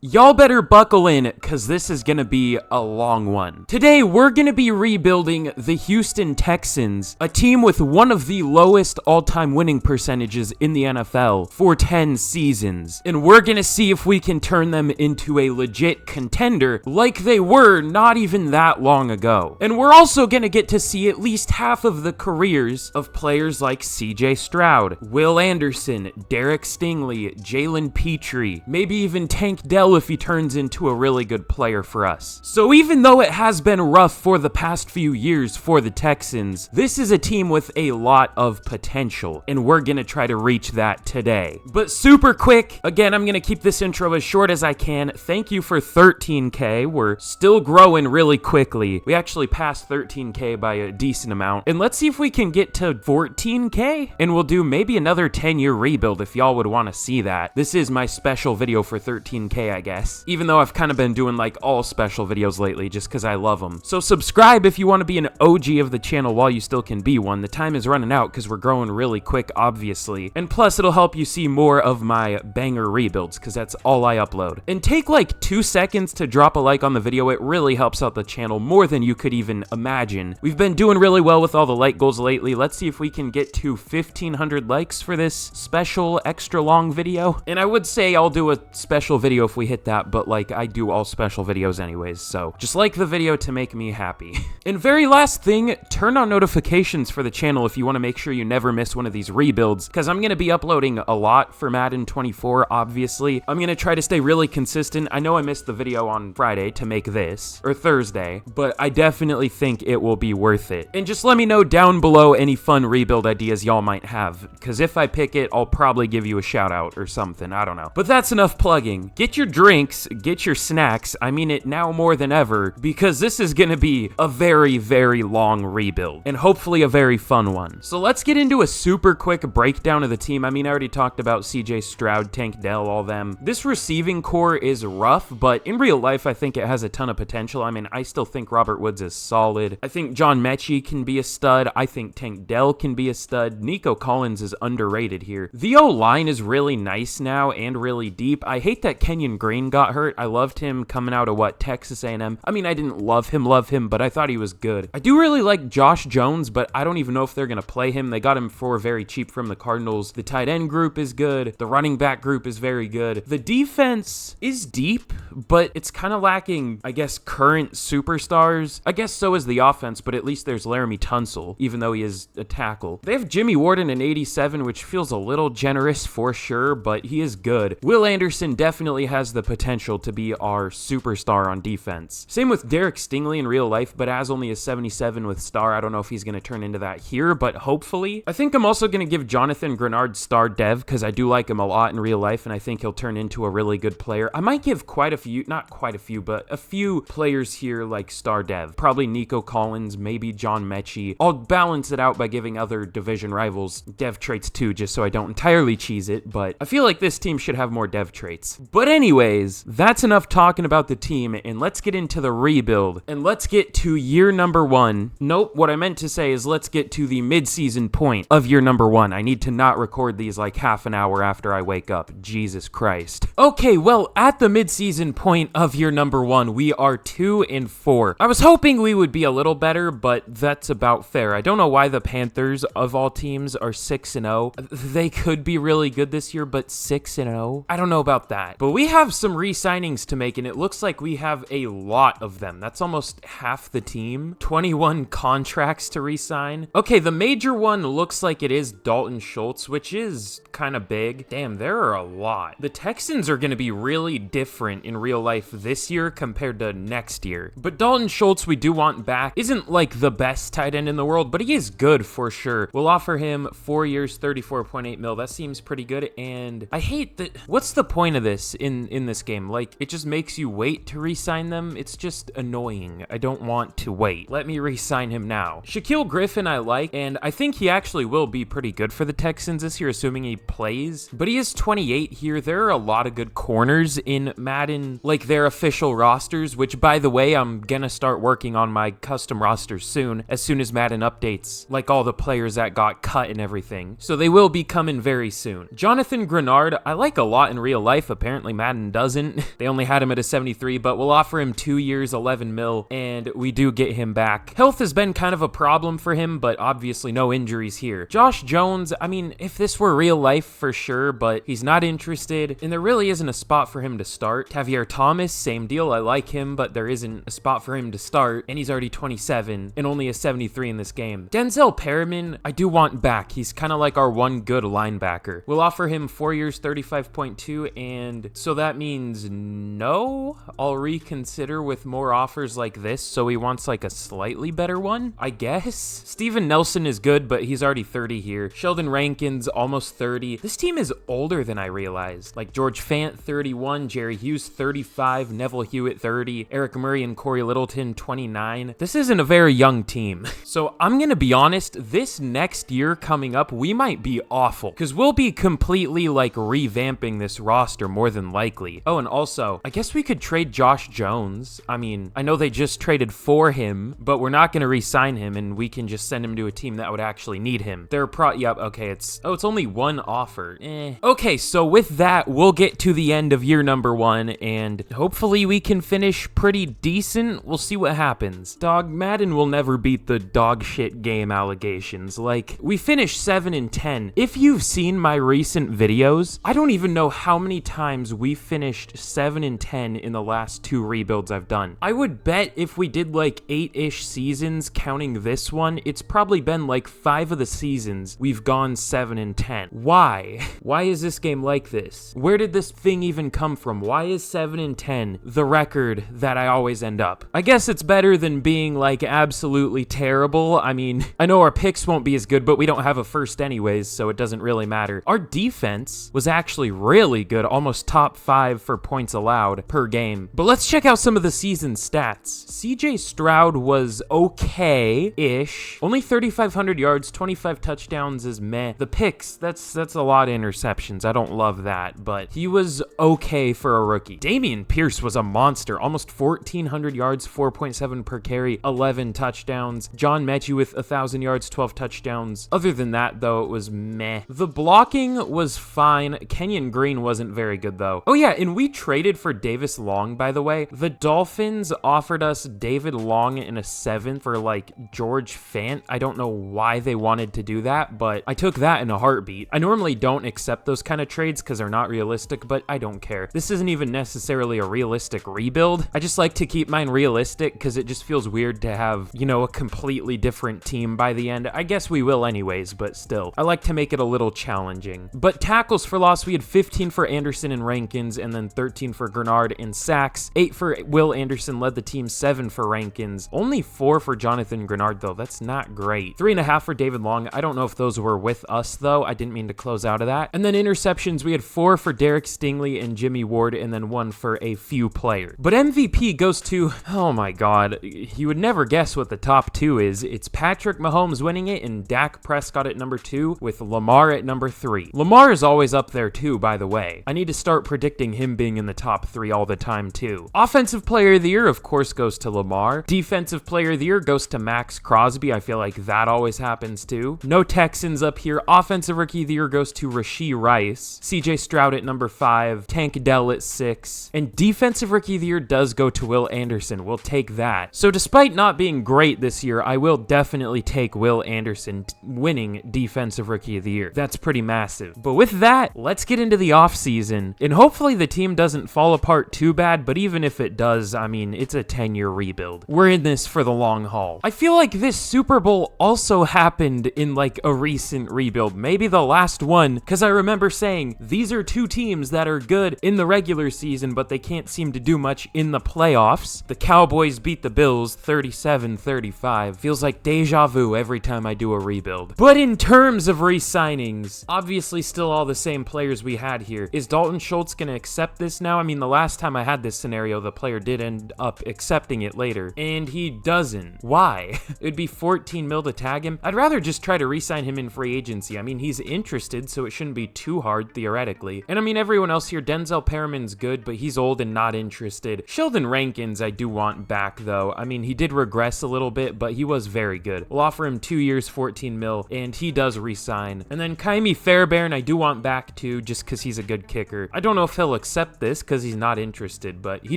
Y'all better buckle in, cause this is gonna be a long one. Today, we're gonna be rebuilding the Houston Texans, a team with one of the lowest all-time winning percentages in the NFL for 10 seasons. And we're gonna see if we can turn them into a legit contender like they were not even that long ago. And we're also gonna get to see at least half of the careers of players like CJ Stroud, Will Anderson, Derek Stingley, Jalen Petrie, maybe even Tank Dell if he turns into a really good player for us. So even though it has been rough for the past few years for the Texans, this is a team with a lot of potential, and we're gonna try to reach that today. But super quick, again, I'm gonna keep this intro as short as I can. Thank you for 13K. We're still growing really quickly. We actually passed 13K by a decent amount, and let's see if we can get to 14K, and we'll do maybe another 10-year rebuild if y'all would want to see that. This is my special video for 13K, I guess. Even though I've kind of been doing like all special videos lately just because I love them. So subscribe if you want to be an OG of the channel while you still can be one. The time is running out because we're growing really quick, obviously. And plus, it'll help you see more of my banger rebuilds because that's all I upload. And take like 2 seconds to drop a like on the video. It really helps out the channel more than you could even imagine. We've been doing really well with all the like goals lately. Let's see if we can get to 1,500 likes for this special extra long video. And I would say I'll do a special video if we hit that, but like I do all special videos anyways, so just like the video to make me happy. And very last thing, turn on notifications for the channel if you want to make sure you never miss one of these rebuilds, because I'm going to be uploading a lot for Madden 24, obviously. I'm going to try to stay really consistent. I know I missed the video on Friday to make this, or Thursday, but I definitely think it will be worth it. And just let me know down below any fun rebuild ideas y'all might have, because if I pick it, I'll probably give you a shout out or something, I don't know. But that's enough plugging. Get your drinks, get your snacks, I mean it now more than ever, because this is gonna be a very, very long rebuild, and hopefully a very fun one. So let's get into a super quick breakdown of the team. I mean, I already talked about CJ Stroud, Tank Dell, all them. This receiving core is rough, but in real life, I think it has a ton of potential. I mean, I still think Robert Woods is solid. I think John Mechie can be a stud. I think Tank Dell can be a stud. Nico Collins is underrated here. The O-line is really nice now and really deep. I hate that Kenyon Green got hurt. I loved him coming out of Texas A&M. I mean, I didn't love him, but I thought he was good. I do really like Josh Jones, but I don't even know if they're gonna play him. They got him for very cheap from the Cardinals. The tight end group is good. The running back group is very good. The defense is deep, but it's kind of lacking, I guess, current superstars. I guess so is the offense, but at least there's Laramie Tunsil, even though he is a tackle. They have Jimmy Warden in 87, which feels a little generous for sure, but he is good. Will Anderson definitely has the potential to be our superstar on defense. Same with Derek Stingley in real life, but as only a 77 with star. I don't know if he's going to turn into that here, but hopefully. I think I'm also going to give Jonathan Grenard star dev because I do like him a lot in real life, and I think he'll turn into a really good player. I might give quite a few, not quite a few, but a few players here like star dev. Probably Nico Collins, maybe John Mechie. I'll balance it out by giving other division rivals dev traits too, just so I don't entirely cheese it, but I feel like this team should have more dev traits. But anyways, that's enough talking about the team, and let's get into the rebuild, and let's get to year number 1. Nope, what I meant to say is let's get to the mid-season point of year number 1. I need to not record these like half an hour after I wake up. Jesus Christ. Okay, well, at the mid-season point of year number 1, we are 2-4. I was hoping we would be a little better, but that's about fair. I don't know why the Panthers, of all teams, are 6-0. They could be really good this year, but 6-0? I don't know about that. But we have some re-signings to make, and it looks like we have a lot of them. That's almost half the team. 21 contracts to re-sign. Okay, the major one looks like it is Dalton Schultz, which is kind of big. Damn, there are a lot. The Texans are going to be really different in real life this year compared to next year. But Dalton Schultz, we do want back. Isn't like the best tight end in the world, but he is good for sure. We'll offer him 4 years, 34.8 mil. That seems pretty good, and I hate that. What's the point of this in this game? Like, it just makes you wait to re-sign them. It's just annoying. I don't want to wait. Let me re-sign him now. Shaquille Griffin I like, and I think he actually will be pretty good for the Texans this year, assuming he plays. But he is 28 here. There are a lot of good corners in Madden, like their official rosters, which, by the way, I'm gonna start working on my custom rosters soon as Madden updates, like all the players that got cut and everything. So they will be coming very soon. Jonathan Grenard, I like a lot in real life. Apparently Madden one doesn't. They only had him at a 73, but we'll offer him 2 years, 11 mil, and we do get him back. Health has been kind of a problem for him, but obviously no injuries here. Josh Jones, I mean, if this were real life for sure, but he's not interested, and there really isn't a spot for him to start. Tavier Thomas, same deal. I like him, but there isn't a spot for him to start, and he's already 27 and only a 73 in this game. Denzel Perriman, I do want back. He's kind of like our one good linebacker. We'll offer him 4 years, 35.2, and so that means no. I'll reconsider with more offers like this, so he wants like a slightly better one, I guess. Steven Nelson is good, but he's already 30 here. Sheldon Rankins, almost 30. This team is older than I realized. Like George Fant, 31, Jerry Hughes, 35, Neville Hewitt, 30, Eric Murray and Corey Littleton, 29. This isn't a very young team. So I'm gonna be honest, this next year coming up, we might be awful, because we'll be completely like revamping this roster more than likely. Oh, and also, I guess we could trade Josh Jones. I mean, I know they just traded for him, but we're not gonna re-sign him, and we can just send him to a team that would actually need him. Yep, okay, it's only one offer. Okay, so with that, we'll get to the end of year number 1, and hopefully we can finish pretty decent. We'll see what happens. Dog, Madden will never beat the dog shit game allegations. Like, we finished 7-10. If you've seen my recent videos, I don't even know how many times we finished 7-10 in the last 2 rebuilds I've done. I would bet if we did like 8-ish seasons, counting this one, it's probably been like 5 of the seasons we've gone 7-10. Why? Why is this game like this? Where did this thing even come from? Why is 7-10 the record that I always end up? I guess it's better than being like absolutely terrible. I mean, I know our picks won't be as good, but we don't have a first anyways, so it doesn't really matter. Our defense was actually really good, almost top 5 for points allowed per game. But let's check out some of the season stats. CJ Stroud was okay-ish. Only 3,500 yards, 25 touchdowns is meh. The picks, that's a lot of interceptions. I don't love that, but he was okay for a rookie. Dameon Pierce was a monster, almost 1,400 yards, 4.7 per carry, 11 touchdowns. John Mechie with 1,000 yards, 12 touchdowns. Other than that, though, it was meh. The blocking was fine. Kenyon Green wasn't very good, though. Oh yeah, and we traded for Davis Long, by the way. The Dolphins offered us David Long in a 7th for like George Fant. I don't know why they wanted to do that, but I took that in a heartbeat. I normally don't accept those kind of trades because they're not realistic, but I don't care. This isn't even necessarily a realistic rebuild. I just like to keep mine realistic because it just feels weird to have, you know, a completely different team by the end. I guess we will anyways, but still. I like to make it a little challenging. But tackles for loss, we had 15 for Anderson and Rankins, and then 13 for Grenard and sacks. 8 for Will Anderson led the team, 7 for Rankins. Only 4 for Jonathan Grenard, though. That's not great. 3.5 for David Long. I don't know if those were with us, though. I didn't mean to close out of that. And then interceptions, we had 4 for Derek Stingley and Jimmy Ward, and then 1 for a few players. But MVP goes to, oh my god, you would never guess what the top 2 is. It's Patrick Mahomes winning it and Dak Prescott at number 2 with Lamar at number 3. Lamar is always up there too, by the way. I need to start predicting him being in the top 3 all the time too. Offensive Player of the Year, of course, goes to Lamar. Defensive Player of the Year goes to Max Crosby. I feel like that always happens too. No Texans up here. Offensive Rookie of the Year goes to Rashee Rice. CJ Stroud at number 5. Tank Dell at 6. And Defensive Rookie of the Year does go to Will Anderson. We'll take that. So despite not being great this year, I will definitely take Will Anderson winning Defensive Rookie of the Year. That's pretty massive. But with that, let's get into the offseason. And hopefully the team doesn't fall apart too bad, but even if it does, I mean, it's a 10-year rebuild. We're in this for the long haul. I feel like this Super Bowl also happened in like a recent rebuild, maybe the last one, because I remember saying these are 2 teams that are good in the regular season, but they can't seem to do much in the playoffs. The Cowboys beat the Bills 37-35. Feels like deja vu every time I do a rebuild. But in terms of re-signings, obviously still all the same players we had here. Is Dalton Schultz going to accept this now? I mean, the last time I had this scenario, the player did end up accepting it later, and he doesn't. Why? It'd be 14 mil to tag him. I'd rather just try to re-sign him in free agency. I mean, he's interested, so it shouldn't be too hard, theoretically. And I mean, everyone else here, Denzel Perriman's good, but he's old and not interested. Sheldon Rankins, I do want back, though. I mean, he did regress a little bit, but he was very good. We'll offer him 2 years, 14 mil, and he does re-sign. And then Kaimi Fairbairn, I do want back, too, just because he's a good kicker. I don't know if he'll accept this because he's not interested, but he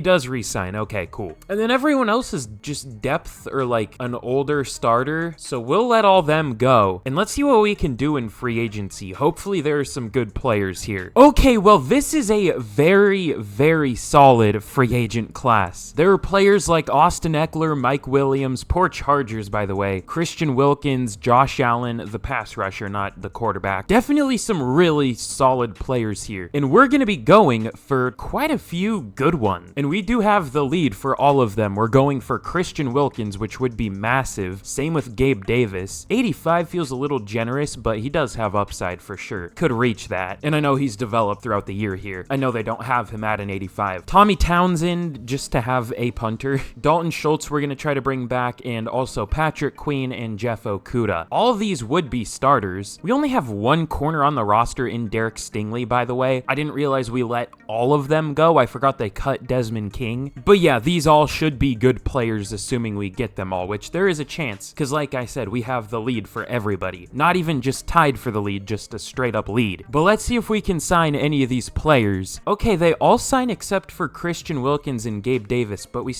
does re-sign. Okay, cool. And then everyone else is just depth or like an older starter, so we'll let all them go. And let's see what we can do in free agency. Hopefully there are some good players here. Okay, well, this is a very, very solid free agent class. There are players like Austin Eckler, Mike Williams, poor Chargers, by the way, Christian Wilkins, Josh Allen, the pass rusher, not the quarterback. Definitely some really solid players here. And we're going to be going for quite a few good ones. And we do have the lead for all of them. We're going for Christian Wilkins, which would be massive. Same with Gabe Davis. 85 feels a little generous, but he does have upside for sure. Could reach that. And I know he's developed throughout the year here. I know they don't have him at an 85. Tommy Townsend, just to have a punter. Dalton Schultz, we're going to try to bring back, and also Patrick Queen and Jeff Okudah. All of these would be starters. We only have one corner on the roster in Derek Stingley, by the way. I didn't realize we let all of them go. I forgot they cut Desmond King. But yeah, these all should be good players, assuming we get them all, which there is a chance, because like I said, we have the lead for everybody. Not even just tied for the lead, just a straight up lead. But let's see if we can sign any of these players. Okay, they all sign except for Christian Wilkins and Gabe Davis, but we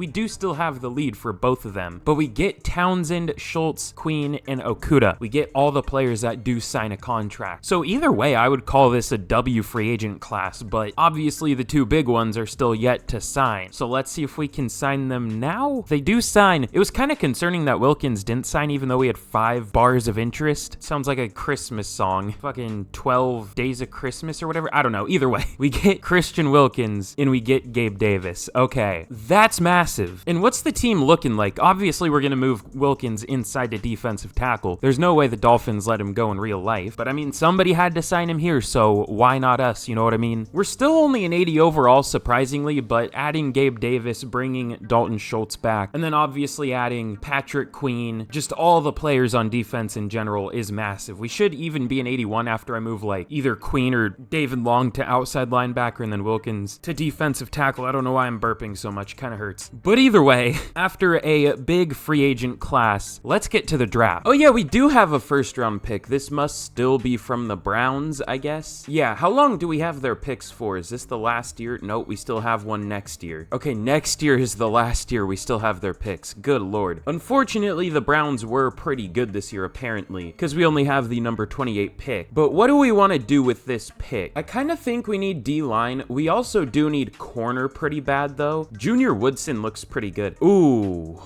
do still have the lead for both of them. But we get Townsend, Schultz, Queen, and Okudah. We get all the players that do sign a contract. So either way, I would call this a W free agent class, but obviously the two big ones are still yet to sign. So let's see if we can sign them now. They do sign. It was kind of concerning that Wilkins didn't sign even though we had 5 bars of interest. Sounds like a Christmas song. Fucking 12 Days of Christmas or whatever. I don't know. Either way, we get Christian Wilkins and we get Gabe Davis. Okay, that's massive. And what's the team looking like? Obviously, we're going to move Wilkins inside to defensive tackle. There's no way the Dolphins let him go in real life, but I mean, somebody had to sign him here, so why not us? You know what I mean? We're still only an 80 overall, surprisingly, but adding Gabe Davis, bringing Dalton Schultz back, and then obviously adding Patrick Queen, just all the players on defense in general is massive. We should even be an 81 after I move like either Queen or David Long to outside linebacker and then Wilkins to defensive tackle. I don't know why I'm burping so much, kind of hurts. But either way, after a big free agent class, let's get to the draft. Oh yeah, we do have a first round pick. This must still be from the Browns, I guess. Yeah, how long do we have their picks for? Is this the last year? Nope, we still have one next year. Okay, next year is the last year we still have their picks. Good lord. Unfortunately, the Browns were pretty good this year, apparently, because we only have the number 28 pick. But what do we want to do with this pick? I kind of think we need D-line. We also do need corner pretty bad, though. Junior Woodson looks pretty good. Ooh,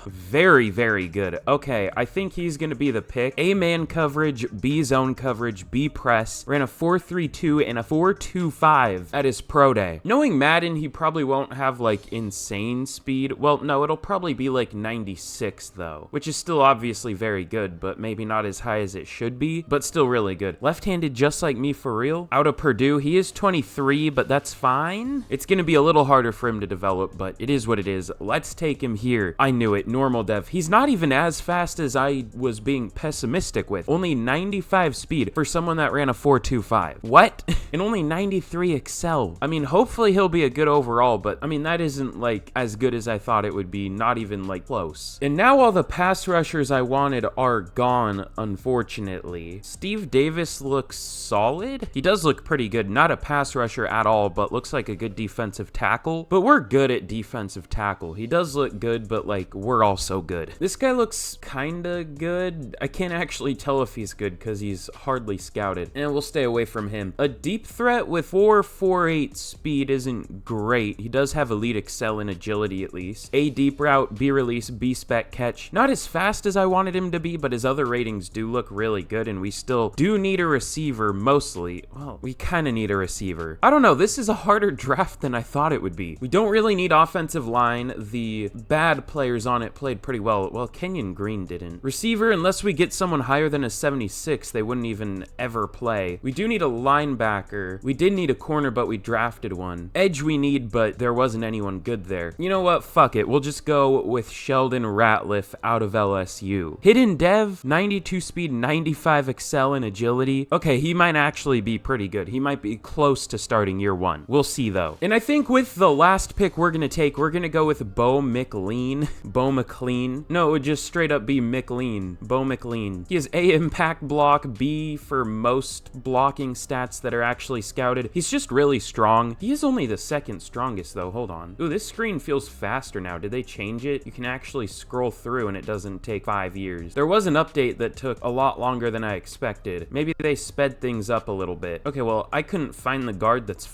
very, very good. Okay, I think he's going to be the pick. A man coverage, B zone coverage, B press. Ran a 4.32 and a 4.25 at his pro day. Knowing Madden, he probably won't have like insane speed. Well, no, it'll probably be like 96 though, which is still obviously very good, but maybe not as high as it should be, but still really good. Left-handed just like me for real. Out of Purdue, he is 23, but that's fine. It's going to be a little harder for him to develop, but it is what it is. Let's take him here. I knew it. Normal dev. He's not even as fast as I was being pessimistic with. Only 95 speed for someone that ran a 4.25. What? And only 93 excel. I mean, hopefully he'll be a good overall, but I mean, that isn't like as good as I thought it would be. Not even like close. And now all the pass rushers I wanted are gone, unfortunately. Steve Davis looks solid. He does look pretty good. Not a pass rusher at all, but looks like a good defensive tackle. But we're good at defensive tackle. He does look good, but like we're also good. This guy looks kinda good. I can't actually tell if he's good because he's hardly scouted, and we'll stay away from him. A deep threat with 4.48 speed isn't great. He does have elite excel in agility at least. A deep route, B release, B spec catch. Not as fast as I wanted him to be, but his other ratings do look really good, and we still do need a receiver mostly. Well, we kind of need a receiver. I don't know. This is a harder draft than I thought it would be. We don't really need offensive line. The bad players on it played pretty well. Well, Kenyon Green didn't. Receiver, unless we get someone higher than a 76, they wouldn't even ever play. We do need a linebacker. We did need a corner, but we drafted one. Edge we need, but there wasn't anyone good there. You know what? Fuck it. We'll just go with Sheldon Ratliff out of LSU. Hidden dev, 92 speed, 95 excel in agility. Okay, he might actually be pretty good. He might be close to starting year one. We'll see though. And I think with the last pick we're gonna go with Bo McLean. Bo McLean. No, it would just straight up be McLean. Bo McLean. He has A impact block, B for most blocking stats that are actually scouted. He's just just really strong. He is only the second strongest though. Hold on. Ooh, this screen feels faster now. Did they change it? You can actually scroll through and it doesn't take 5 years. There was an update that took a lot longer than I expected. Maybe they sped things up a little bit. Okay, well, I couldn't find the guard that's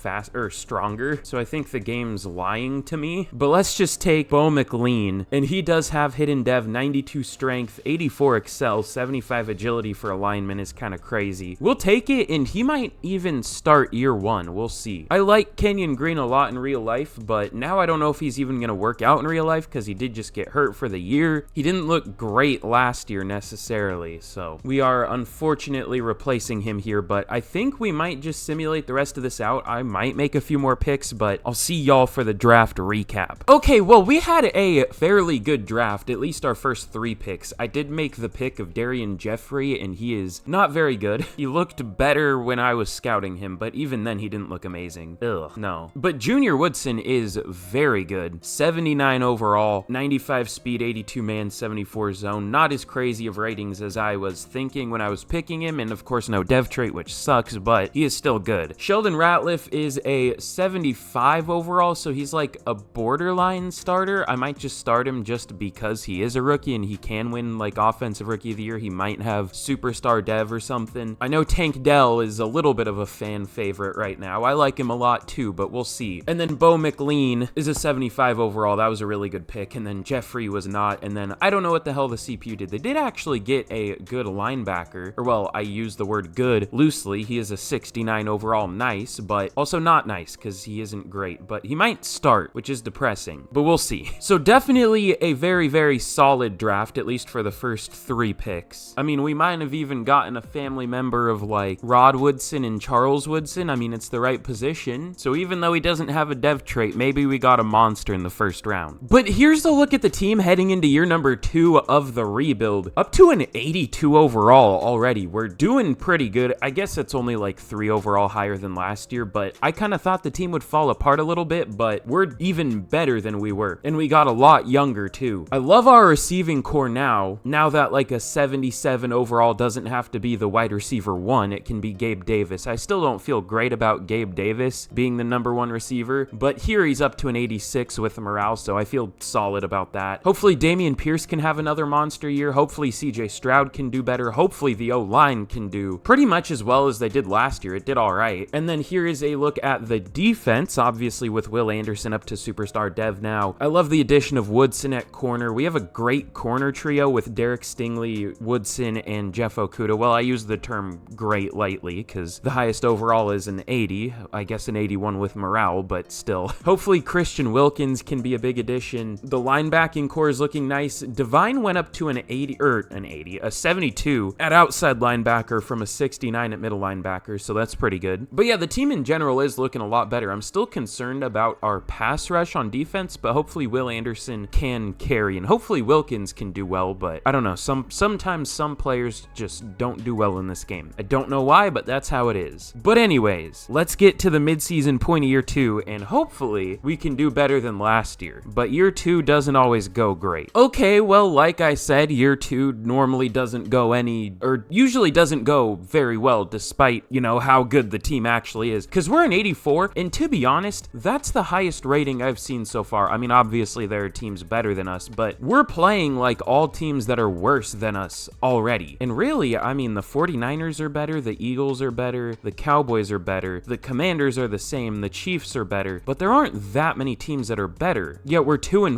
stronger, so I think the game's lying to me. But let's just take Bo McLean, and he does have hidden dev, 92 strength, 84 excel, 75 agility for alignment is kind of crazy. We'll take it, and he might even start year 1. We'll see. I like Kenyon Green a lot in real life, but now I don't know if he's even going to work out in real life because he did just get hurt for the year. He didn't look great last year necessarily, so we are unfortunately replacing him here, but I think we might just simulate the rest of this out. I might make a few more picks, but I'll see y'all for the draft recap. Okay, well, we had a fairly good draft, at least our first 3 picks. I did make the pick of Darian Jeffrey, and he is not very good. He looked better when I was scouting him, but even then he didn't look amazing. Ugh, no. But Junior Woodson is very good. 79 overall, 95 speed, 82 man, 74 zone. Not as crazy of ratings as I was thinking when I was picking him, and of course no dev trait, which sucks, but he is still good. Sheldon Ratliff is a 75 overall, so he's like a borderline starter. I might just start him just because he is a rookie and he can win like offensive rookie of the year. He might have superstar dev or something. I know Tank Dell is a little bit of a fan favorite right now. I like him a lot too, but we'll see. And then Bo McLean is a 75 overall. That was a really good pick. And then Jeffrey was not. And then I don't know what the hell the CPU did. They did actually get a good linebacker, or well, I use the word good loosely. He is a 69 overall, nice, but also not nice because he isn't great, but he might start, which is depressing, but we'll see. So definitely a very, very solid draft, at least for the first 3 picks. I mean, we might have even gotten a family member of like Rod Woodson and Charles Woodson. I mean, it's the right position. So even though he doesn't have a dev trait, maybe we got a monster in the first round. But here's a look at the team heading into year number 2 of the rebuild. Up to an 82 overall already. We're doing pretty good. I guess it's only like 3 overall higher than last year, but I kind of thought the team would fall apart a little bit, but we're even better than we were. And we got a lot younger too. I love our receiving core now that like a 77 overall doesn't have to be the wide receiver 1. It can be Gabe Davis. I still don't feel great about Gabe Davis being the number 1 receiver, but here he's up to an 86 with morale, so I feel solid about that. Hopefully Dameon Pierce can have another monster year. Hopefully CJ Stroud can do better. Hopefully the O-line can do pretty much as well as they did last year. It did all right. And then here is a look at the defense, obviously with Will Anderson up to superstar dev now. I love the addition of Woodson at corner. We have a great corner trio with Derek Stingley, Woodson, and Jeff Okuda. Well, I use the term great lightly because the highest overall is an 80. I guess an 81 with morale, but still. Hopefully Christian Wilkins can be a big addition. The linebacking core is looking nice. Divine went up to a 72 at outside linebacker from a 69 at middle linebacker, so that's pretty good. But yeah, the team in general is looking a lot better. I'm still concerned about our pass rush on defense, but hopefully Will Anderson can carry, and hopefully Wilkins can do well, but I don't know. Sometimes some players just don't do well in this game. I don't know why, but that's how it is. But anyways, let's get to the midseason point of year 2, and hopefully we can do better than last year. But year 2 doesn't always go great. Okay, well, like I said, year 2 normally doesn't go usually doesn't go very well, despite, you know, how good the team actually is. Because we're an 84, and to be honest, that's the highest rating I've seen so far. I mean, obviously there are teams better than us, but we're playing like all teams that are worse than us already. And really, I mean, the 49ers are better, the Eagles are better, the Cowboys are better, the Commanders are the same, the Chiefs are better, but there aren't that many teams that are better. Yet we're 2-5.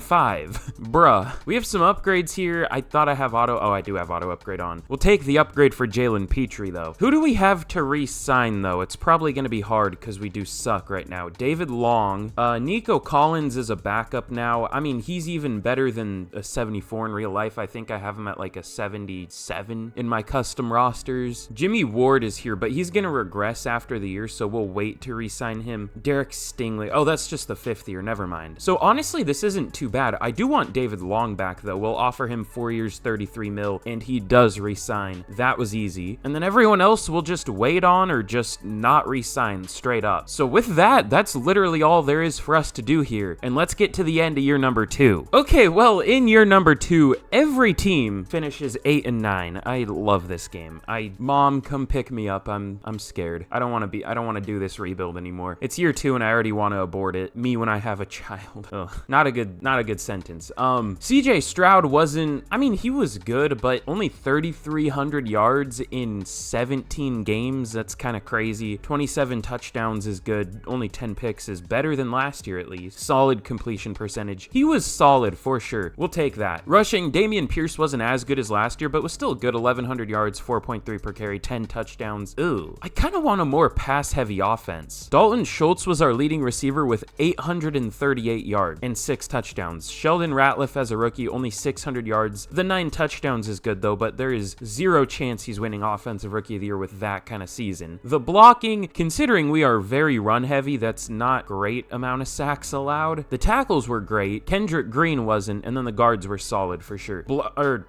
Bruh. We have some upgrades here. I thought I have I do have auto upgrade on. We'll take the upgrade for Jalen Petrie though. Who do we have to re-sign though? It's probably gonna be hard because we do suck right now. David Long. Nico Collins is a backup now. I mean, he's even better than a 74 in real life. I think I have him at like a 77 in my custom rosters. Jimmy Ward is here, but he's gonna regress after the year, so we'll wait to re-sign him. Derek Stingley. Oh, that's just the 5th year. Never mind. So honestly, this isn't too bad. I do want David Long back though. We'll offer him 4 years, 33 mil, and he does re-sign. That was easy. And then everyone else will just wait on or just not re-sign straight up. So with that, that's literally all there is for us to do here. And let's get to the end of year number 2. Okay, well, in year number 2, every team finishes 8-9. I love this game. Mom, come pick me up. I'm scared. I don't want to do do this rebuild anymore. It's year 2 and I already want to abort it. Me when I have a child. Ugh, not a good sentence. CJ Stroud wasn't, I mean, he was good, but only 3,300 yards in 17 games. That's kind of crazy. 27 touchdowns is good. Only 10 picks is better than last year at least. Solid completion percentage. He was solid for sure. We'll take that. Rushing, Dameon Pierce wasn't as good as last year, but was still good. 1,100 yards, 4.3 per carry, 10 touchdowns. Ooh, I kind of want a more pass-heavy offense. Dalton Schultz was our leading receiver with 838 yards and 6 touchdowns. Sheldon Ratliff as a rookie, only 600 yards. The 9 touchdowns is good though, but there is zero chance he's winning Offensive Rookie of the Year with that kind of season. The blocking, considering we are very run-heavy, that's not great amount of sacks allowed. The tackles were great. Kendrick Green wasn't, and then the guards were solid for sure.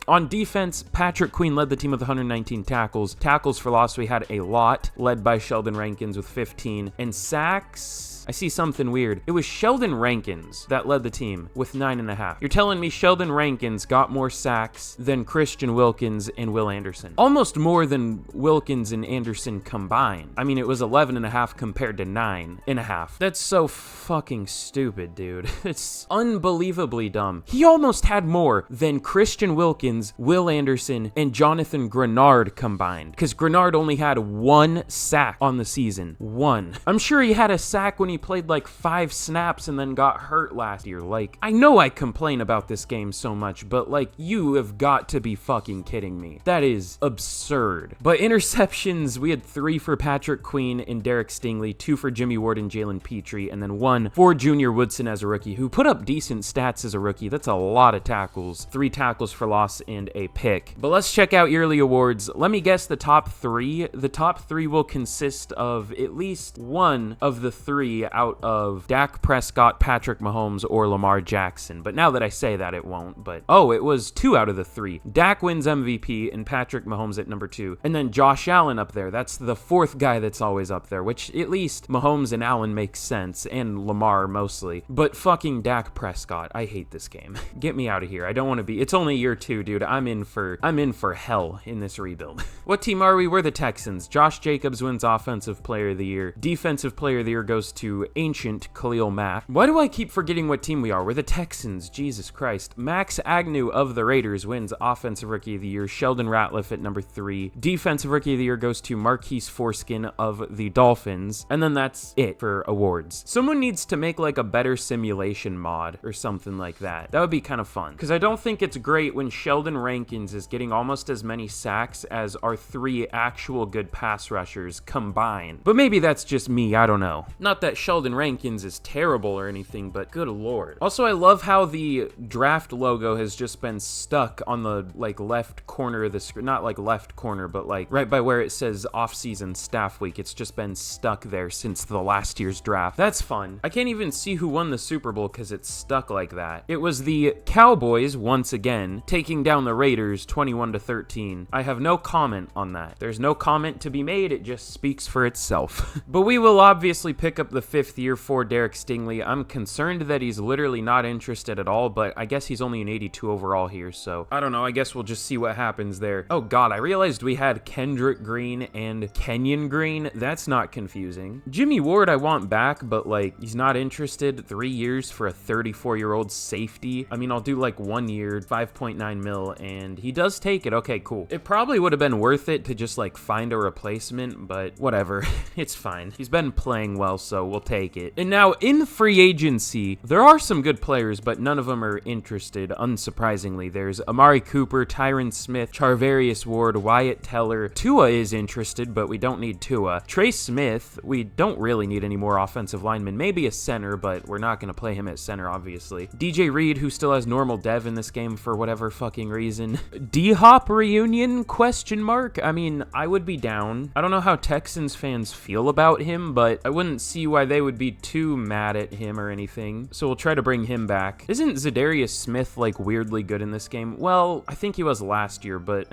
On defense, Patrick Queen led the team with 119 tackles. Tackles for loss, we had a lot, led by Sheldon Rankins with 15. And sacks, I see something weird. It was Sheldon Rankins that led the team with 9.5. You're telling me Sheldon Rankins got more sacks than Christian Wilkins and Will Anderson? Almost more than Wilkins and Anderson combined. I mean, it was 11.5 compared to 9.5. That's so fucking stupid, dude. It's unbelievably dumb. He almost had more than Christian Wilkins, Will Anderson, and Jonathan Grenard combined, because Grenard only had 1 sack on the season. 1. I'm sure he had a sack when he played like 5 snaps and then got hurt last year. Like, I know I complain about this game so much, but like, you have got to be fucking kidding me. That is absurd. But interceptions, we had 3 for Patrick Queen and Derek Stingley, 2 for Jimmy Ward and Jalen Petrie, and then 1 for Junior Woodson as a rookie, who put up decent stats as a rookie. That's a lot of tackles. 3 tackles for loss and a pick. But let's check out yearly awards. Let me guess the top 3. The top 3 will consist of at least one of the 3 out of Dak Prescott, Patrick Mahomes, or Lamar Jackson. But now that I say that, it won't. But, oh, it was 2 out of the 3. Dak wins MVP and Patrick Mahomes at number 2. And then Josh Allen up there. That's the 4th guy that's always up there, which at least Mahomes and Allen make sense, and Lamar mostly. But fucking Dak Prescott. I hate this game. Get me out of here. I don't want to be. It's only year 2, dude. I'm in for hell in this rebuild. What team are we? We're the Texans. Josh Jacobs wins Offensive Player of the Year. Defensive Player of the Year goes to ancient Khalil Mack. Why do I keep forgetting what team we are? We're the Texans. Jesus Christ. Max Agnew of the Raiders wins Offensive Rookie of the Year. Sheldon Ratliff at number 3. Defensive Rookie of the Year goes to Marquise Foreskin of the Dolphins. And then that's it for awards. Someone needs to make like a better simulation mod or something like that. That would be kind of fun. Because I don't think it's great when Sheldon Rankins is getting almost as many sacks as our 3 actual good pass rushers combined. But maybe that's just me. I don't know. Not that Sheldon Rankins is terrible or anything, but good lord. Also, I love how the draft logo has just been stuck on the like left corner of the screen. Not like left corner, but like right by where it says off-season staff week. It's just been stuck there since the last year's draft. That's fun. I can't even see who won the Super Bowl because it's stuck like that. It was the Cowboys once again taking down the Raiders 21-13. I have no comment on that. There's no comment to be made. It just speaks for itself. But we will obviously pick up the 5th year for Derek Stingley. I'm concerned that he's literally not interested at all, but I guess he's only an 82 overall here, so I don't know. I guess we'll just see what happens there. Oh god, I realized we had Kendrick Green and Kenyon Green. That's not confusing. Jimmy Ward I want back, but like, he's not interested. 3 years for a 34-year-old safety. I mean, I'll do like 1 year, 5.9 mil, and he does take it. Okay, cool. It probably would have been worth it to just like find a replacement, but whatever. It's fine. He's been playing well, so we'll take it. And now in free agency, there are some good players, but none of them are interested, unsurprisingly. There's Amari Cooper, Tyron Smith, Charvarius Ward, Wyatt Teller. Tua is interested, but we don't need Tua. Trey Smith, we don't really need any more offensive linemen. Maybe a center, but we're not going to play him at center, obviously. DJ Reed, who still has normal dev in this game for whatever fucking reason. D-Hop reunion? Question mark? I mean, I would be down. I don't know how Texans fans feel about him, but I wouldn't see why they would be too mad at him or anything, so we'll try to bring him back. Isn't Zadarius Smith, like, weirdly good in this game? Well, I think he was last year, but,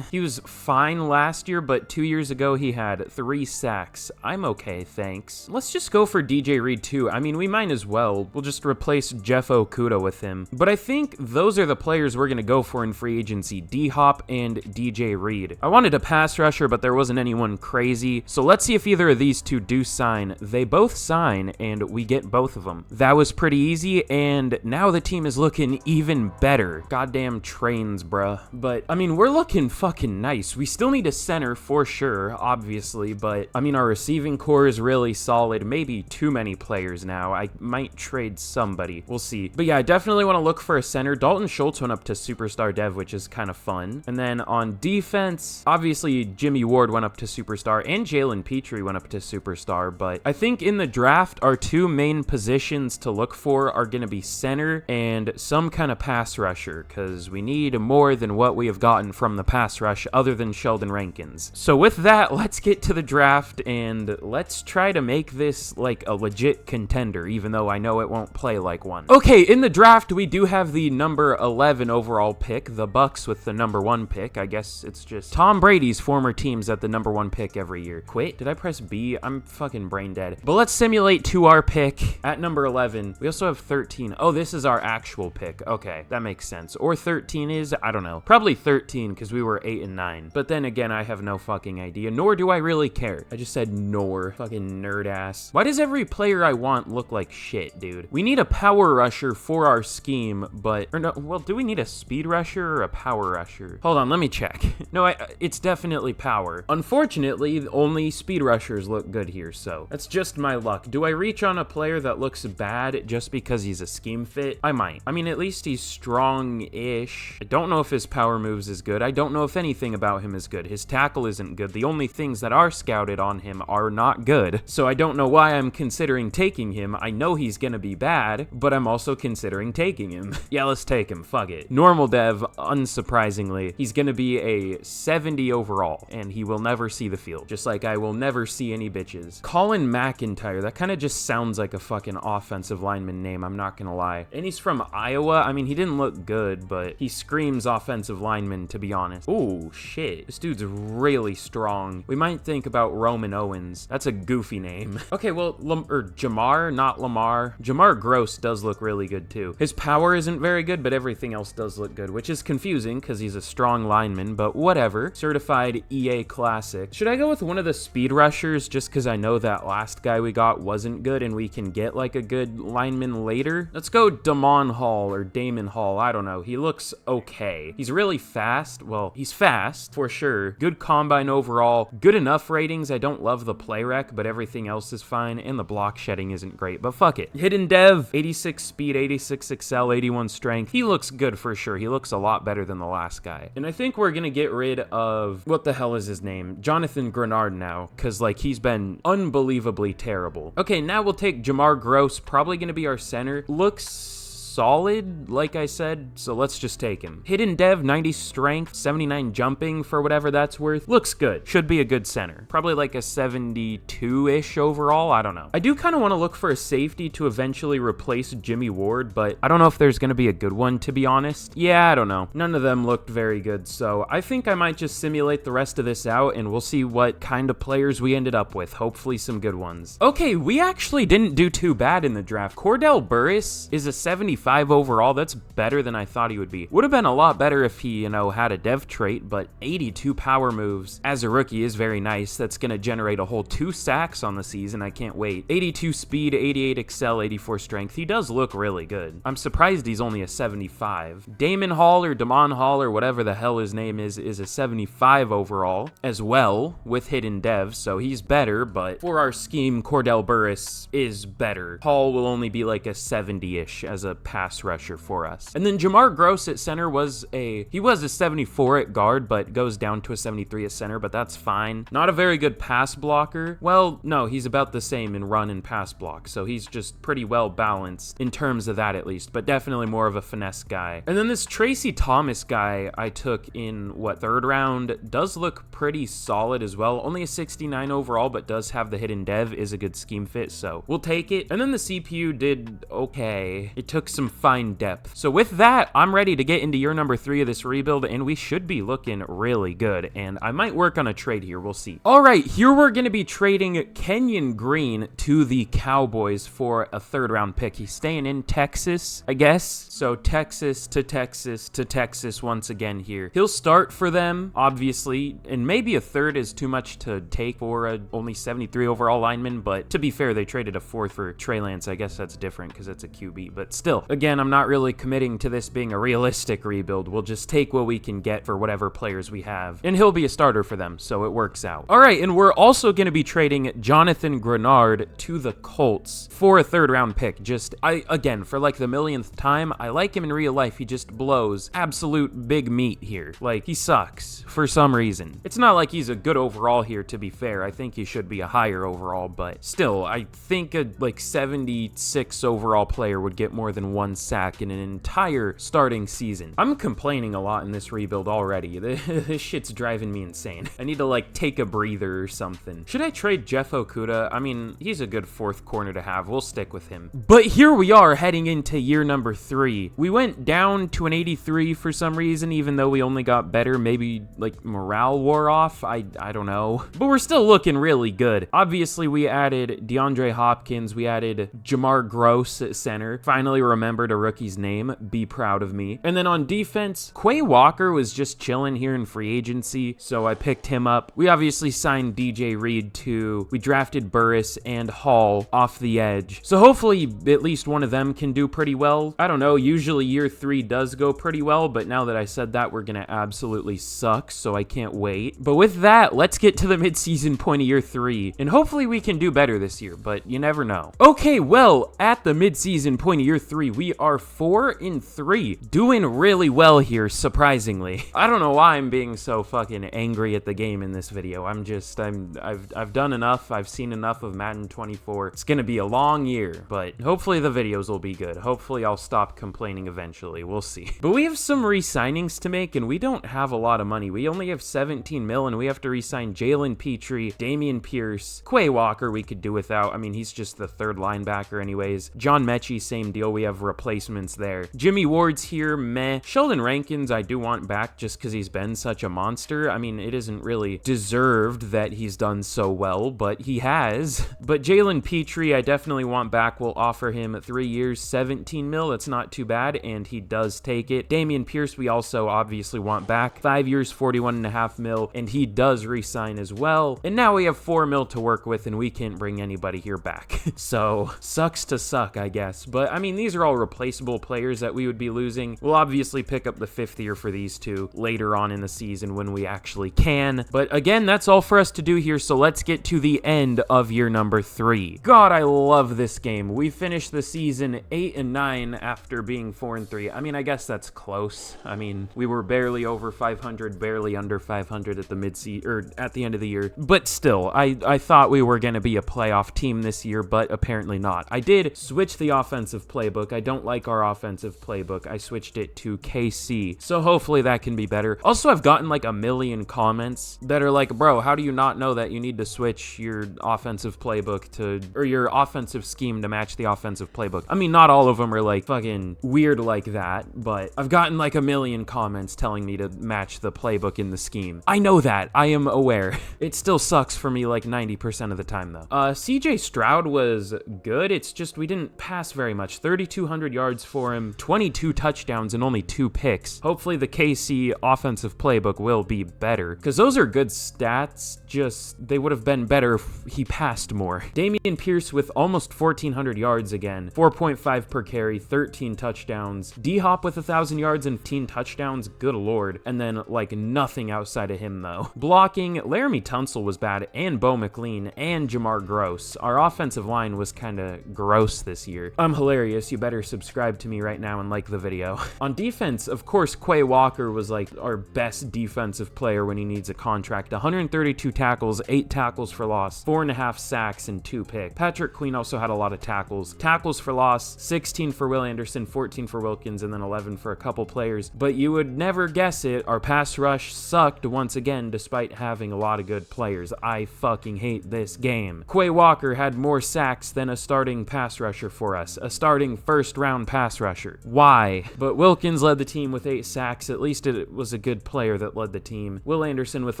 he was fine last year, but 2 years ago he had 3 sacks. I'm okay, thanks. Let's just go for DJ Reed, too. I mean, we might as well. We'll just replace Jeff Okuda with him. But I think those are the players we're gonna go for in free agency, D-Hop and DJ Reed. I wanted a pass rusher, but there wasn't anyone crazy, so let's see if either of these two do sign. They both sign, and we get both of them. That was pretty easy, and now the team is looking even better. Goddamn trains, bruh. But, I mean, we're looking fucking nice. We still need a center for sure, obviously, but, I mean, our receiving core is really solid. Maybe too many players now. I might trade somebody. We'll see. But yeah, I definitely want to look for a center. Dalton Schultz went up to Superstar Dev, which is kind of fun. And then on defense, obviously, Jimmy Ward went up to Superstar, and Jalen Petrie went up to Superstar, but I think in the draft, our two main positions to look for are going to be center and some kind of pass rusher, because we need more than what we have gotten from the pass rush other than Sheldon Rankins. So with that, let's get to the draft, and let's try to make this like a legit contender, even though I know it won't play like one. Okay, in the draft, we do have the number 11 overall pick, the Bucks with the number 1 pick. I guess it's just Tom Brady's former teams at the number 1 pick every year. Quit? Did I press B? I'm fucking brain dead. But let's simulate to our pick at number 11. We also have 13. Oh, this is our actual pick. Okay, that makes sense. Or 13 is, I don't know. Probably 13 because we were 8 and 9. But then again, I have no fucking idea, nor do I really care. I just said nor. Fucking nerd ass. Why does every player I want look like shit, dude? We need a power rusher for our scheme, but, or no, well, do we need a speed rusher or a power rusher? Hold on, let me check. No, it's definitely power. Unfortunately, only speed rushers look good here, so that's just my luck. Do I reach on a player that looks bad just because he's a scheme fit? I might. I mean, at least he's strong-ish. I don't know if his power moves is good. I don't know if anything about him is good. His tackle isn't good. The only things that are scouted on him are not good, so I don't know why I'm considering taking him. I know he's gonna be bad, but I'm also considering taking him. Yeah, let's take him. Fuck it. Normal dev, unsurprisingly, he's gonna be a 70 overall, and he will never see the field, just like I will never see any bitches. Colin McIntyre, that kind of just sounds like a fucking offensive lineman name, I'm not gonna lie. And he's from Iowa. I mean, he didn't look good, but he screams offensive lineman, to be honest. Oh, shit. This dude's really strong. We might think about Roman Owens. That's a goofy name. Okay, well, Jamar, not Lamar. Jamar Gross does look really good, too. His power isn't very good, but everything else does look good, which is confusing, because he's a strong lineman, but whatever. Certified EA Classic. Should I go with one of the speed rushers, just because I know that last guy we got wasn't good, and we can get, like, a good lineman later? Let's go Damon Hall, or Damon Hall, I don't know. He looks okay. He's really fast. Well, he's fast, for sure. Good combine overall. Good enough ratings. I don't love the play rec, but everything else is fine, and the block shedding isn't great, but fuck it. Hidden Dev, 86 speed, 86 excel, 81 strength. He looks good for sure. He looks a lot better than the last guy. And I think we're gonna get rid of, what the hell is his name? Jonathan Grenard now, because, like, he's been unbelievably terrible. Okay, now we'll take Jamar Gross, probably gonna be our center. Looks solid, like I said, so let's just take him. Hidden Dev, 90 strength, 79 jumping, for whatever that's worth. Looks good. Should be a good center. Probably like a 72-ish overall, I don't know. I do kind of want to look for a safety to eventually replace Jimmy Ward, but I don't know if there's going to be a good one, to be honest. Yeah, I don't know. None of them looked very good, so I think I might just simulate the rest of this out, and we'll see what kind of players we ended up with. Hopefully some good ones. Okay, we actually didn't do too bad in the draft. Cordell Burris is a 75 overall. That's better than I thought he would be. Would have been a lot better if he, you know, had a dev trait, but 82 power moves as a rookie is very nice. That's going to generate a whole 2 sacks on the season. I can't wait. 82 speed, 88 excel, 84 strength. He does look really good. I'm surprised he's only a 75. Damon Hall or Damon Hall or whatever the hell his name is a 75 overall as well with hidden dev, so he's better, but for our scheme, Cordell Burris is better. Hall will only be like a 70-ish as a pass rusher for us. And then Jamar Gross at center was a 74 at guard, but goes down to a 73 at center, but that's fine. Not a very good pass blocker. Well, no, he's about the same in run and pass block, so he's just pretty well balanced in terms of that at least, but definitely more of a finesse guy. And then this Tracy Thomas guy I took in, third round, does look pretty solid as well. Only a 69 overall, but does have the hidden dev, is a good scheme fit, so we'll take it. And then the CPU did okay. It took some fine depth. So with that, I'm ready to get into year number 3 of this rebuild, and we should be looking really good, and I might work on a trade here. We'll see. All right, here we're going to be trading Kenyon Green to the Cowboys for a third round pick. He's staying in Texas, I guess. So Texas to Texas to Texas once again here. He'll start for them, obviously, and maybe a third is too much to take for a only 73 overall lineman, but to be fair, they traded a fourth for Trey Lance. I guess that's different because it's a QB, but still, again, I'm not really committing to this being a realistic rebuild. We'll just take what we can get for whatever players we have, and he'll be a starter for them, so it works out. All right, and we're also going to be trading Jonathan Grenard to the Colts for a third round pick. Again, for like the millionth time, I like him in real life. He just blows absolute big meat here. Like, he sucks for some reason. It's not like he's a good overall here, to be fair. I think he should be a higher overall, but still, I think a like 76 overall player would get more than 1 sack in an entire starting season. I'm complaining a lot in this rebuild already. This shit's driving me insane. I need to like take a breather or something. Should I trade Jeff Okudah? I mean, he's a good fourth corner to have. We'll stick with him. But here we are heading into year number 3. We went down to an 83 for some reason, even though we only got better. Maybe like morale wore off. I don't know. But we're still looking really good. Obviously, we added DeAndre Hopkins. We added Jamar Gross at center. Finally remembered a rookie's name. Be proud of me. And then on defense, Quay Walker was just chilling here in free agency, so I picked him up. We obviously signed DJ Reed too. We drafted Burris and Hall off the edge. So hopefully at least one of them can do pretty well. I don't know, usually year 3 does go pretty well, but now that I said that, we're gonna absolutely suck, so I can't wait. But with that, let's get to the midseason point of year 3, and hopefully we can do better this year, but you never know. Okay, well, at the midseason point of year 3, we are 4-3, doing really well here, surprisingly. I don't know why I'm being so fucking angry at the game in this video. I've done enough. I've seen enough of Madden 24. It's gonna be a long year, but hopefully the videos will be good. Hopefully I'll stop complaining eventually. We'll see. But we have some re-signings to make, and we don't have a lot of money. We only have 17 mil, and we have to re-sign Jalen Petrie, Damian Pierce, Quay Walker we could do without. I mean, he's just the third linebacker anyways. John Mechie, same deal. We have replacements there. Jimmy Ward's here, meh. Sheldon Rankins I do want back just because he's been such a monster. I mean, it isn't really deserved that he's done so well, but he has. But Jalen Petrie I definitely want back. We'll offer him 3 years, 17 mil. That's not too bad, and he does take it. Damian Pierce we also obviously want back. 5 years, 41.5 mil, and he does re-sign as well. And now we have 4 mil to work with, and we can't bring anybody here back. So, sucks to suck, I guess. But, I mean, these are all replaceable players that we would be losing. We'll obviously pick up the 5th year for these two later on in the season when we actually can. But again, that's all for us to do here, so let's get to the end of year number 3. God, I love this game. We finished the season 8-9 after being 4-3. I mean, I guess that's close. I mean, we were barely over 500, barely under 500 at the mid-season, or at the end of the year. But still, I thought we were going to be a playoff team this year, but apparently not. I did switch the offensive playbook. I don't like our offensive playbook. I switched it to KC, so hopefully that can be better. Also, I've gotten like a million comments that are like, bro, how do you not know that you need to switch your offensive playbook to, or your offensive scheme to match the offensive playbook? I mean, not all of them are like fucking weird like that, but I've gotten like a million comments telling me to match the playbook in the scheme. I know that. I am aware. It still sucks for me like 90% of the time though. CJ Stroud was good. It's just we didn't pass very much. 3,200 yards for him, 22 touchdowns and only 2 picks. Hopefully the KC offensive playbook will be better because those are good stats, just they would have been better if he passed more. Damian Pierce with almost 1,400 yards again, 4.5 per carry, 13 touchdowns. D-Hop with 1,000 yards and 15 touchdowns, good lord. And then like nothing outside of him though. Blocking, Laramie Tunsil was bad, and Bo McLean, and Jamar Gross. Our offensive line was kind of gross this year. I'm hilarious, you better subscribe to me right now and like the video. On defense, of course, Quay Walker was like our best defensive player when he needs a contract. 132 tackles, 8 tackles for loss, 4.5 sacks, and 2 picks. Patrick Queen also had a lot of tackles. Tackles for loss, 16 for Will Anderson, 14 for Wilkins, and then 11 for a couple players. But you would never guess it, our pass rush sucked once again despite having a lot of good players. I fucking hate this game. Quay Walker had more sacks than a starting pass rusher for us, a starting first-round pass rusher. Why? But Wilkins led the team with 8 sacks. At least it was a good player that led the team. Will Anderson with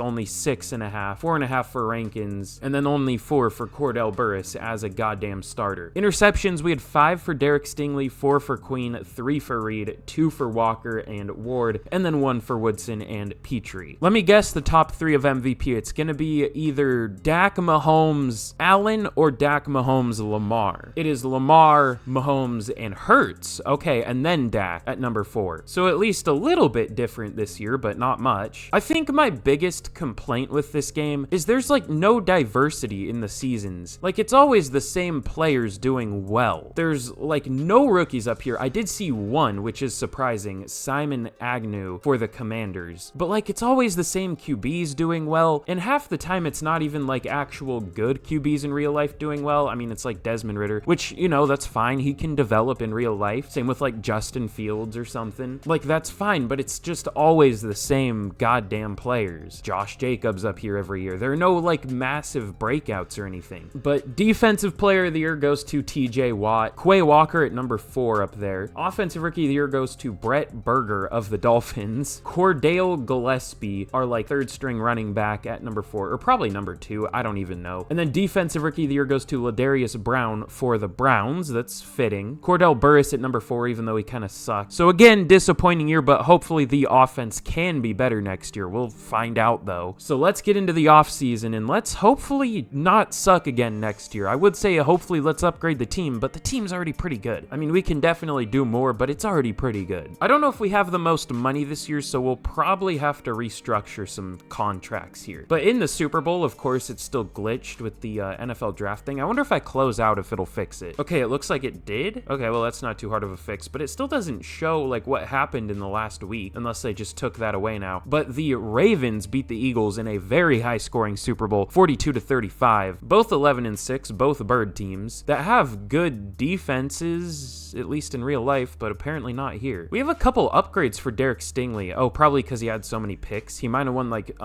only 6.5, 4.5 for Rankins, and then only 4 for Cordell Burris as a goddamn starter. Interceptions, we had 5 for Derek Stingley, 4 for Queen, 3 for Reed, 2 for Walker and Ward, and then 1 for Woodson and Petrie. Let me guess the top 3 of MVP. It's gonna be either Dak, Mahomes, Allen, or Dak, Mahomes, Lamar. It is Lamar, Mahomes, and Hurts. Okay, and then Dak at number 4. So at least a little bit different this year, but not much. I think my biggest complaint with this game is there's like no diversity in the seasons. Like it's always the same players doing well. There's like no rookies up here. I did see one, which is surprising, Simon Agnew for the Commanders. But like it's always the same QBs doing well, and half the time it's not even like actual good QBs in real life doing well. I mean, it's like Desmond Ridder, which, you know, that's fine. He can develop in real life. Same with like Justin Fields or something. Like that's fine, but it's just always the same goddamn players. Josh Jacobs up here every year. There are no like massive breakouts or anything. But defensive player of the year goes to TJ Watt. Quay Walker at number 4 up there. Offensive rookie of the year goes to Brett Berger of the Dolphins. Cordell Gillespie, our like 3rd string running back, at number 4, or probably number 2. I don't even know. And then defensive rookie of the year goes to Ladarius Brown for the Browns. That's fitting. Cordell Burris at number 4, even though he kind of sucked. So again, disappointing year, but hopefully the offense can be better next year. We'll find out though. So let's get into the offseason and let's hopefully not suck again next year. I would say hopefully let's upgrade the team, but the team's already pretty good. I mean, we can definitely do more, but it's already pretty good. I don't know if we have the most money this year, so we'll probably have to restructure some contracts here. But in the Super Bowl, of course, it's still glitched with the NFL draft thing. I wonder if I close out if it'll fix it. Okay, it looks like it did. Okay, well, that's not too hard of a fix, but it still doesn't show like what happened in the last week, unless they just took that away now. But the Ravens beat the Eagles in a very high-scoring Super Bowl, 42-35. Both 11-6, both bird teams that have good defenses, at least in real life, but apparently not here. We have a couple upgrades for Derek Stingley. Oh, probably because he had so many picks. He might have won like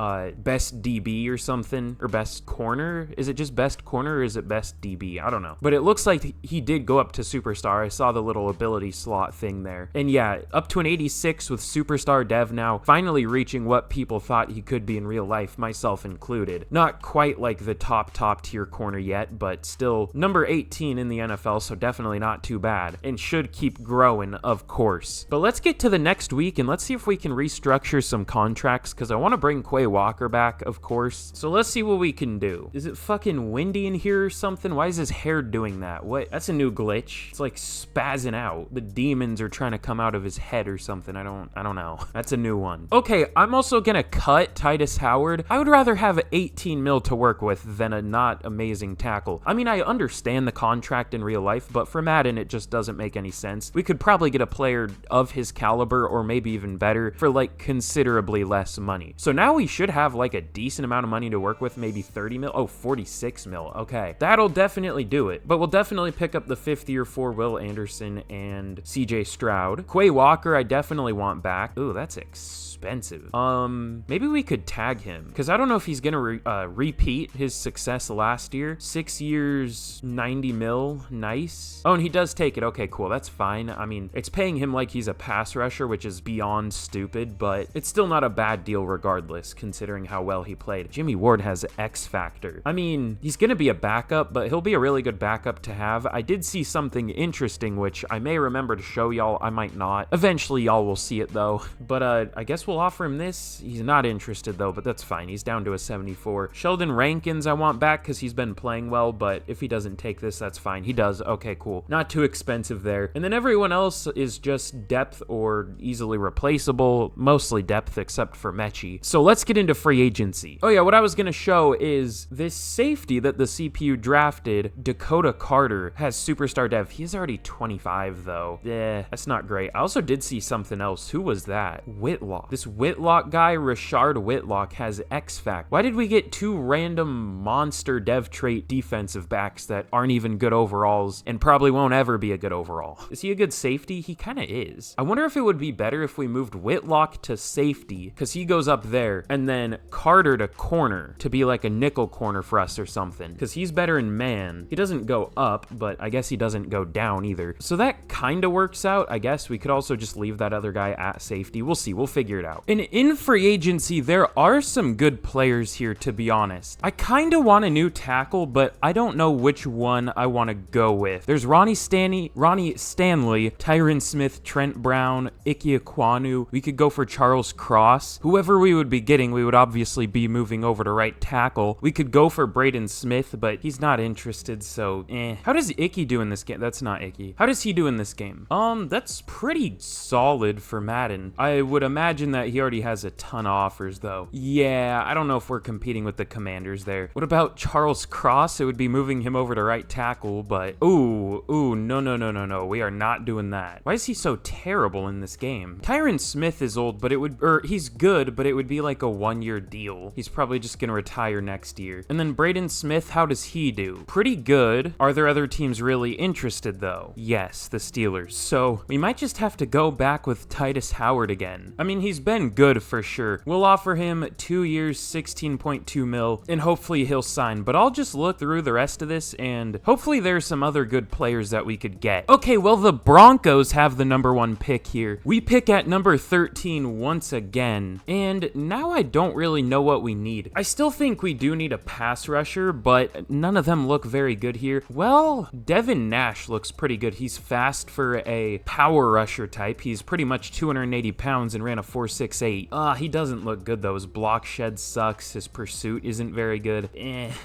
best DB or something, or best corner. Is it just best corner or is it best DB? I don't know. But it looks like he did go up to superstar. I saw the little ability slot thing there. And yeah, up to an 86 with superstar dev now, finally reaching what people thought he could be in real life, myself included. Not quite like the top tier corner yet, but still number 18 in the NFL, so definitely not too bad. And should keep growing, of course. But let's get to the next week and let's see if we can restructure some contracts, because I want to bring Quay Walker back, of course. So let's see what we can do. Is it fucking windy in here or something? Why is his hair doing that? What? That's a new glitch. It's like spazzing out. The demons are trying to come out of his head or something. I don't know. That's a new one. Okay, I'm also gonna cut Titus Howard. I would rather have 18 mil to work with than a not amazing tackle. I mean, I understand the contract in real life, but for Madden, it just doesn't make any sense. We could probably get a player of his caliber, or maybe even better, for like considerably less money. So now we should have like a decent amount of money to work with, maybe 30 mil. Oh, 46 mil. Okay, that'll definitely do it. But we'll definitely pick up the 5th year for Will Anderson and CJ Stroud. Quay Walker, I definitely want back. Ooh, that's expensive. Maybe we could tag him, because I don't know if he's gonna repeat his success last year. 6 years, 90 mil. Nice. Oh, and he does take it. Okay, cool. That's fine. I mean, it's paying him like he's a pass rusher, which is beyond stupid, but it's still not a bad deal regardless, considering how well he played. Jimmy Ward has X factor. I mean, he's gonna be a backup, but he'll be a really good backup to have. I did see something interesting, which I may remember to show y'all. I might not. Eventually, y'all will see it though. But I guess we'll offer him this. He's not interested though, but that's fine. He's down to a 74. Sheldon Rankins I want back because he's been playing well, but if he doesn't take this, that's fine. He does. Okay, cool. Not too expensive there. And then everyone else is just depth or easily replaceable. Mostly depth except for Mechie. So let's get into free agency. Oh yeah, what I was gonna show is this safety that the CPU drafted, Dakota Carter, has superstar dev. He's already 20 25 though. That's not great. I also did see something else. Who was that? Whitlock. This Whitlock guy, Rashard Whitlock, has X-Factor. Why did we get two random monster dev trait defensive backs that aren't even good overalls and probably won't ever be a good overall? Is he a good safety? He kind of is. I wonder if it would be better if we moved Whitlock to safety, because he goes up there, and then Carter to corner to be like a nickel corner for us or something, because he's better in man. He doesn't go up, but I guess he doesn't go down either. So that kind of works out, I guess. We could also just leave that other guy at safety. We'll see. We'll figure it out. And in free agency, there are some good players here, to be honest. I kind of want a new tackle, but I don't know which one I want to go with. There's Ronnie Stanley, Tyron Smith, Trent Brown, Ike Ekwonu. We could go for Charles Cross. Whoever we would be getting, we would obviously be moving over to right tackle. We could go for Braden Smith, but he's not interested, so How does Ike do in this game? That's not Ike. How does he do in this game? That's pretty solid for Madden. I would imagine that he already has a ton of offers, though. Yeah, I don't know if we're competing with the Commanders there. What about Charles Cross? It would be moving him over to right tackle, but no. We are not doing that. Why is he so terrible in this game? Tyron Smith is old, but he's good, but it would be like a 1-year deal. He's probably just gonna retire next year. And then Braden Smith, how does he do? Pretty good. Are there other teams really interested, though? Yes, the Steelers. So we might just have to go back with Titus Howard again. I mean, he's been good for sure. We'll offer him 2 years, 16.2 mil, and hopefully he'll sign. But I'll just look through the rest of this, and hopefully there's some other good players that we could get. Okay, well, the Broncos have the number 1 pick here. We pick at number 13 once again, and now I don't really know what we need. I still think we do need a pass rusher, but none of them look very good here. Well, Devin Nash looks pretty good. He's fast for a power rusher type. He's pretty much 280 pounds and ran a 4.68. He doesn't look good though. His block shed sucks. His pursuit isn't very good.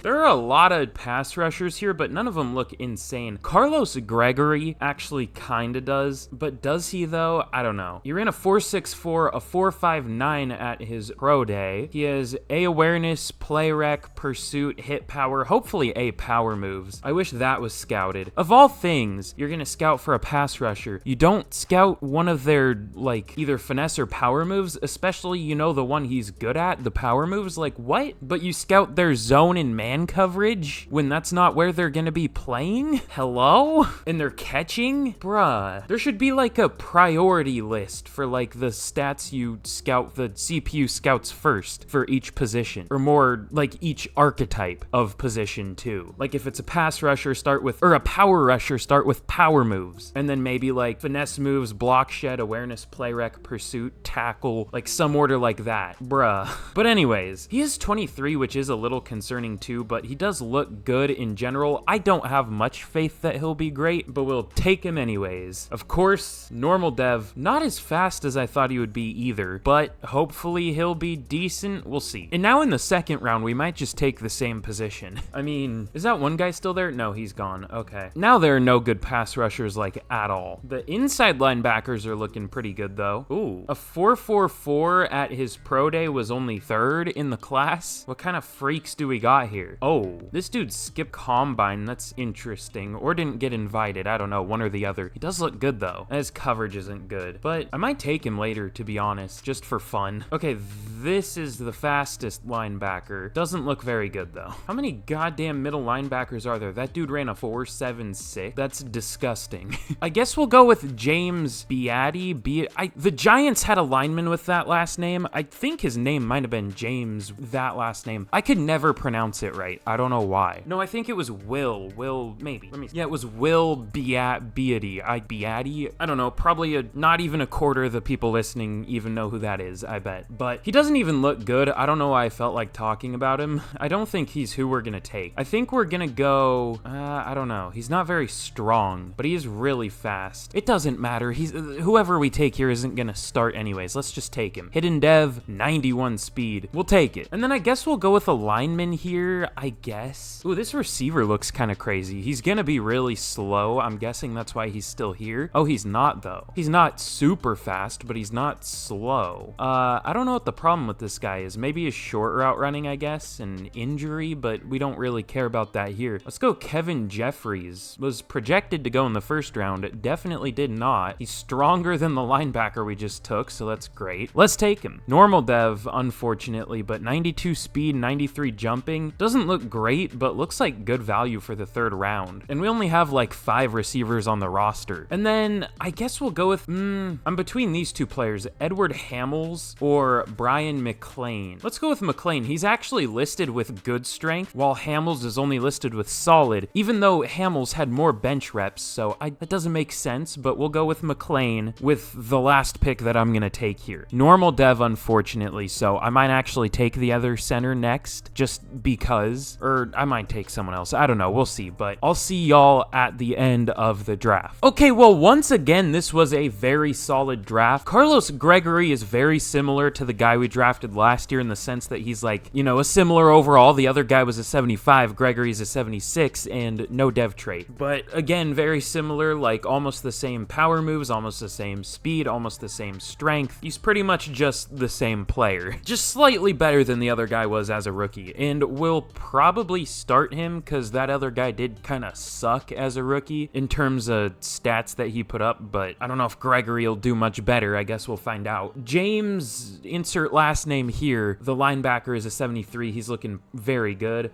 There are a lot of pass rushers here, but none of them look insane. Carlos Gregory actually kinda does, but does he though? I don't know. He ran a 4.64, a 4.59 at his pro day. He has A awareness, play rec, pursuit, hit power, hopefully A power moves. I wish that was scouted. Of all things, you're gonna scout for a pass rusher. You don't scout one of their, like, either finesse or power moves, especially, you know, the one he's good at, the power moves. Like, what? But you scout their zone and man coverage when that's not where they're gonna be playing? Hello? And they're catching? Bruh. There should be, like, a priority list for, like, the stats you scout, the CPU scouts first for each position. Or more, like, each archetype of position, too. Like, if it's a pass rusher, a power rusher, start with power moves. And then maybe, like, finesse moves, block shed, awareness, play rec, pursuit, tackle, like, some order like that. Bruh. But anyways, he is 23, which is a little concerning, too, but he does look good in general. I don't have much faith that he'll be great, but we'll take him anyways. Of course, normal dev, not as fast as I thought he would be either, but hopefully he'll be decent. We'll see. And now in the second round, we might just take the same position. I mean, is that one guy still there? No, he's gone. Okay. Now there are no good pass rushers, like, at all. The inside linebackers are looking pretty good, though. Ooh, a 4.44 at his pro day was only 3rd in the class. What kind of freaks do we got here? Oh, this dude skipped combine. That's interesting. Or didn't get invited. I don't know, one or the other. He does look good, though. His coverage isn't good, but I might take him later, to be honest, just for fun. Okay, this is the fastest linebacker. Doesn't look very good, though. How many goddamn middle linebackers are there? That dude ran a 4.76. That's disgusting. I guess we'll go with James Beatty. The Giants had a lineman with that last name. I think his name might have been James, that last name. I could never pronounce it right. I don't know why. No, I think it was Will, maybe. Yeah, it was Will Beatty. Beatty? I don't know, probably not even a quarter of the people listening even know who that is, I bet. But he doesn't even look good. I don't know why I felt like talking about him. I don't think he's who we're gonna take. I think we're gonna go, I don't know. He's not very strong, but he is really fast. It doesn't matter. Whoever we take here isn't gonna start anyways. Let's just take him. Hidden dev, 91 speed. We'll take it. And then I guess we'll go with a lineman here, I guess. Ooh, this receiver looks kind of crazy. He's gonna be really slow. I'm guessing that's why he's still here. Oh, he's not, though. He's not super fast, but he's not slow. I don't know what the problem with this guy is. Maybe his short route running, I guess, and injury, but we don't really care about that here. Let's go Kevin Jeffries. Was projected to go though, in the first round. It definitely did not. He's stronger than the linebacker we just took, so that's great. Let's take him. Normal dev, unfortunately, but 92 speed, 93 jumping. Doesn't look great, but looks like good value for the third round. And we only have like 5 receivers on the roster. And then I guess we'll go with, I'm between these two players, Edward Hamels or Brian McLean. Let's go with McLean. He's actually listed with good strength, while Hamels is only listed with solid, even though Hamels had more bench reps, so that doesn't make sense, but we'll go with McLean with the last pick that I'm gonna take here. Normal dev, unfortunately, so I might actually take the other center next, just because, or I might take someone else. I don't know, we'll see, but I'll see y'all at the end of the draft. Okay, well, once again, this was a very solid draft. Carlos Gregory is very similar to the guy we drafted last year in the sense that he's like, you know, a similar overall. The other guy was a 75, Gregory's a 76, and no dev trait. But again, very similar, like almost the same power moves, almost the same speed, almost the same strength. He's pretty much just the same player. Just slightly better than the other guy was as a rookie. And we'll probably start him because that other guy did kind of suck as a rookie in terms of stats that he put up, but I don't know if Gregory will do much better. I guess we'll find out. James, insert last name here. The linebacker is a 73. He's looking very good.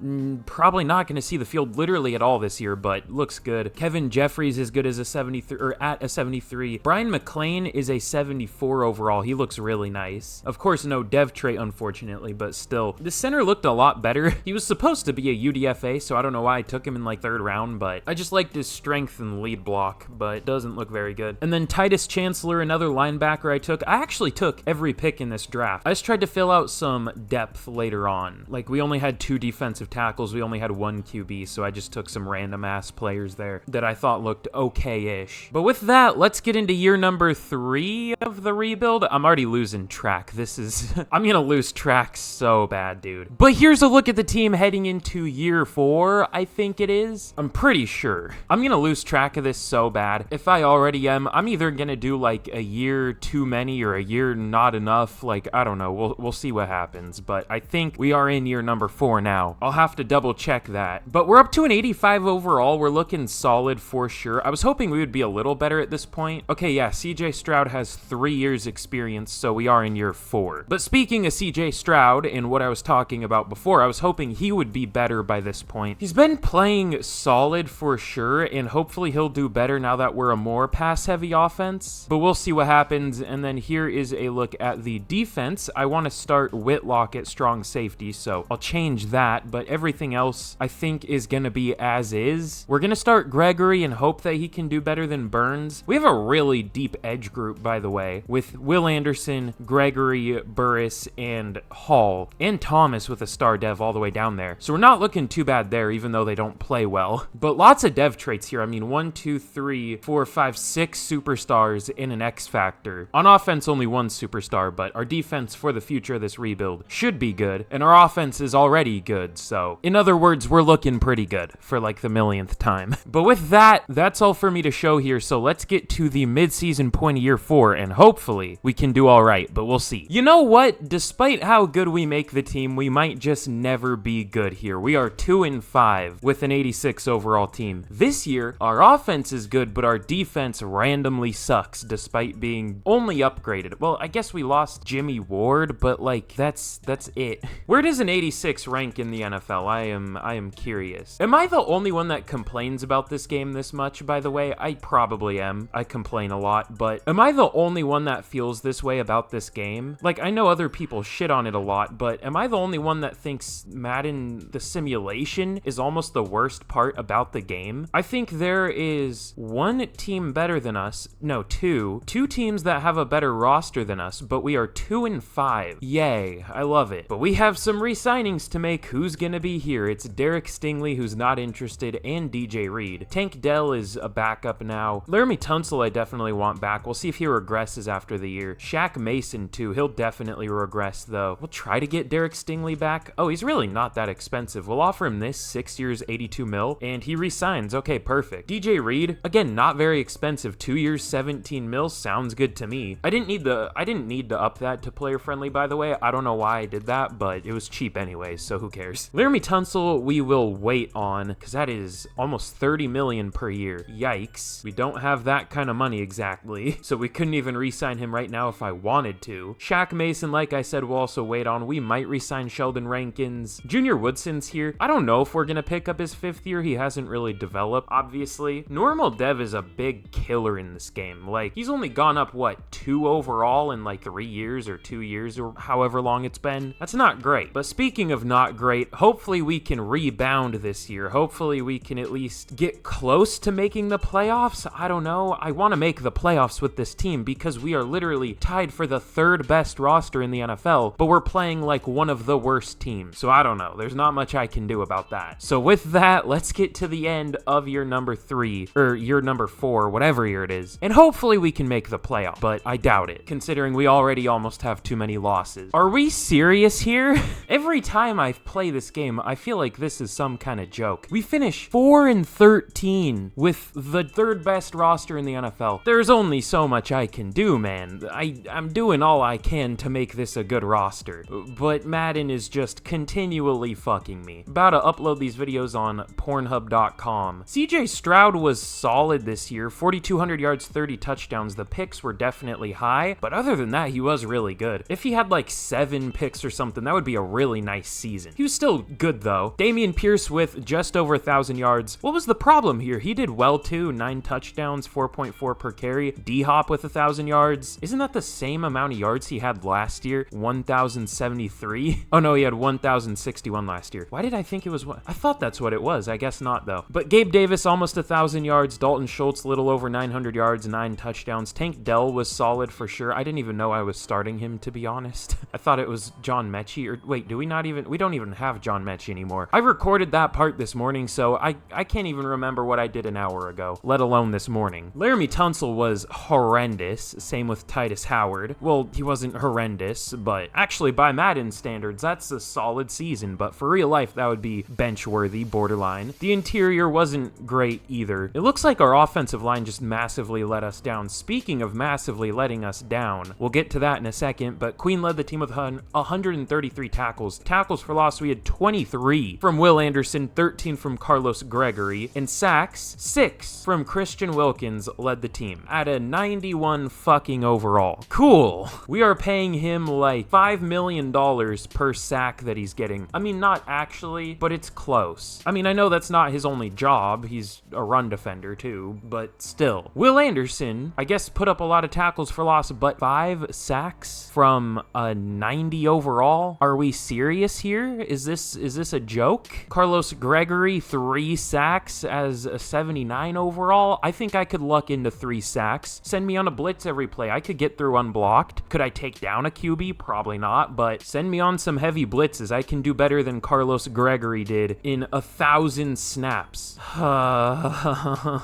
Probably not going to see the field literally at all this year, but looks good. Kevin Jeffries is good as a 73, or at a 73. Brian McLean is a 74 overall. He looks really nice. Of course, no dev trait, unfortunately, but still. The center looked a lot better. He was supposed to be a UDFA, so I don't know why I took him in like third round, but I just liked his strength and lead block, but doesn't look very good. And then Titus Chancellor, another linebacker I took. I actually took every pick in this draft. I just tried to fill out some depth later on. Like, we only had 2 defensive tackles. We only had 1 QB, so I just took some random ass players there that I thought looked okay-ish. But with that, let's get into year number 3 of the rebuild. I'm already losing track. This is... I'm gonna lose track so bad, dude. But here's a look at the team heading into year 4, I think it is. I'm pretty sure. I'm gonna lose track of this so bad. If I already am, I'm either gonna do like a year too many or a year not enough. Like, I don't know. We'll see what happens. But I think we are in year number 4 now. I'll have to double check that. But we're up to an 85 overall. We're looking solid for sure. I was hoping we would be a little better at this point. Okay, yeah, CJ Stroud has 3 years experience, so we are in year 4. But speaking of CJ Stroud and what I was talking about before, I was hoping he would be better by this point. He's been playing solid for sure, and hopefully he'll do better now that we're a more pass-heavy offense. But we'll see what happens. And then here is a look at the defense. I want to start Whitlock at strong safety, so I'll change that, but everything else I think is going to be as is. We're going to start Gregory and hope that he can do better than Burns. We have a really deep edge group, by the way, with Will Anderson, Gregory, Burris, and Hall, and Thomas with a star dev all the way down there. So we're not looking too bad there, even though they don't play well. But lots of dev traits here. I mean, 1, 2, 3, 4, 5, 6 superstars in an X factor. On offense, only 1 superstar, but our defense for the future of this rebuild should be good, and our offense is already good, so in other words, we're looking pretty good for like the millionth time. But with that, that's all for me to show here, so let's get to the mid-season point of year 4, and hopefully we can do all right, but we'll see. You know what? Despite how good we make the team, we might just never be good here. We are 2-5 with an 86 overall team. This year, our offense is good, but our defense randomly sucks despite being only upgraded. Well, I guess we lost Jimmy Ward, but like that's it. Where does an 86 rank in the NFL? I am curious. Am I the only one that complains about this game this much, by the way? I probably am. I complain a lot, but am I the only one that feels this way about this game? Like, I know other people shit on it a lot, but am I the only one that thinks Madden, the simulation, is almost the worst part about the game? I think there is 1 team better than us. No, 2. 2 teams that have a better roster than us, but we are 2-5. Yay, I love it. But we have some re-signings to make. Who's gonna be here? It's Derek Stingley, who's not interested, and DJ Reed. Tank Dell is a backup now. Laramie Tunsil I definitely want back. We'll see if he regresses after the year. Shaq Mason too. He'll definitely regress though. We'll try to get Derek Stingley back. Oh, he's really not that expensive. We'll offer him this 6 years, 82 mil, and he re-signs. Okay, perfect. DJ Reed, again, not very expensive. 2 years, 17 mil. Sounds good to me. I didn't need to up that to player friendly, by the way. I don't know why I did that, but it was cheap anyway, so who cares? Laramie Tunsil we will wait on, because that is almost 30 million per year. year. Yikes. We don't have that kind of money exactly, so we couldn't even re-sign him right now if I wanted to. Shaq Mason, like I said, we'll also wait on. We might re-sign Sheldon Rankins. Junior Woodson's here. I don't know if we're gonna pick up his 5th year. He hasn't really developed, obviously. Normal Dev is a big killer in this game. Like, he's only gone up, what, 2 overall in like 3 years or 2 years or however long it's been? That's not great. But speaking of not great, hopefully we can rebound this year. Hopefully we can at least get close to making the playoffs. I don't know. I want to make the playoffs with this team because we are literally tied for the 3rd best roster in the NFL, but we're playing like one of the worst teams. So I don't know. There's not much I can do about that. So with that, let's get to the end of year number 3, or year number 4, whatever year it is, and hopefully we can make the playoff, but I doubt it, considering we already almost have too many losses. Are we serious here? Every time I play this game, I feel like this is some kind of joke. We finish 4-13 with the 3rd best roster in the NFL. There's only so much I can do, man. I'm doing all I can to make this a good roster, but Madden is just continually fucking me. About to upload these videos on Pornhub.com. CJ Stroud was solid this year, 4,200 yards, 30 touchdowns. The picks were definitely high, but other than that, he was really good. If he had like 7 picks or something, that would be a really nice season. He was still good though. Dameon Pierce with just over 1,000 yards. What was the problem here? He did well too, 9 touchdowns, 4.4 per carry. D-Hop with 1,000 yards. Isn't that the same amount of yards he had last year? 1,073? Oh no, he had 1,061 last year. Why did I think it was what? I thought that's what it was. I guess not though. But Gabe Davis almost 1,000 yards. Dalton Schultz little over 900 yards, 9 touchdowns. Tank Dell was solid for sure. I didn't even know I was starting him, to be honest. I thought it was John Mechie, or wait, do we not even, we don't even have John Mechie anymore. I recorded that part this morning, so I can't even remember what I did an hour ago, let alone this morning. Laramie Tunsil was horrendous, same with Titus Howard. Well, he wasn't horrendous, but actually by Madden standards, that's a solid season, but for real life, that would be bench-worthy, borderline. The interior wasn't great either. It looks like our offensive line just massively let us down. Speaking of massively letting us down, we'll get to that in a second, but Queen led the team with 133 tackles. Tackles for loss, we had 23 from Will Anderson, 13 from Carlos Gregory, and sacks, 6 from Christian Wilkins led the team at a 91 fucking overall. Cool. We are paying him like $5 million per sack that he's getting. I mean, not actually, but it's close. I mean, I know that's not his only job. He's a run defender too, but still. Will Anderson, I guess, put up a lot of tackles for loss, but 5 sacks from a 90 overall? Are we serious here? Is this a joke? Carlos Gregory, 3 sacks as a 79 overall? I think I could luck into 3 sacks. Send me on a blitz every play. I could get through unblocked. Could I take down a QB? Probably not, but send me on some heavy blitzes. I can do better than Carlos Gregory did in 1,000 snaps.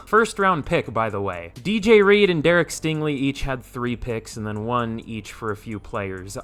First round pick, by the way. DJ Reed and Derek Stingley each had 3 picks and then 1 each for a few players.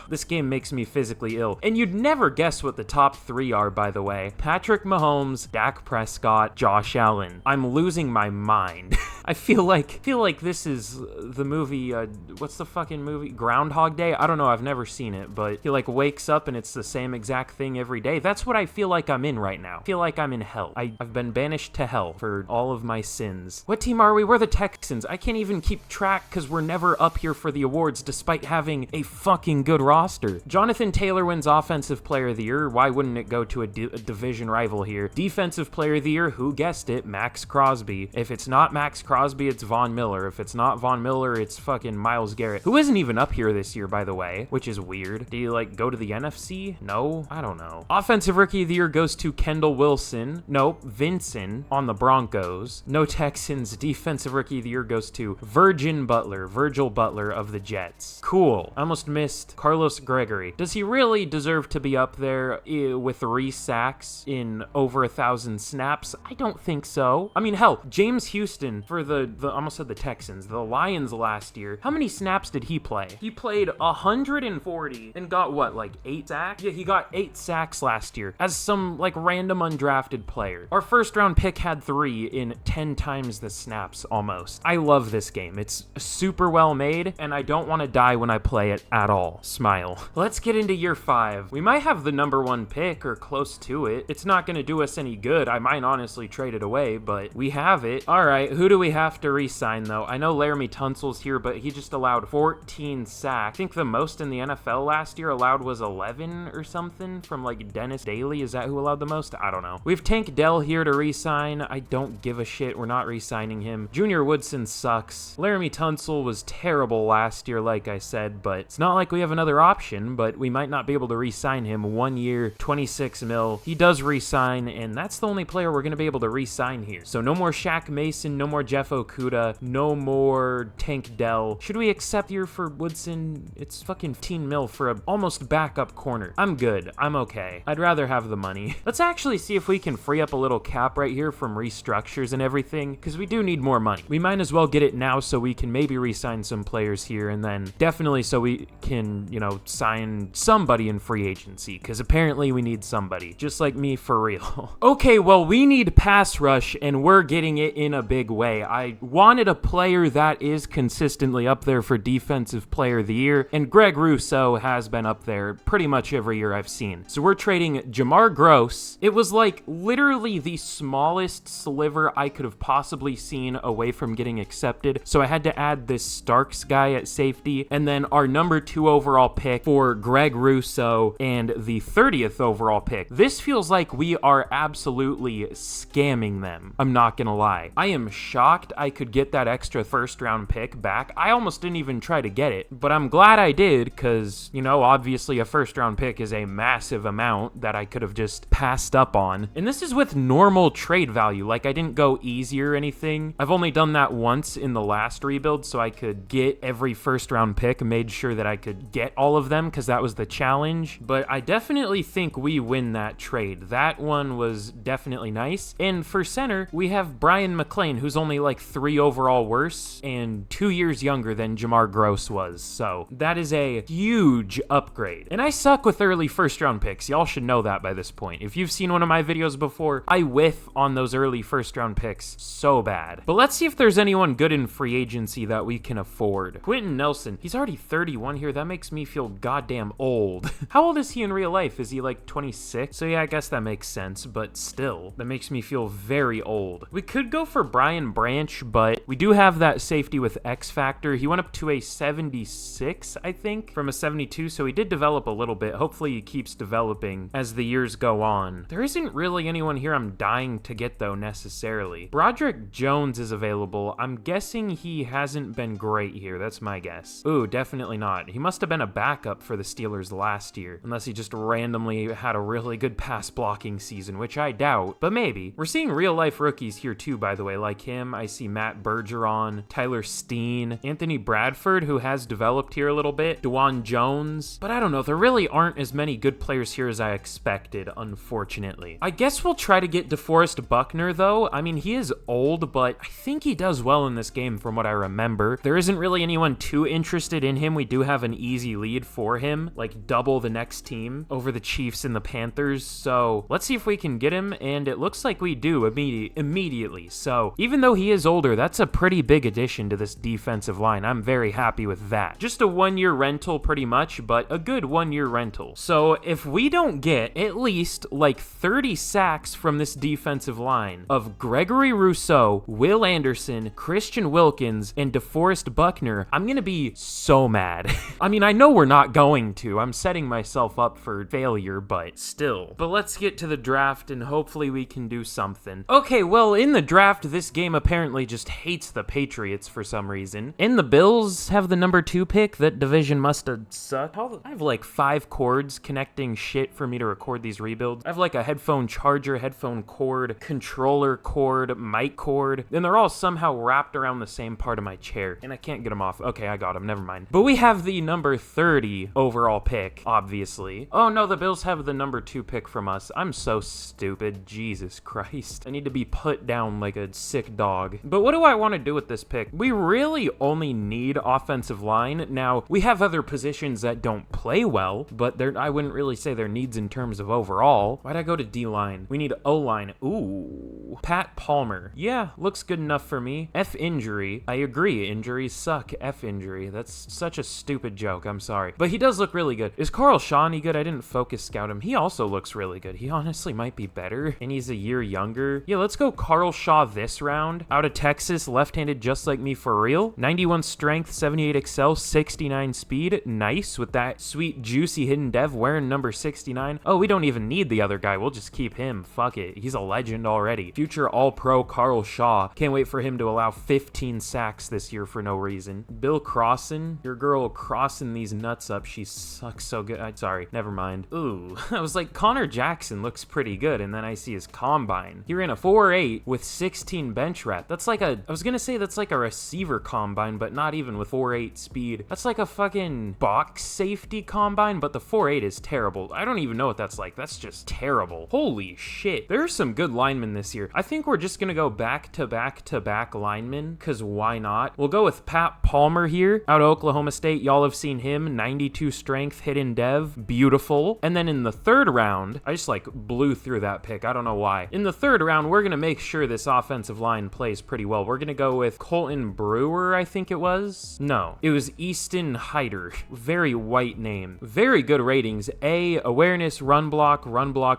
This game makes me physically ill. And you'd never guess what the top 3 are, by the way. Patrick Mahomes, Dak Prescott, Josh Allen. I'm losing my mind. I feel like this is the movie, what's the fucking movie? Groundhog Day? I don't know, I've never seen it, but he like wakes up and it's the same exact thing every day. That's what I feel like I'm in right now. I feel like I'm in hell. I've been banished to hell for all of my sins. What team are we? We're the Texans. I can't even keep track because we're never up here for the awards despite having a fucking good roster. Jonathan Taylor wins Offensive Player of the Year. Why wouldn't it go to a division rival here? Defensive Player of the Year, who guessed it? Max Crosby. If it's not Max Crosby, it's Von Miller. If it's not Von Miller, it's fucking Myles Garrett, who isn't even up here this year, by the way, which is weird. Do you like go to the NFC? No? I don't know. Offensive Rookie of the Year goes to Kendall Wilson. Nope, Vincent on the Broncos. No Texans. Defensive Rookie of the Year goes to Virgil Butler of the Jets. Cool. I almost missed Carlos Gregory. Does he really deserve to be up there with 3 sacks in over 1,000 snaps? I don't think so. I mean, hell, James Houston for for the I almost said the Texans, the Lions last year. How many snaps did he play? He played 140 and got what, like 8 sacks? Yeah, he got 8 sacks last year as some like random undrafted player. Our first round pick had 3 in 10 times the snaps almost. I love this game. It's super well made and I don't want to die when I play it at all. Smile. Let's get into year 5. We might have the number 1 pick or close to it. It's not going to do us any good. I might honestly trade it away, but we have it. All right, who do we have to re-sign though? I know Laramie Tunsil's here, but he just allowed 14 sacks. I think the most in the NFL last year allowed was 11 or something from like Dennis Daly. Is that who allowed the most? I don't know. We have Tank Dell here to re-sign. I don't give a shit. We're not re-signing him. Junior Woodson sucks. Laramie Tunsil was terrible last year, like I said, but it's not like we have another option, but we might not be able to re-sign him. 1 year, 26 mil. He does re-sign, and that's the only player we're going to be able to re-sign here. So no more Shaq Mason, no more Jeff Okuda, no more Tank Dell. Should we accept here for Woodson? It's fucking 15 mil for a almost backup corner. I'm good. I'm okay. I'd rather have the money. Let's actually see if we can free up a little cap right here from restructures and everything, because we do need more money. We might as well get it now so we can maybe re-sign some players here, and then definitely so we can, you know, sign somebody in free agency, because apparently we need somebody. Just like me, for real. Okay, well, we need pass rush, and we're getting it in a big way. I wanted a player that is consistently up there for Defensive Player of the Year, and Greg Rousseau has been up there pretty much every year I've seen. So we're trading Jamar Gross. It was like literally the smallest sliver I could have possibly seen away from getting accepted, so I had to add this Starks guy at safety, and then our number 2 overall pick for Greg Rousseau, and the 30th overall pick. This feels like we are absolutely scamming them. I'm not gonna lie. I am shocked I could get that extra first round pick back. I almost didn't even try to get it, but I'm glad I did, because, you know, obviously a first round pick is a massive amount that I could have just passed up on. And this is with normal trade value. Like, I didn't go easy or anything. I've only done that once in the last rebuild, so I could get every first round pick, made sure that I could get all of them, because that was the challenge. But I definitely think we win that trade. That one was definitely nice. And for center, we have Brian McClain, who's only like 3 overall worse and 2 years younger than Jamar Gross was. So that is a huge upgrade. And I suck with early first round picks. Y'all should know that by this point. If you've seen one of my videos before, I whiff on those early first round picks so bad. But let's see if there's anyone good in free agency that we can afford. Quentin Nelson, he's already 31 here. That makes me feel goddamn old. How old is he in real life? Is he like 26? So yeah, I guess that makes sense, but still, that makes me feel very old. We could go for Brian Branch, but we do have that safety with X Factor. He went up to a 76, I think, from a 72, so he did develop a little bit. Hopefully he keeps developing as the years go on. There isn't really anyone here I'm dying to get, though, necessarily. Broderick Jones is available. I'm guessing he hasn't been great here. That's my guess. Ooh, definitely not. He must have been a backup for the Steelers last year, unless he just randomly had a really good pass blocking season, which I doubt, but maybe. We're seeing real life rookies here too, by the way, like him. I see Matt Bergeron, Tyler Steen, Anthony Bradford, who has developed here a little bit, DeJuan Jones, but I don't know, there really aren't as many good players here as I expected, unfortunately. I guess we'll try to get DeForest Buckner, though. I mean, he is old, but I think he does well in this game from what I remember. There isn't really anyone too interested in him. We do have an easy lead for him, like double the next team over the Chiefs and the Panthers, so let's see if we can get him, and it looks like we do immediately. So even though he is older, that's a pretty big addition to this defensive line. I'm very happy with that. Just a 1-year rental pretty much, but a good 1-year rental. So if we don't get at least like 30 sacks from this defensive line of Gregory Rousseau, Will Anderson, Christian Wilkins, and DeForest Buckner, I'm gonna be so mad. I mean, I know we're not going to. I'm setting myself up for failure, but still. But let's get to the draft and hopefully we can do something. Okay, well, in the draft, this game apparently just hates the Patriots for some reason. And the Bills have the number 2 pick. That division must have sucked. I have like 5 cords connecting shit for me to record these rebuilds. I have like a headphone charger, headphone cord, controller cord, mic cord, and they're all somehow wrapped around the same part of my chair, and I can't get them off. Okay, I got them. Never mind. But we have the number 30 overall pick, obviously. Oh no, the Bills have the number 2 pick from us. I'm so stupid. Jesus Christ. I need to be put down like a sick dog. dog. But what do I want to do with this pick? We really only need offensive line. Now, we have other positions that don't play well, but I wouldn't really say their needs in terms of overall. Why'd I go to D-line? We need O-line. Ooh. Pat Palmer. Yeah, looks good enough for me. F injury. I agree. Injuries suck. F injury. That's such a stupid joke. I'm sorry. But he does look really good. Is Carl Shaw any good? I didn't focus scout him. He also looks really good. He honestly might be better, and he's a year younger. Yeah, let's go Carl Shaw this round. Out of Texas, left-handed just like me for real. 91 strength, 78 excel, 69 speed. Nice with that sweet, juicy hidden dev wearing number 69. Oh, we don't even need the other guy. We'll just keep him. Fuck it. He's a legend already. Future all-pro Carl Shaw. Can't wait for him to allow 15 sacks this year for no reason. Bill Crossan. Your girl crossing these nuts up. She sucks so good. Sorry. Never mind. Ooh. I was like, Connor Jackson looks pretty good, and then I see his combine. He ran a 4.8 with 16 bench rep. That's like I was gonna say that's like a receiver combine, but not even with 4.8 speed. That's like a fucking box safety combine, but the 4.8 is terrible. I don't even know what that's like. That's just terrible. Holy shit. There's some good linemen this year. I think we're just gonna go back to back to back linemen, because why not? We'll go with Pat Palmer here, out of Oklahoma State. Y'all have seen him. 92 strength, hidden dev. Beautiful. And then in the third round, I just like blew through that pick. I don't know why. In the third round, we're gonna make sure this offensive line plays pretty well. We're gonna go with Colton Brewer, I think it was. No, it was Easton Hyder. Very white name. Very good ratings. A, awareness, run block,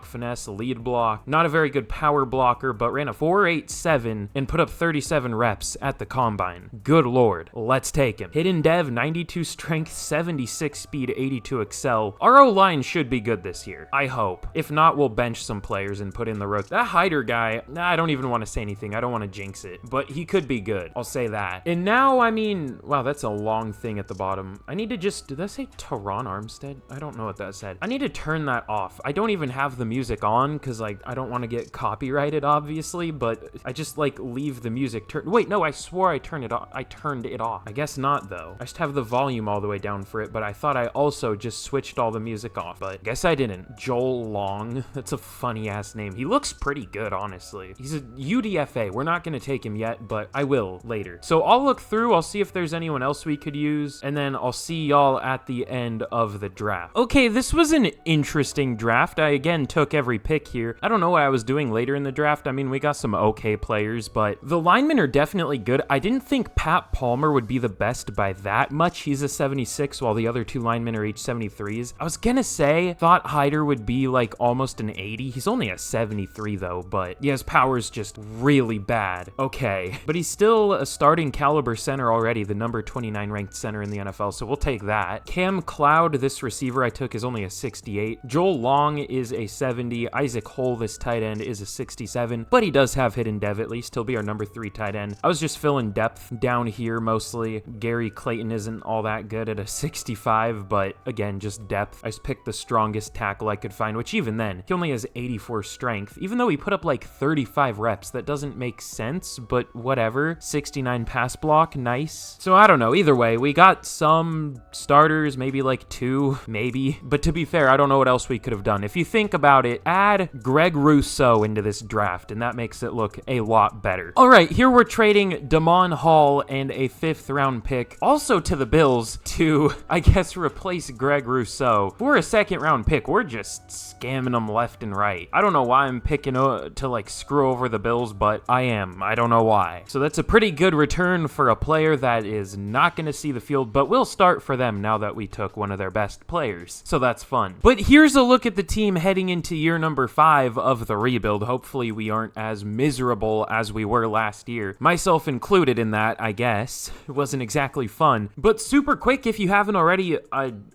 finesse, lead block. Not a very good power blocker, but ran a 4.87 and put up 37 reps at the combine. Good lord. Let's take him. Hidden dev, 92 strength, 76 speed, 82 excel. Our O-line should be good this year. I hope. If not, we'll bench some players and put in the rook. That Hyder guy, I don't even want to say anything. I don't want to jinx it, but he could be good. I'll say that. And now, I mean, wow, that's a long thing at the bottom. I need to just, did that say Teron Armstead? I don't know what that said. I need to turn that off. I don't even have the music on because like, I don't want to get copyrighted, obviously, but I just like leave the music turned. Wait, no, I swore I turned it off. I turned it off. I guess not though. I just have the volume all the way down for it, but I thought I also just switched all the music off, but I guess I didn't. Joel Long. That's a funny ass name. He looks pretty good, honestly. He's a UDFA. We're not going to take him yet, but I will later. So I'll look through. I'll see if there's anyone else we could use, and then I'll see y'all at the end of the draft. Okay, this was an interesting draft. I again took every pick here. I don't know what I was doing later in the draft. I mean, we got some okay players, but the linemen are definitely good. I didn't think Pat Palmer would be the best by that much. He's a 76, while the other two linemen are each 73s. I was gonna say, thought Hyder would be like almost an 80. He's only a 73 though, but yeah, his power's just really bad. Okay, but he's still a starting caliber center already, the number 29 ranked center in the NFL, so we'll take that. Cam Cloud, this receiver I took, is only a 68. Joel Long is a 70. Isaac Hole, this tight end, is a 67, but he does have hidden dev at least. He'll be our number 3 tight end. I was just filling depth down here mostly. Gary Clayton isn't all that good at a 65, but again, just depth. I just picked the strongest tackle I could find, which even then, he only has 84 strength, even though he put up like 35 reps. That doesn't make sense, but whatever. 69 pass block, nice. So I don't know, either way, we got some starters, maybe like 2, maybe, but to be fair, I don't know what else we could have done. If you think about it, add Greg Rousseau into this draft, and that makes it look a lot better. All right, here we're trading Damon Hall and a 5th round pick, also to the Bills, to, I guess, replace Greg Rousseau for a 2nd round pick. We're just scamming them left and right. I don't know why I'm picking to like screw over the Bills, but I am. I don't know why. So that's a pretty good return for a player that is not going to see the field, but we'll start for them now that we took one of their best players. So that's fun. But here's a look at the team heading into year number 5 of the rebuild. Hopefully we aren't as miserable as we were last year. Myself included in that, I guess. It wasn't exactly fun. But super quick, if you haven't already,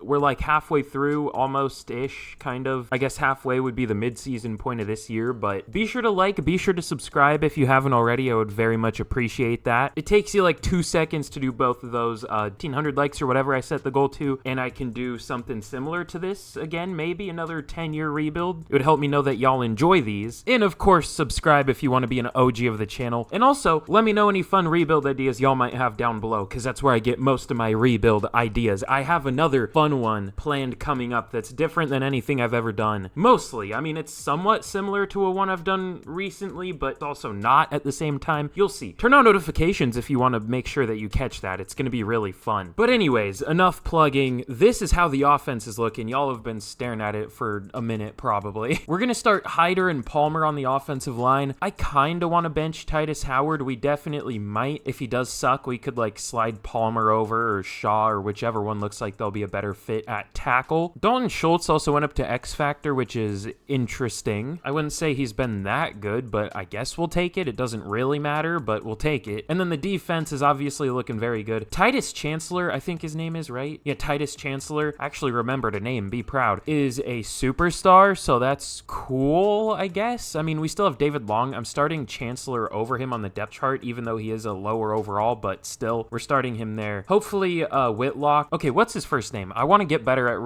we're like halfway through, almost-ish, kind of. I guess halfway would be the mid-season point of this year, but be sure to like, be sure to subscribe if you haven't already. I would very much appreciate that. It takes you like 2 seconds to do both of those, 1,500 likes or whatever I set the goal to, and I can do something similar to this again, maybe another 10-year rebuild. It would help me know that y'all enjoy these. And of course, subscribe if you want to be an OG of the channel. And also, let me know any fun rebuild ideas y'all might have down below, because that's where I get most of my rebuild ideas. I have another fun one planned coming up that's different than anything I've ever done. Mostly. I mean, it's somewhat similar to a one I've done recently, but also not at the same time. time. You'll see. Turn on notifications if you want to make sure that you catch that. It's going to be really fun. But anyways, enough plugging. This is how the offense is looking. Y'all have been staring at it for a minute, probably. We're going to start Hyder and Palmer on the offensive line. I kind of want to bench Titus Howard. We definitely might. If he does suck, we could like slide Palmer over or Shaw or whichever one looks like they'll be a better fit at tackle. Dalton Schultz also went up to X Factor, which is interesting. I wouldn't say he's been that good, but I guess we'll take it. It doesn't really matter, but we'll take it. And then the defense is obviously looking very good. Titus Chancellor, I think his name is, right? Yeah, Titus Chancellor. Actually remembered a name. Be proud. Is a superstar, so that's cool, I guess. I mean, we still have David Long. I'm starting Chancellor over him on the depth chart, even though he is a lower overall, but still, we're starting him there. Hopefully, Whitlock. Okay, what's his first name? I want to get better at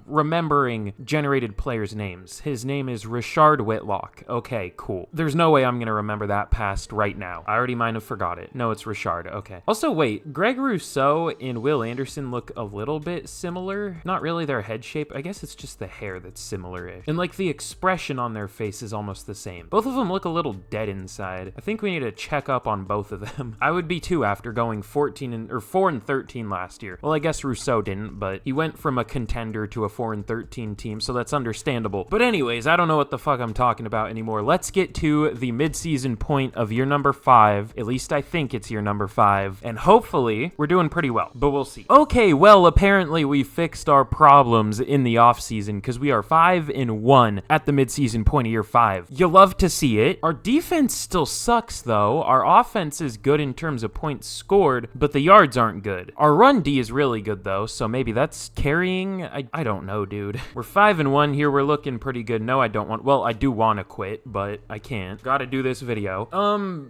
remembering generated players' names. His name is Richard Whitlock. Okay, cool. There's no way I'm going to remember that past right now. I already might have forgot it. No, it's Richard. Okay. Also, wait, Greg Rousseau and Will Anderson look a little bit similar. Not really their head shape. I guess it's just the hair that's similar-ish. And like the expression on their face is almost the same. Both of them look a little dead inside. I think we need to check up on both of them. I would be too after going 4 and 13 last year. Well, I guess Rousseau didn't, but he went from a contender to a 4 and 13 team, so that's understandable. But anyways, I don't know what the fuck I'm talking about anymore. Let's get to the midseason point of year number 5. At least I think it's year number 5. And hopefully, we're doing pretty well, but we'll see. Okay, well, apparently we fixed our problems in the offseason because we are 5-1 at the midseason point of year 5. You love to see it. Our defense still sucks, though. Our offense is good in terms of points scored, but the yards aren't good. Our run D is really good, though, so maybe that's carrying. I don't know, dude. We're 5-1 here. We're looking pretty good. No, I don't want. Well, I do want to quit, but I can't. Gotta do this video.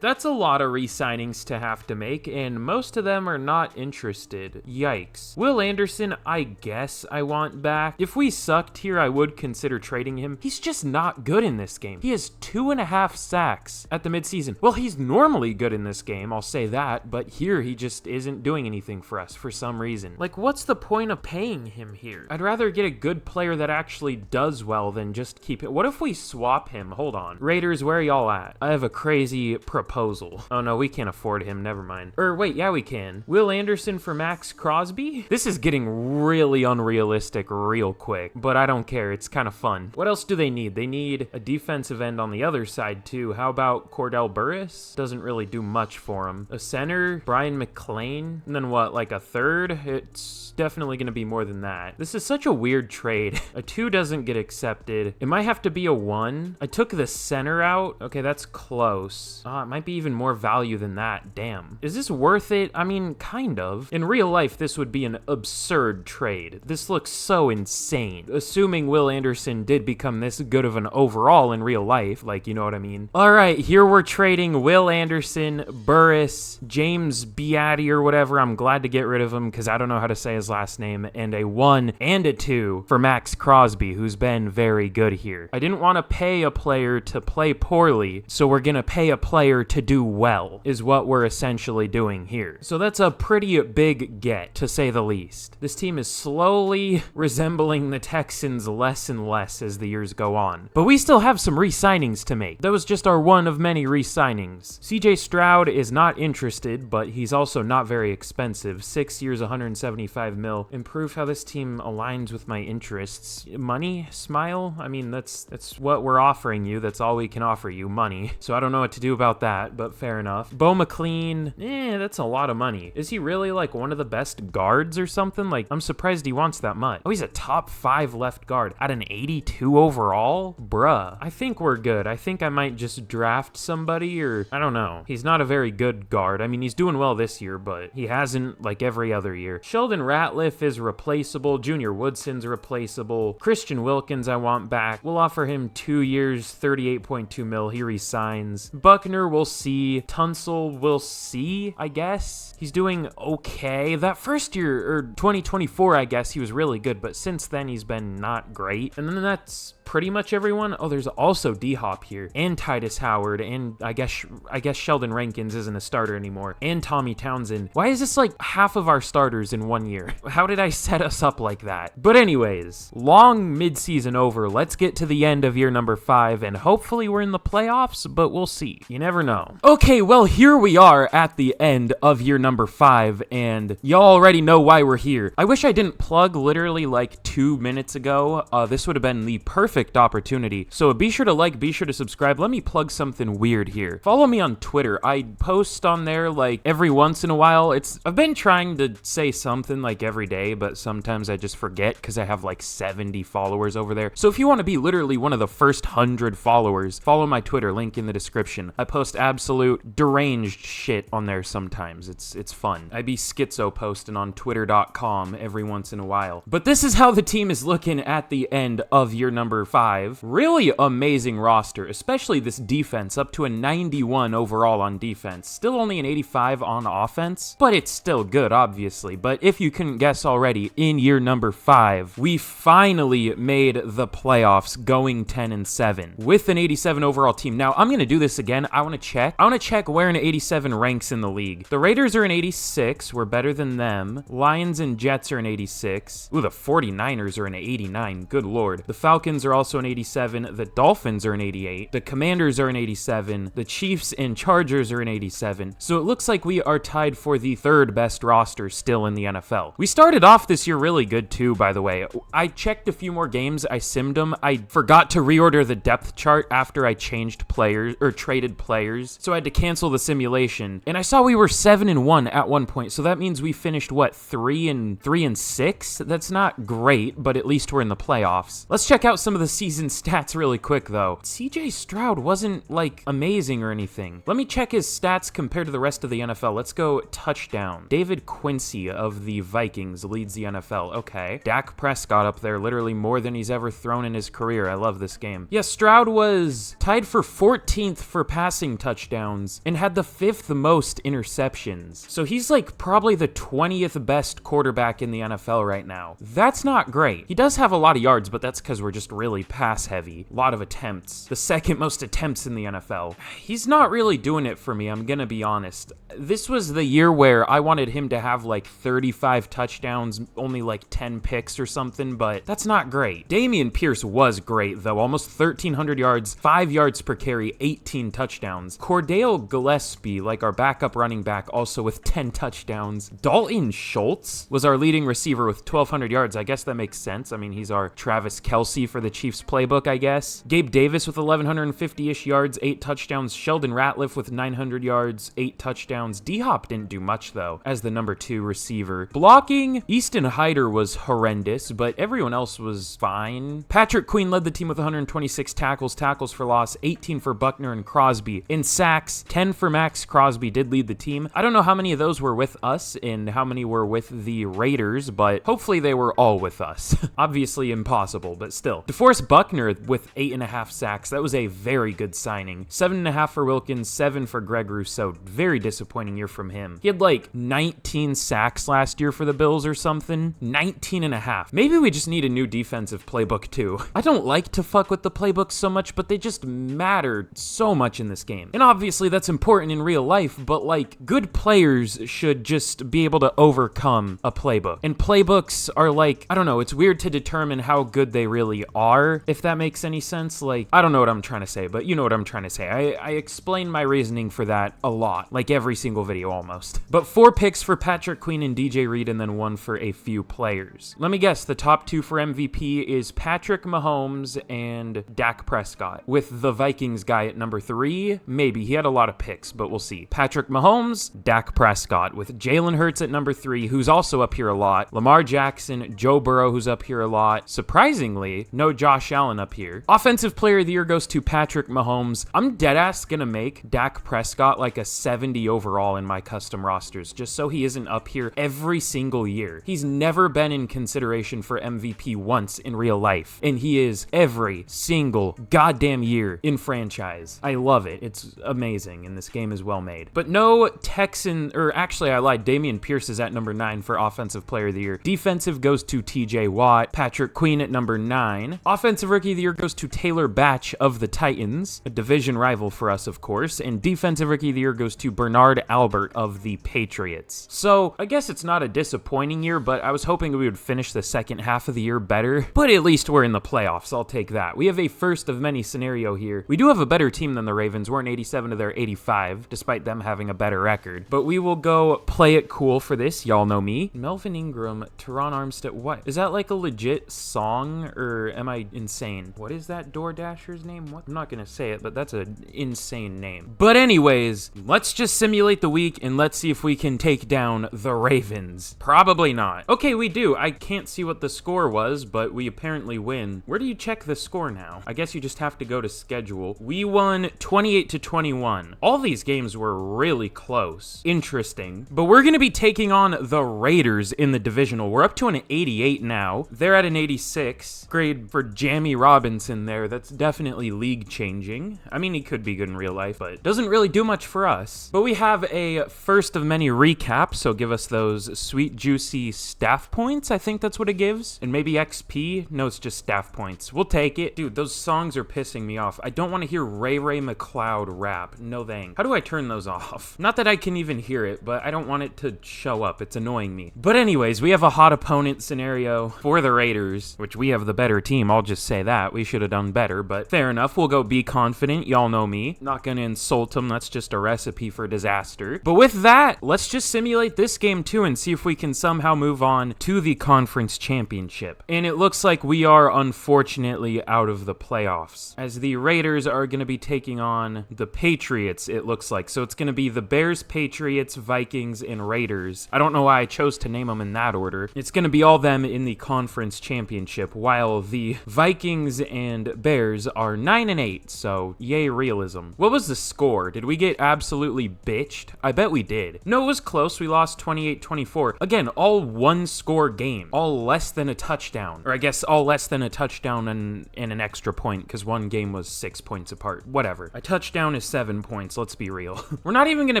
That's a lot of re-signings to have to make, and most of them are not interested. Yikes. Will Anderson, I guess I want back. If we sucked here, I would consider trading him. He's just not good in this game. He has 2.5 sacks at the midseason. Well, he's normally good in this game, I'll say that, but here he just isn't doing anything for us for some reason. Like, what's the point of paying him here? I'd rather get a good player that actually does well than just keep it. What if we swap him? Hold on. Raiders, where are y'all at? I have a crazy proposal. Oh no, we can't afford him. Never mind. Or wait, yeah, we can. Will Anderson for Max Crosby? This is getting really unrealistic real quick, but I don't care. It's kind of fun. What else do they need? They need a defensive end on the other side too. How about Cordell Burris? Doesn't really do much for him. A center, Brian McClain, and then what, like a third? It's definitely going to be more than that. This is such a weird trade. A 2 doesn't get accepted. It might have to be a 1. I took the center out. Okay, that's close. It might be even more value than that. Damn. Is this worth it? I mean, kind of. In real life, this would be an absurd trade. This looks so insane. Assuming Will Anderson did become this good of an overall in real life, like, you know what I mean? All right, here we're trading Will Anderson, Burris, James Beatty or whatever. I'm glad to get rid of him because I don't know how to say his last name, and a 1 and a 2 for Max Crosby, who's been very good here. I didn't want to pay a player to play poorly, so we're going to pay a player to do well, is what we're essentially doing here. So that's a pretty big get, to say the least. This team is slowly resembling the Texans less and less as the years go on. But we still have some re-signings to make. That was just our one of many re-signings. CJ Stroud is not interested, but he's also not very expensive. 6 years, 175 mil. Improve how this team aligns with my interests. Money? Smile? I mean, that's what we're offering you. That's all we can offer you. Money. So I don't know what to do about that, but fair enough. Bo McLean? That's a lot of money. Is he really like one of the best guards or something? Like, I'm surprised he wants that much. Oh, he's a top 5 left guard at an 82 overall? Bruh. I think we're good. I think I might just draft somebody, or I don't know. He's not a very good guard. I mean, he's doing well this year, but he hasn't like every other year. Sheldon Ratliff is replaceable. Junior Woodson's replaceable. Christian Wilkins I want back. We'll offer him 2 years, 38.2 mil. He resigns. Buckner, we'll see. Tunsil, we'll see, I guess. He's doing okay. That first year, or 2024, I guess, he was really good, but since then he's been not great. And then that's pretty much everyone. Oh, there's also D-Hop here, and Titus Howard, and I guess Sheldon Rankins isn't a starter anymore, and Tommy Townsend. Why is this like half of our starters in 1 year? How did I set us up like that? But anyways, long mid-season over. Let's get to the end of year number 5, and hopefully we're in the playoffs, but we'll see. You never never know. Okay, well, here we are at the end of year number 5, and y'all already know why we're here. I wish I didn't plug literally like 2 minutes ago. This would have been the perfect opportunity. So be sure to like, be sure to subscribe. Let me plug something weird here. Follow me on Twitter. I post on there like every once in a while. I've been trying to say something like every day, but sometimes I just forget because I have like 70 followers over there. So if you want to be literally one of the first 100 followers, follow my Twitter, link in the description. I post absolute deranged shit on there sometimes. It's fun. I be schizo posting on twitter.com every once in a while. But this is how the team is looking at the end of year number 5. Really amazing roster, especially this defense, up to a 91 overall on defense. Still only an 85 on offense, but it's still good, obviously. But if you couldn't guess already, in year number 5, we finally made the playoffs, going 10-7 with an 87 overall team. Now, I'm going to do this again. I want to check where an 87 ranks in the league. The Raiders are an 86. We're better than them. Lions and Jets are an 86. Ooh, the 49ers are an 89. Good lord. The Falcons are also an 87. The Dolphins are an 88. The Commanders are an 87. The Chiefs and Chargers are an 87. So it looks like we are tied for the 3rd best roster still in the NFL. We started off this year really good too, by the way. I checked a few more games. I simmed them. I forgot to reorder the depth chart after I changed players or traded players. So I had to cancel the simulation. And I saw we were 7-1 at one point. So that means we finished what, 3-6? That's not great, but at least we're in the playoffs. Let's check out some of the season stats really quick though. CJ Stroud wasn't like amazing or anything. Let me check his stats compared to the rest of the NFL. Let's go touchdown. David Quincy of the Vikings leads the NFL. Okay. Dak Prescott up there, literally more than he's ever thrown in his career. I love this game. Yeah, Stroud was tied for 14th for passing touchdowns and had the 5th most interceptions. So he's like probably the 20th best quarterback in the NFL right now. That's not great. He does have a lot of yards, but that's because we're just really pass heavy. A lot of attempts. The 2nd most attempts in the NFL. He's not really doing it for me, I'm gonna be honest. This was the year where I wanted him to have like 35 touchdowns, only like 10 picks or something, but that's not great. Dameon Pierce was great though. Almost 1,300 yards, 5 yards per carry, 18 touchdowns. Cordell Gillespie, like our backup running back, also with 10 touchdowns. Dalton Schultz was our leading receiver with 1,200 yards. I guess that makes sense. I mean, he's our Travis Kelce for the Chiefs playbook, I guess. Gabe Davis with 1,150-ish yards, 8 touchdowns. Sheldon Ratliff with 900 yards, 8 touchdowns. D-Hop didn't do much, though, as the number 2 receiver. Blocking, Easton Hyder was horrendous, but everyone else was fine. Patrick Queen led the team with 126 tackles for loss, 18 for Buckner and Crosby. In sacks, 10 for Max Crosby did lead the team. I don't know how many of those were with us and how many were with the Raiders, but hopefully they were all with us. Obviously impossible, but still. DeForest Buckner with 8.5 sacks. That was a very good signing. 7.5 for Wilkins, 7 for Greg Rousseau. Very disappointing year from him. He had like 19 sacks last year for the Bills or something. 19.5. Maybe we just need a new defensive playbook too. I don't like to fuck with the playbooks so much, but they just matter so much in this game. And obviously that's important in real life, but like good players should just be able to overcome a playbook. And playbooks are like, I don't know, it's weird to determine how good they really are, if that makes any sense. Like, I don't know what I'm trying to say, but you know what I'm trying to say. I explain my reasoning for that a lot, like every single video almost. But 4 picks for Patrick Queen and DJ Reed, and then 1 for a few players. Let me guess, the top 2 for MVP is Patrick Mahomes and Dak Prescott, with the Vikings guy at number 3. Maybe. He had a lot of picks, but we'll see. Patrick Mahomes, Dak Prescott, with Jalen Hurts at number 3, who's also up here a lot. Lamar Jackson, Joe Burrow, who's up here a lot. Surprisingly, no Josh Allen up here. Offensive Player of the Year goes to Patrick Mahomes. I'm deadass gonna make Dak Prescott like a 70 overall in my custom rosters, just so he isn't up here every single year. He's never been in consideration for MVP once in real life, and he is every single goddamn year in franchise. I love it. It's amazing, and this game is well made. But no Texan, or actually I lied, Dameon Pierce is at number 9 for Offensive Player of the Year. Defensive goes to TJ Watt. Patrick Queen at number 9. Offensive Rookie of the Year goes to Taylor Batch of the Titans, a division rival for us, of course, and Defensive Rookie of the Year goes to Bernard Albert of the Patriots. So I guess it's not a disappointing year, but I was hoping we would finish the second half of the year better, but at least we're in the playoffs. I'll take that. We have a first of many scenario here. We do have a better team than the Ravens. We're an 187 to their 85, despite them having a better record. But we will go play it cool for this. Y'all know me. Melvin Ingram, Teron Armstead. What? Is that like a legit song, or am I insane? What is that DoorDasher's name? What? I'm not gonna say it, but that's an insane name. But anyways, let's just simulate the week and let's see if we can take down the Ravens. Probably not. Okay, we do. I can't see what the score was, but we apparently win. Where do you check the score now? I guess you just have to go to schedule. We won 28-21. All these games were really close. Interesting. But we're gonna be taking on the Raiders in the divisional. We're up to an 88 now. They're at an 86. Grade for Jamie Robinson there. That's definitely league changing. I mean, he could be good in real life, but doesn't really do much for us. But we have a first of many recaps, so give us those sweet, juicy staff points. I think that's what it gives. And maybe XP? No, it's just staff points. We'll take it. Dude, those songs are pissing me off. I don't want to hear Ray Ray McCloud rap. No thanks. How do I turn those off? Not that I can even hear it, but I don't want it to show up. It's annoying me. But anyways, we have a hot opponent scenario for the Raiders, which we have the better team. I'll just say that. We should have done better, but fair enough. We'll go be confident. Y'all know me. Not gonna insult them. That's just a recipe for disaster. But with that, let's just simulate this game too and see if we can somehow move on to the conference championship. And it looks like we are unfortunately out of the playoffs, as the Raiders are going to be taking on the Patriots, it looks like. So it's going to be the Bears, Patriots, Vikings, and Raiders. I don't know why I chose to name them in that order. It's going to be all them in the conference championship, while the Vikings and Bears are 9-8, so yay realism. What was the score? Did we get absolutely bitched? I bet we did. No, it was close. We lost 28-24. Again, all one-score game. All less than a touchdown. Or I guess all less than a touchdown and an extra point, because one game was 6 points apart. Whatever. A touchdown is 7 points, let's be real. We're not even going to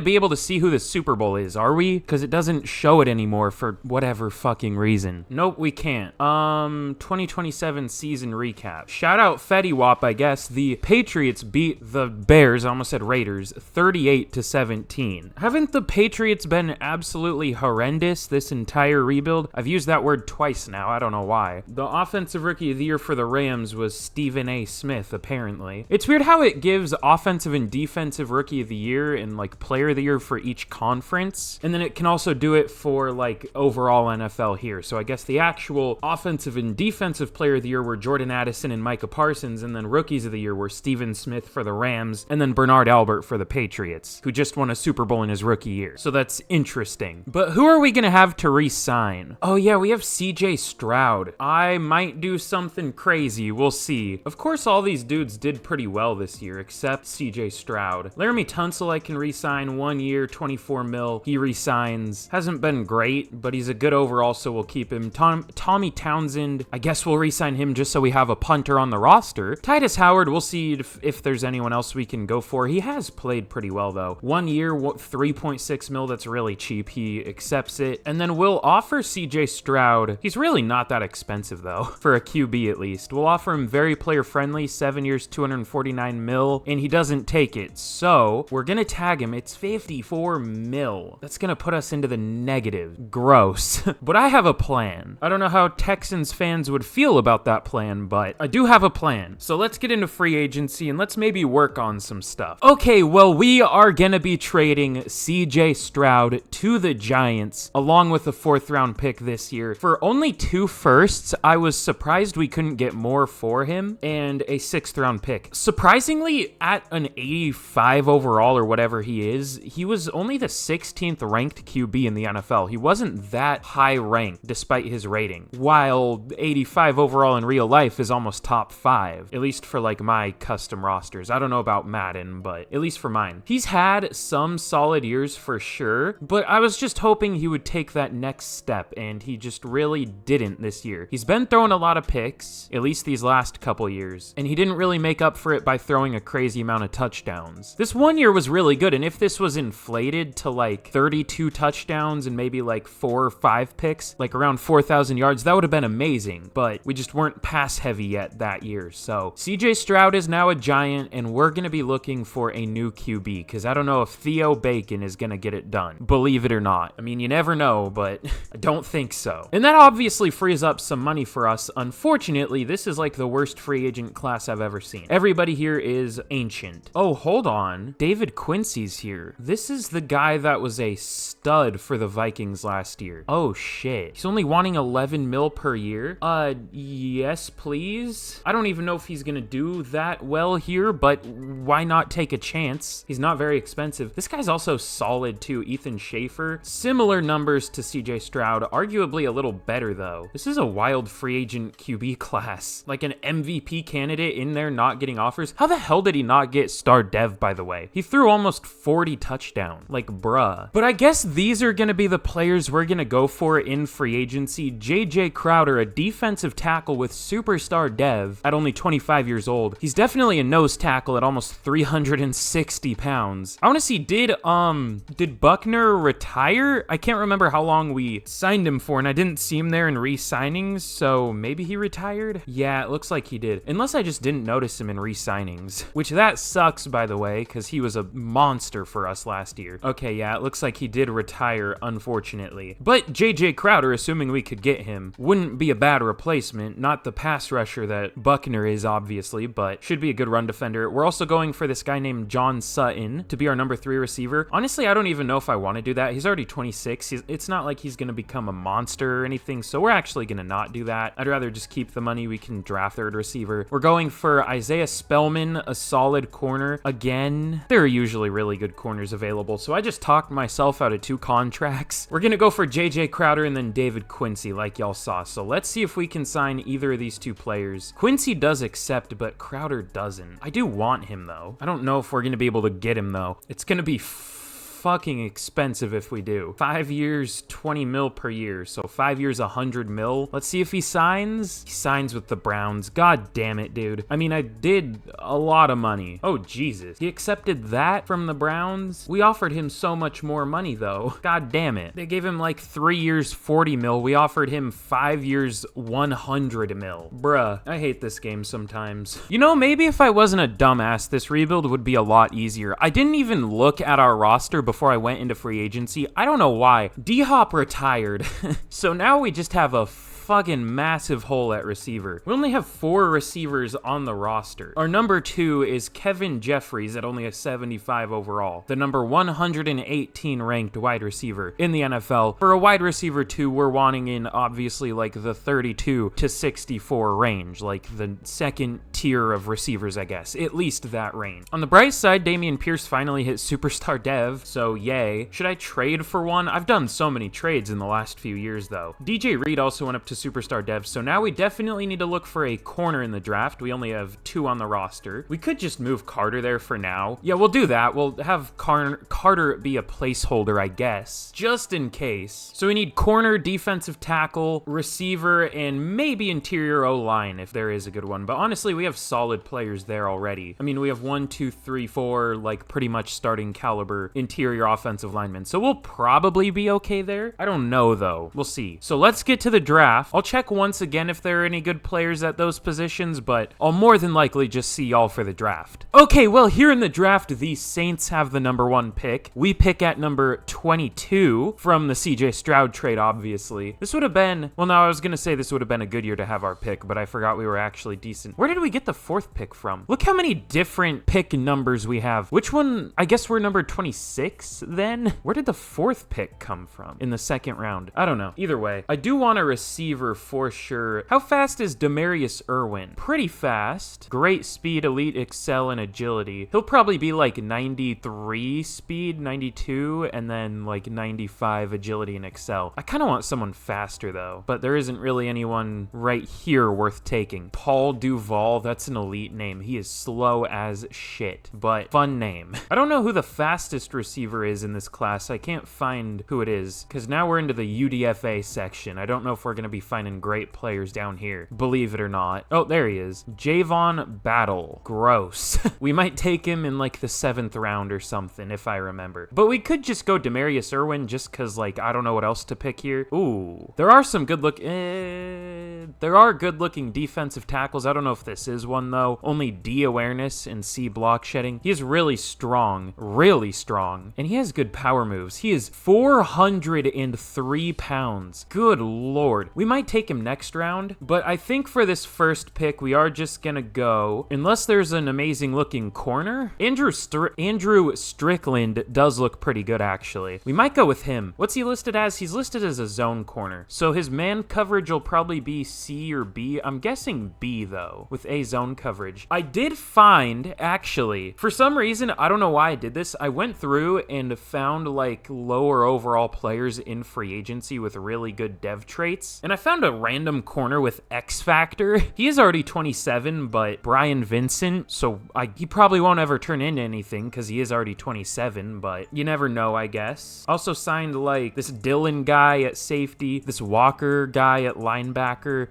be able to see who the Super Bowl is, are we? Because it doesn't show it anymore for whatever fucking reason. Nope, we can't. 2027 season recap. Shout out Fetty Wap, I guess. The Patriots beat the Bears, I almost said Raiders, 38-17. Haven't the Patriots been absolutely horrendous this entire rebuild? I've used that word twice now, I don't know why. The offensive rookie of the year for the Rams was Stephen A. Smith, apparently. It's weird how it gives offensive and defensive rookie of the year and like player of the year for each conference, and then it can also do it for like overall NFL here. So I guess the actual offensive and defensive player of the year were Jordan Addison and Micah Parsons, and then rookies of the year were Stephen Smith for the Rams and then Bernard Albert for the Patriots, who just won a Super Bowl in his rookie year. So that's interesting. But who are we gonna have to re-sign? Oh yeah, we have CJ Stroud. I might do something crazy, we'll see. Of course, all these dudes did pretty well this year, except CJ Stroud. Laramie Tunsil I can re-sign, 1 year, 24 mil. He re-signs. Hasn't been great, but he's a good overall, so we'll keep him. Tommy Townsend, I guess we'll re-sign him just so we have a punter on the roster. Titus Howard, we'll see if there's anyone else we can go for. He has played pretty well, though. 1 year, 3.6 mil, that's really cheap. He accepts it. And then we'll offer CJ Stroud. He's really not that expensive, though, for a QB at least. We'll offer him very player-friendly, 7 years, 249 mil, and he doesn't take it. So we're gonna tag him. It's 54 mil. That's gonna put us into the negative. Gross. But I have a plan. I don't know how Texans fans would feel about that plan, but I do have a plan. So let's get into free agency and let's maybe work on some stuff. Okay, well, we are gonna be trading CJ Stroud to the Giants along with a 4th round pick this year for only 2 firsts. I was surprised we couldn't get more for him, and a 6th round pick. Surprisingly, at an 85 overall or whatever he is, he was only the 16th ranked QB in the NFL. He wasn't that high ranked despite his rating, while 85 overall in real life is almost top 5, at least for like my custom rosters. I don't know about Madden, but at least for mine. He's had some solid years for sure, but I was just hoping he would take that next step, and he just really didn't this year. He's been throwing a lot of picks, at least these last couple years, and he didn't really make up for it by throwing a crazy amount of touchdowns. This 1 year was really good, and if this was inflated to like 32 touchdowns and maybe like 4 or 5 picks, like around 4,000 yards, that would have been amazing, but we just weren't pass heavy yet that year. So CJ Stroud is now a Giant, and we're going to be looking for a new QB, because I don't know if Theo Bacon is going to get it done. Believe it or not. I mean, you never know, but I don't think so. And that obviously frees up some money for us. Unfortunately, this is like the worst free agent class I've ever seen. Everybody here is ancient. Oh, hold on. David Quincy's here. This is the guy that was a stud for the Vikings last year. Oh, shit. He's only wanting 11 mil per year? Yes, please. I don't even know if he's gonna do that well here, but why not take a chance? He's not very expensive. This guy's also solid too. Ethan Schaefer. Similar numbers to CJ Stroud. Arguably a little better though. This is a wild free agent QB class. Like an MVP candidate in there not getting offers. How the hell did he not get star dev, by the way? He threw almost 40 touchdowns. Like, bruh. But I guess these are gonna be the players we're gonna go for in free agency. JJ Crowder, a defensive tackle with superstar dev at only 25 years old. He's definitely a nose tackle at almost 360 pounds. I want to see, did Buckner retire? I can't remember how long we signed him for, and I didn't see him there in re-signings, so maybe he retired? Yeah, it looks like he did. Unless I just didn't notice him in re-signings, which that sucks, by the way, because he was a monster for us last year. Okay, yeah, it looks like he did retire, unfortunately. But JJ Crowder, assuming we could get him, wouldn't be a bad replacement. Not the pass rusher that Buckner is, obviously, but should be a good run defender. We're also going for this guy named John Sutton to be our number 3 receiver. Honestly, I don't even know if I want to do that. He's already 26. It's not like he's going to become a monster or anything, so we're actually going to not do that. I'd rather just keep the money. We can draft third receiver. We're going for Isaiah Spellman, a solid corner. Again, there are usually really good corners available, so I just talked myself out of 2 contracts. We're going to go for JJ Crowder and then David Quincy, like y'all saw. So let's see if we can sign either of these 2 players. Quincy does accept, but Crowder doesn't. I do want him, though. I don't know if we're going to be able to get him, though. It's going to be fucking expensive if we do. 5 years, 20 mil per year. So 5 years, 100 mil. Let's see if he signs. He signs with the Browns. God damn it, dude. I mean, I did a lot of money. Oh, Jesus. He accepted that from the Browns? We offered him so much more money, though. God damn it. They gave him like 3 years, 40 mil. We offered him 5 years, 100 mil. Bruh, I hate this game sometimes. You know, maybe if I wasn't a dumbass, this rebuild would be a lot easier. I didn't even look at our roster before I went into free agency. I don't know why. D-Hop retired. So now we just have a fucking massive hole at receiver. We only have 4 receivers on the roster. Our number 2 is Kevin Jeffries at only a 75 overall, the number 118 ranked wide receiver in the NFL. For a wide receiver 2, we're wanting in obviously like the 32 to 64 range, like the second tier of receivers, I guess, at least that range. On the bright side, Dameon Pierce finally hit superstar dev, so yay. Should I trade for one? I've done so many trades in the last few years though. DJ Reed also went up to superstar dev, so now we definitely need to look for a corner in the draft. We only have 2 on the roster. We could just move Carter there for now. Yeah, we'll do that. We'll have Carter be a placeholder, I guess, just in case. So we need corner, defensive tackle, receiver, and maybe interior O-line if there is a good one. But honestly, we have solid players there already. I mean, we have 1, 2, 3, 4, like pretty much starting caliber interior offensive linemen. So we'll probably be okay there. I don't know though. We'll see. So let's get to the draft. I'll check once again if there are any good players at those positions, but I'll more than likely just see y'all for the draft. Okay, well, here in the draft, the Saints have the number 1 pick. We pick at number 22 from the CJ Stroud trade, obviously. This would have been, well, no, I was going to say this would have been a good year to have our pick, but I forgot we were actually decent. Where did we get the 4th pick from? Look how many different pick numbers we have. Which one? I guess we're number 26 then? Where did the 4th pick come from in the 2nd round? I don't know. Either way, I do want a receiver for sure. How fast is Demarius Irwin? Pretty fast. Great speed, elite excel, and agility. He'll probably be like 93 speed, 92, and then like 95 agility and excel. I kind of want someone faster though, but there isn't really anyone right here worth taking. Paul Duval, that's an elite name. He is slow as shit, but fun name. I don't know who the fastest receiver is in this class. I can't find who it is because now we're into the UDFA section. I don't know if we're going to be finding great players down here, believe it or not. Oh, there he is. Javon Battle. Gross. We might take him in like the 7th round or something, if I remember. But we could just go Demarius Irwin just because, like, I don't know what else to pick here. Ooh, there are some good look. There are good-looking defensive tackles. I don't know if this is one, though. Only D awareness and C block shedding. He is really strong, and he has good power moves. He is 403 pounds. Good lord. We might take him next round, but I think for this first pick, we are just gonna go, unless there's an amazing-looking corner. Andrew Strickland does look pretty good, actually. We might go with him. What's he listed as? He's listed as a zone corner. So his man coverage will probably be C or B. I'm guessing B, though, with A zone coverage. I did find, actually, for some reason, I don't know why I did this, I went through and found, like, lower overall players in free agency with really good dev traits, and I found a random corner with X Factor. He is already 27, but Brian Vincent, so he probably won't ever turn into anything because he is already 27, but you never know, I guess. Also signed, like, this Dillon guy at safety, this Walker guy at linebacker,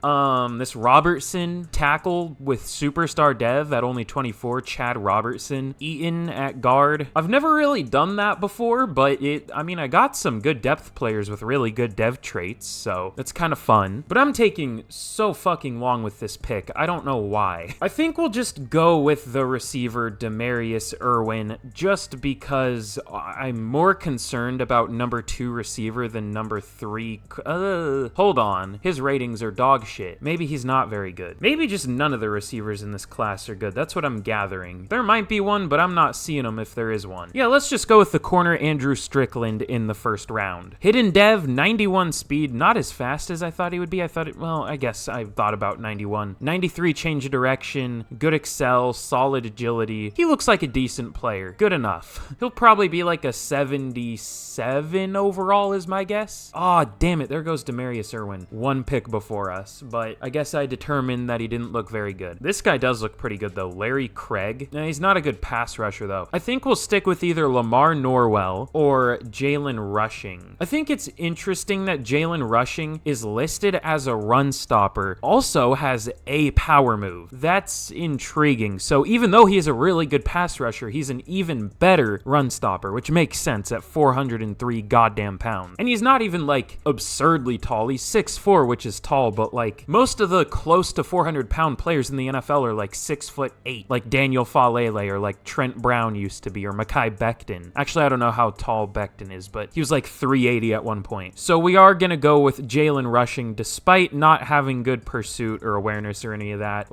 this Robertson tackle with superstar dev at only 24, Chad Robertson, Eaton at guard. I've never really done that before, but I got some good depth players with really good dev traits, so that's kind of fun. But I'm taking so fucking long with this pick. I don't know why. I think we'll just go with the receiver Demarius Irwin just because I'm more concerned about number 2 receiver than number 3. Hold on. His ratings are dog shit. Maybe he's not very good. Maybe just none of the receivers in this class are good. That's what I'm gathering. There might be one, but I'm not seeing them if there is one. Yeah, let's just go with the corner Andrew Strickland in the first round. Hidden dev, 91 speed, not as fast as I thought he would be. I guess I thought about 91. 93 change of direction, good excel, solid agility. He looks like a decent player. Good enough. He'll probably be like a 77 overall is my guess. Aw, damn it. There goes Demarius Irwin. One pick before us, but I guess I determined that he didn't look very good. This guy does look pretty good, though. Larry Craig. Now, he's not a good pass rusher, though. I think we'll stick with either Lamar Norwell or Jalen Rushing. I think it's interesting that Jalen Rushing is listed as a run stopper, also has a power move. That's intriguing. So even though he is a really good pass rusher, he's an even better run stopper, which makes sense at 403 goddamn pounds. And he's not even, like, absurdly tall. He's 6'4", which is tall, but, like, most of the close to 400-pound players in the NFL are, like, 6'8", like Daniel Falele or, like, Trent Brown used to be, or Mekhi Becton. Actually, I don't know how tall Becton is, but he was, like, 380 at one point. So we are going to go with Jalen Rushing, despite not having good pursuit or awareness or any of that.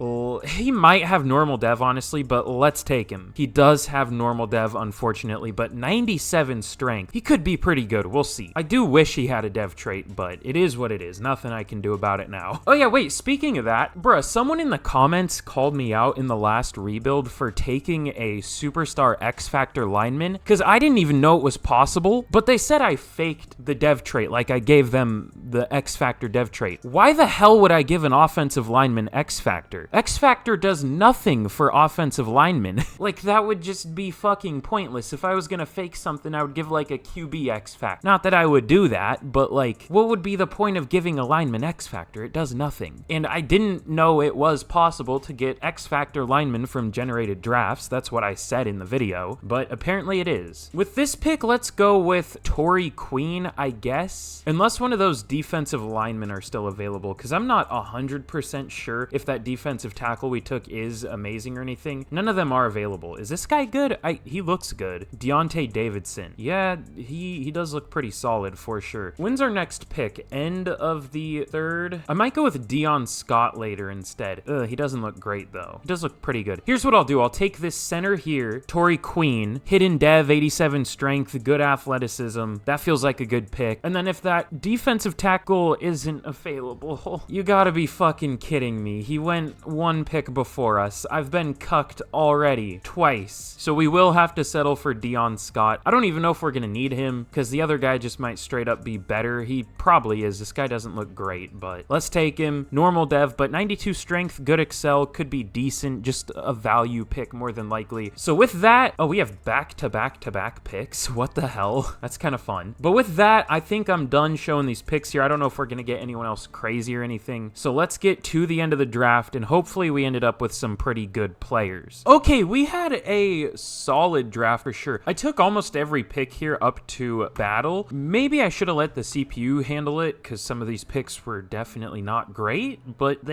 He might have normal dev, honestly, but let's take him. He does have normal dev, unfortunately, but 97 strength. He could be pretty good. We'll see. I do wish he had a dev trait, but it is what it is. Nothing I can do about it now. Oh yeah, wait, speaking of that, bruh, someone in the comments called me out in the last rebuild for taking a superstar X Factor lineman, because I didn't even know it was possible, but they said I faked the dev trait, like I gave them the X Factor dev trait. Why the hell would I give an offensive lineman X Factor? X Factor does nothing for offensive linemen. Like, that would just be fucking pointless. If I was gonna fake something, I would give, like, a QB X Factor. Not that I would do that, but, like, what would be the point of giving a lineman X Factor? It does nothing. And I didn't know it was possible to get X Factor linemen from generated drafts. That's what I said in the video, but apparently it is. With this pick, let's go with Torrey Queen, I guess. Unless one of those defensive linemen are still available, because I'm not 100% sure if that defensive tackle we took is amazing or anything. None of them are available. Is this guy good? He looks good. Deontay Davidson. Yeah, he does look pretty solid for sure. When's our next pick? End of the third? I might go with Dion Scott later instead. He doesn't look great though. He does look pretty good. Here's what I'll do. I'll take this center here, Torrey Queen, hidden dev, 87 strength, good athleticism. That feels like a good pick. And then if that defensive tackle isn't available, you gotta be fucking kidding me. He went one pick before us. I've been cucked already twice. So we will have to settle for Dion Scott. I don't even know if we're gonna need him because the other guy just might straight up be better. He probably is. This guy doesn't look great, but let's take him. Normal dev, but 92 strength, good excel, could be decent, just a value pick more than likely. So with that, oh, we have back-to-back-to-back picks. What the hell? That's kind of fun. But with that, I think I'm done showing these picks here. I don't know if we're gonna get anyone else crazy or anything. So let's get to the end of the draft, and hopefully we ended up with some pretty good players. Okay, we had a solid draft for sure. I took almost every pick here up to battle. Maybe I should have let the CPU handle it, because some of these picks were definitely not not great, but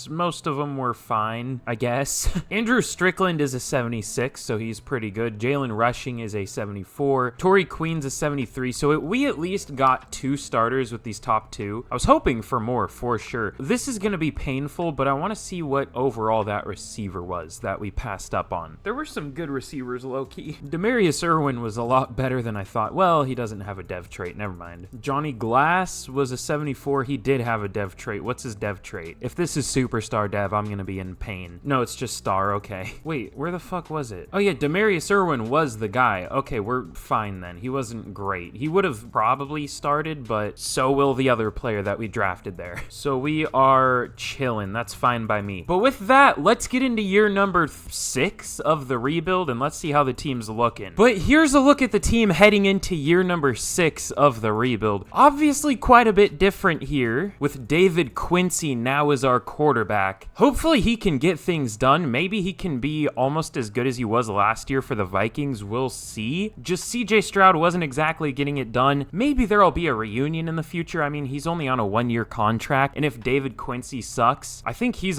most of them were fine, I guess. Andrew Strickland is a 76, so he's pretty good. Jalen Rushing is a 74. Torrey Queen's a 73, so we at least got 2 starters with these top 2. I was hoping for more, for sure. This is going to be painful, but I want to see what overall that receiver was that we passed up on. There were some good receivers, low-key. Demarius Irwin was a lot better than I thought. Well, he doesn't have a dev trait. Never mind. Johnny Glass was a 74. He did have a dev trait. What's his dev trait? If this is superstar dev, I'm going to be in pain. No, it's just star. Okay. Wait, where the fuck was it? Oh, yeah, Demarius Irwin was the guy. Okay, we're fine then. He wasn't great. He would have probably started, but so will the other player that we drafted there. So we are chilling. That's fine by me. But with that, let's get into year number 6 of the rebuild, and let's see how the team's looking. But here's a look at the team heading into year number 6 of the rebuild. Obviously quite a bit different here, with David Quincy now as our quarterback. Hopefully he can get things done. Maybe he can be almost as good as he was last year for the Vikings. We'll see. Just CJ Stroud wasn't exactly getting it done. Maybe there'll be a reunion in the future. I mean, he's only on a 1-year contract, and if David Quincy sucks, I think he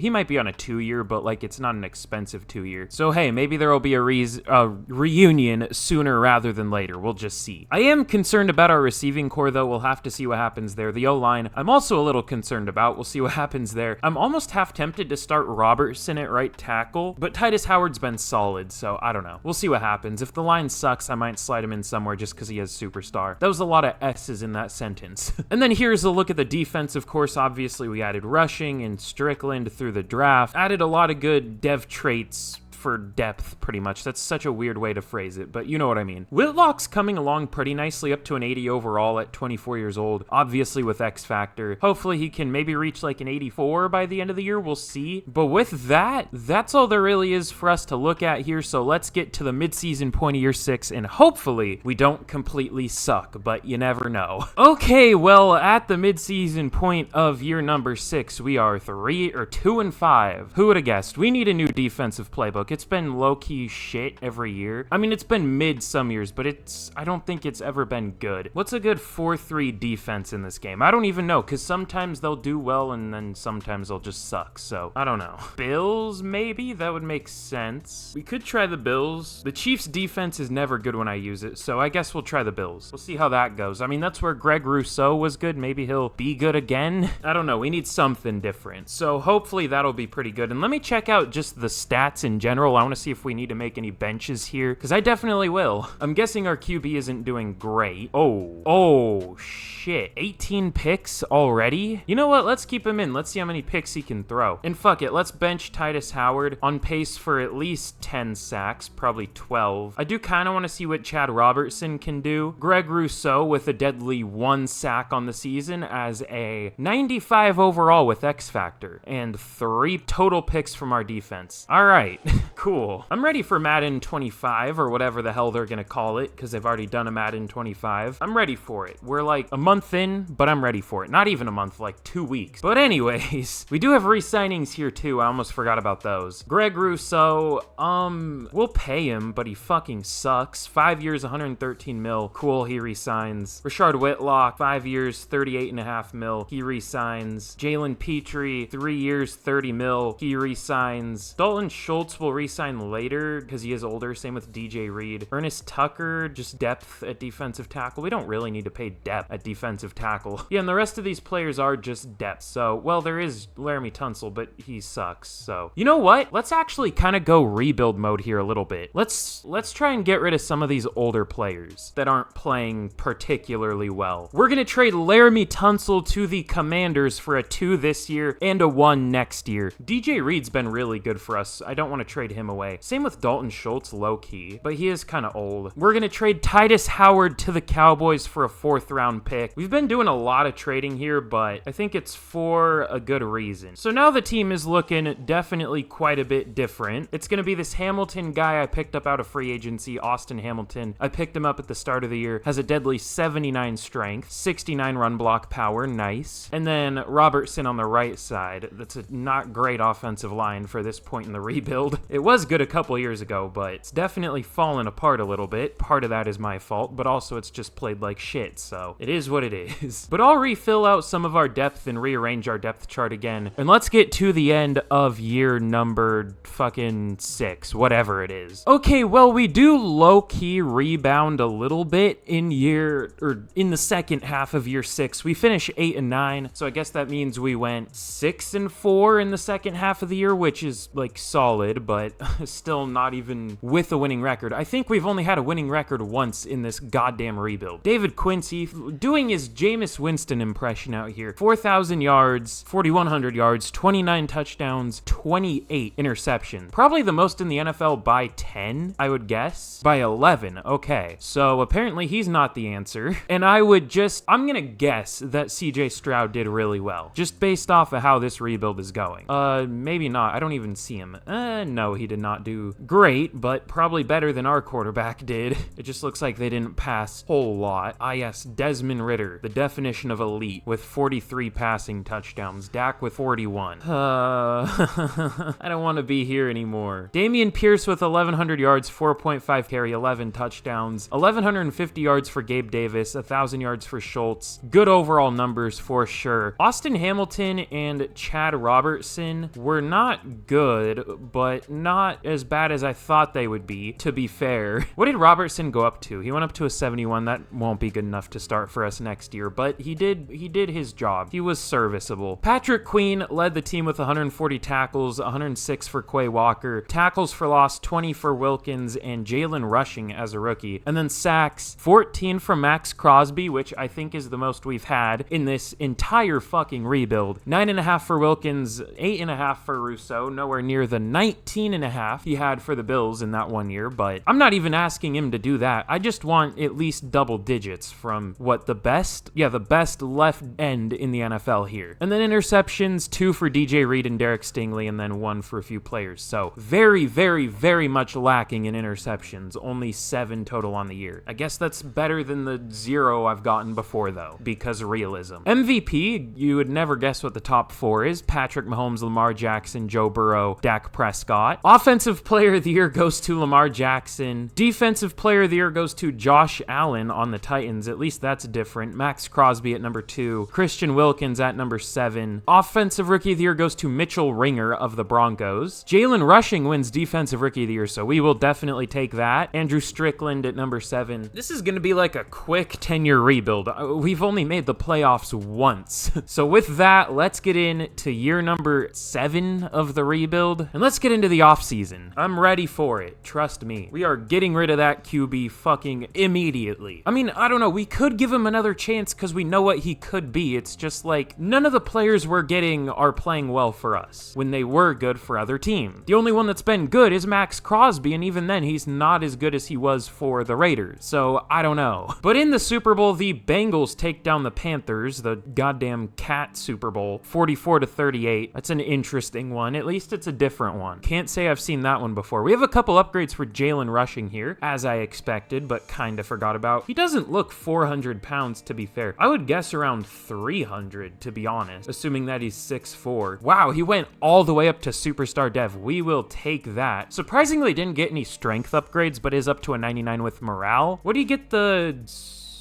might be on a 2-year, but like it's not an expensive 2-year. So hey, maybe there'll be a reunion sooner rather than later. We'll just see. I am concerned about our receiving core, though. We'll have to see what happens there. The O-line, I'm also a little concerned about. We'll see what happens there. I'm almost half tempted to start Robertson at right tackle, but Titus Howard's been solid, so I don't know. We'll see what happens. If the line sucks, I might slide him in somewhere just because he has superstar. That was a lot of S's in that sentence. And then here's a look at the defense. Of course, obviously we added Rushing and Strickland through the draft. Added a lot of good dev traits for depth, pretty much. That's such a weird way to phrase it, but you know what I mean. Whitlock's coming along pretty nicely, up to an 80 overall at 24 years old, obviously with X Factor. Hopefully he can maybe reach like an 84 by the end of the year. We'll see. But with that, that's all there really is for us to look at here, so let's get to the midseason point of year 6, and hopefully we don't completely suck, but you never know. Okay, well, at the midseason point of year number 6, we are 2-5. Who would have guessed? We need a new defensive playbook. It's been low-key shit every year. I mean, it's been mid some years, but I don't think it's ever been good. What's a good 4-3 defense in this game? I don't even know, because sometimes they'll do well, and then sometimes they'll just suck, so I don't know. Bills, maybe? That would make sense. We could try the Bills. The Chiefs' defense is never good when I use it, so I guess we'll try the Bills. We'll see how that goes. I mean, that's where Greg Rousseau was good. Maybe he'll be good again. I don't know. We need something different, so hopefully that'll be pretty good. And let me check out just the stats in general. I want to see if we need to make any benches here, because I definitely will. I'm guessing our QB isn't doing great. Oh, shit. 18 picks already? You know what? Let's keep him in. Let's see how many picks he can throw. And fuck it. Let's bench Titus Howard, on pace for at least 10 sacks, probably 12. I do kind of want to see what Chad Robertson can do. Greg Rousseau with a deadly 1 sack on the season as a 95 overall with X Factor, and 3 total picks from our defense. All right. Cool. I'm ready for Madden 25 or whatever the hell they're going to call it, because they've already done a Madden 25. I'm ready for it. We're like a month in, but I'm ready for it. Not even a month, like 2 weeks. But anyways, we do have re-signings here too. I almost forgot about those. Greg Rousseau, we'll pay him, but he fucking sucks. 5 years, 113 mil. Cool, he re-signs. Rashard Whitlock, 5 years, 38.5 mil. He re-signs. Jalen Petrie, 3 years, 30 mil. He re-signs. Dalton Schultz will re-sign later because he is older. Same with DJ Reed. Ernest Tucker, just depth at defensive tackle. We don't really need to pay depth at defensive tackle. Yeah, and the rest of these players are just depth. So, well, there is Laramie Tunsil, but he sucks. So, you know what? Let's actually kind of go rebuild mode here a little bit. Let's try and get rid of some of these older players that aren't playing particularly well. We're going to trade Laramie Tunsil to the Commanders for a 2 this year and a 1 next year. DJ Reed's been really good for us. I don't want to trade him away. Same with Dalton Schultz, low-key, but he is kind of old. We're going to trade Titus Howard to the Cowboys for a 4th-round pick. We've been doing a lot of trading here, but I think it's for a good reason. So now the team is looking definitely quite a bit different. It's going to be this Hamilton guy I picked up out of free agency, Austin Hamilton. I picked him up at the start of the year. Has a deadly 79 strength, 69 run block power, nice. And then Robertson on the right side. That's a not great offensive line for this point in the rebuild. It was good a couple years ago, but it's definitely fallen apart a little bit. Part of that is my fault, but also it's just played like shit, so it is what it is. But I'll refill out some of our depth and rearrange our depth chart again, and let's get to the end of year number fucking 6, whatever it is. Okay, well, we do low-key rebound a little bit in the second half of year 6. We finish 8 and 9, so I guess that means we went 6 and 4 in the second half of the year, which is like solid, but still not even with a winning record. I think we've only had a winning record once in this goddamn rebuild. David Quincy doing his Jameis Winston impression out here. 4,000 yards, 4,100 yards, 29 touchdowns, 28 interceptions. Probably the most in the NFL by 10, I would guess. By 11, okay. So apparently he's not the answer. And I'm gonna guess that CJ Stroud did really well, just based off of how this rebuild is going. Maybe not. I don't even see him. No, he did not do great, but probably better than our quarterback did. It just looks like they didn't pass a whole lot. Ah, yes, Desmond Ridder, the definition of elite, with 43 passing touchdowns. Dak with 41. I don't want to be here anymore. Dameon Pierce with 1,100 yards, 4.5 carry, 11 touchdowns, 1,150 yards for Gabe Davis, 1,000 yards for Schultz. Good overall numbers for sure. Austin Hamilton and Chad Robertson were not good, but not as bad as I thought they would be, to be fair. What did Robertson go up to? He went up to a 71. That won't be good enough to start for us next year, but he did his job. He was serviceable. Patrick Queen led the team with 140 tackles, 106 for Quay Walker, tackles for loss, 20 for Wilkins, and Jalen rushing as a rookie. And then sacks, 14 for Max Crosby, which I think is the most we've had in this entire fucking rebuild. 9.5 for Wilkins, 8.5 for Rousseau, nowhere near the 19.5 he had for the Bills in that one year, but I'm not even asking him to do that. I just want at least double digits from the best left end in the NFL here. And then interceptions, 2 for DJ Reed and Derek Stingley, and then 1 for a few players. So very, very, very much lacking in interceptions. Only 7 total on the year. I guess that's better than the 0 I've gotten before, though, because of realism. MVP, you would never guess what the top 4 is. Patrick Mahomes, Lamar Jackson, Joe Burrow, Dak Prescott. Offensive Player of the Year goes to Lamar Jackson. Defensive Player of the Year goes to Josh Allen on the Titans. At least that's different. Max Crosby at number 2. Christian Wilkins at number 7. Offensive Rookie of the Year goes to Mitchell Ringer of the Broncos. Jalen Rushing wins Defensive Rookie of the Year, so we will definitely take that. Andrew Strickland at number 7. This is going to be like a quick 10-year rebuild. We've only made the playoffs once. So with that, let's get into year number 7 of the rebuild, and let's get into the offseason. I'm ready for it. Trust me. We are getting rid of that QB fucking immediately. I mean, I don't know. We could give him another chance because we know what he could be. It's just like none of the players we're getting are playing well for us when they were good for other teams. The only one that's been good is Max Crosby, and even then, he's not as good as he was for the Raiders. So I don't know. But in the Super Bowl, the Bengals take down the Panthers, the goddamn cat Super Bowl, 44-38. That's an interesting one. At least it's a different one. Can't say I've seen that one before. We have a couple upgrades for Jalen Rushing here, as I expected, but kind of forgot about. He doesn't look 400 pounds, to be fair. I would guess around 300, to be honest, assuming that he's 6'4". Wow, he went all the way up to Superstar Dev. We will take that. Surprisingly, didn't get any strength upgrades, but is up to a 99 with morale. What do you get the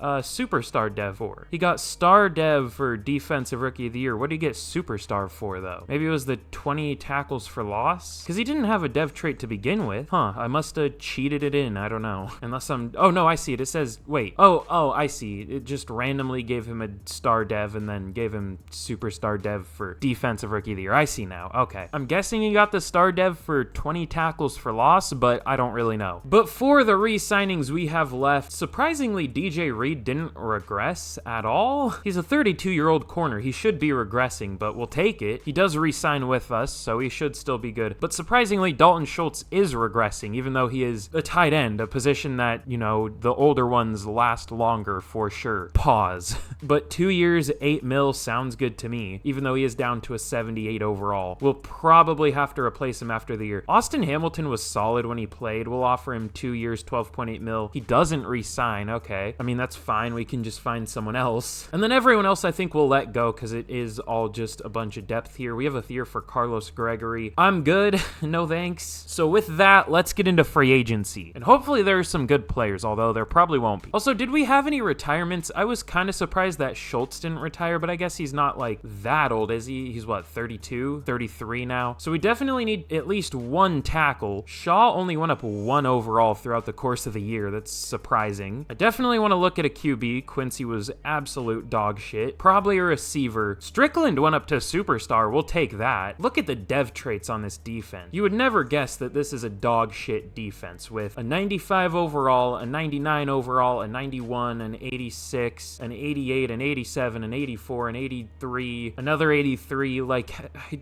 Superstar Dev for? He got Star Dev for Defensive Rookie of the Year. What did he get Superstar for, though? Maybe it was the 20 tackles for loss? Because he didn't have a Dev trait to begin with. Huh, I must have cheated it in. I don't know. Unless I'm... Oh, no, I see it. It says... Wait. Oh, I see. It just randomly gave him a Star Dev and then gave him Superstar Dev for Defensive Rookie of the Year. I see now. Okay. I'm guessing he got the Star Dev for 20 tackles for loss, but I don't really know. But for the re-signings we have left, surprisingly, DJ Reed didn't regress at all. He's a 32-year-old corner. He should be regressing, but we'll take it. He does re-sign with us, so he should still be good. But surprisingly, Dalton Schultz is regressing, even though he is a tight end, a position that, you know, the older ones last longer for sure. Pause. But 2 years, 8 mil sounds good to me, even though he is down to a 78 overall. We'll probably have to replace him after the year. Austin Hamilton was solid when he played. We'll offer him 2 years, 12.8 mil. He doesn't re-sign. Okay. I mean, that's fine. We can just find someone else. And then everyone else I think we'll let go because it is all just a bunch of depth here. We have a tier for Carlos Gregory. I'm good. No thanks. So with that, let's get into free agency. And hopefully there are some good players, although there probably won't be. Also, did we have any retirements? I was kind of surprised that Schultz didn't retire, but I guess he's not like that old, is he? He's what, 32, 33 now? So we definitely need at least one tackle. Shaw only went up 1 overall throughout the course of the year. That's surprising. I definitely want to look at a QB. Quincy was absolute dog shit. Probably a receiver. Strickland went up to superstar. We'll take that. Look at the dev traits on this defense. You would never guess that this is a dog shit defense with a 95 overall, a 99 overall, a 91, an 86, an 88, an 87, an 84, an 83, another 83. Like,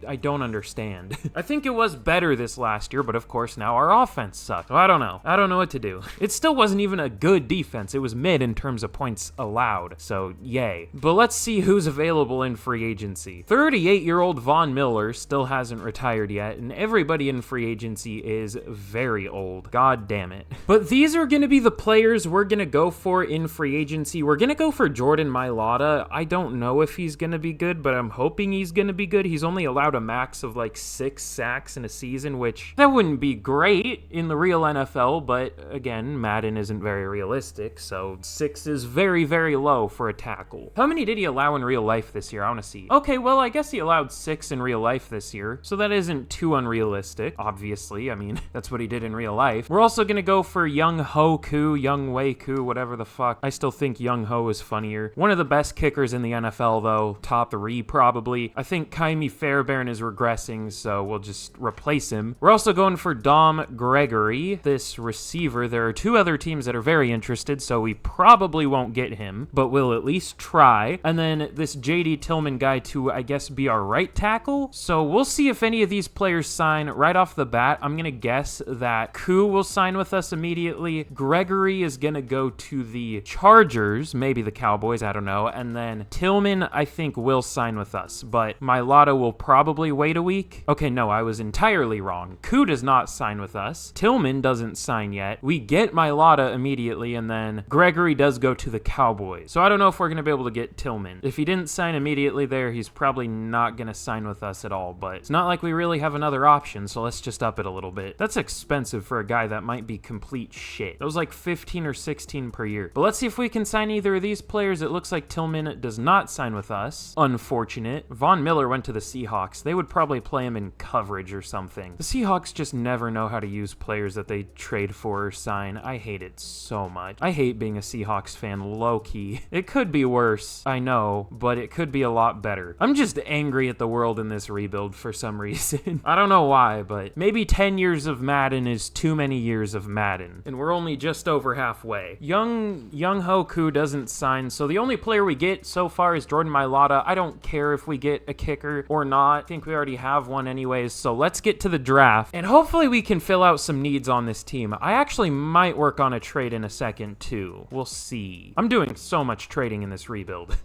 I don't understand. I think it was better this last year, but of course now our offense sucked. So I don't know. I don't know what to do. It still wasn't even a good defense. It was mid in terms of points allowed. So yay. But let's see who's available in free agency. 38-year-old Von Miller still hasn't retired yet, and everybody in free agency is very old. God damn it. But these are going to be the players we're going to go for in free agency. We're going to go for Jordan Mailata. I don't know if he's going to be good, but I'm hoping he's going to be good. He's only allowed a max of like 6 sacks in a season, which that wouldn't be great in the real NFL, but again, Madden isn't very realistic, so 6 is very, very low for a tackle. How many did he allow in real life this year? I want to see. Okay, well, I guess he allowed 6 in real life this year, so that isn't too unrealistic, obviously. I mean, that's what he did in real life. We're also going to go for Young Ho Koo, Young Wei Koo, whatever the fuck. I still think Young Ho is funnier. One of the best kickers in the NFL, though. Top 3, probably. I think Kaimi Fairbairn is regressing, so we'll just replace him. We're also going for Dom Gregory, this receiver. There are 2 other teams that are very interested, so we probably won't get him, but we'll at least try. And then this JD Tillman guy to, I guess, be our right tackle. So we'll see if any of these players sign right off the bat. I'm going to guess that Koo will sign with us immediately. Gregory is going to go to the Chargers, maybe the Cowboys, I don't know. And then Tillman, I think, will sign with us, but Mailata will probably wait a week. Okay, no, I was entirely wrong. Koo does not sign with us. Tillman doesn't sign yet. We get Mailata immediately, and then Gregory does go to the Cowboys. So I don't know if we're going to be able to get Tillman. If he didn't sign immediately there, he's probably not going to sign with us at all, but it's not like we really have another option, so let's just up it a little bit. That's expensive for a guy that might be complete shit. That was like 15 or 16 per year. But let's see if we can sign either of these players. It looks like Tillman does not sign with us. Unfortunate. Von Miller went to the Seahawks. They would probably play him in coverage or something. The Seahawks just never know how to use players that they trade for or sign. I hate it so much. I hate being a Seahawks fan, low-key. It could be worse, I know, but it could be a lot better. I'm just angry at the world in this rebuild for some reason. I don't know why, but maybe 10 years of Madden is too many years of Madden, and we're only just over halfway. Young Ho Koo doesn't sign, so the only player we get so far is Jordan Mailata. I don't care if we get a kicker or not. I think we already have one anyways, so let's get to the draft, and hopefully we can fill out some needs on this team. I actually might work on a trade in a second, too. We'll see. I'm doing so much trading in this rebuild.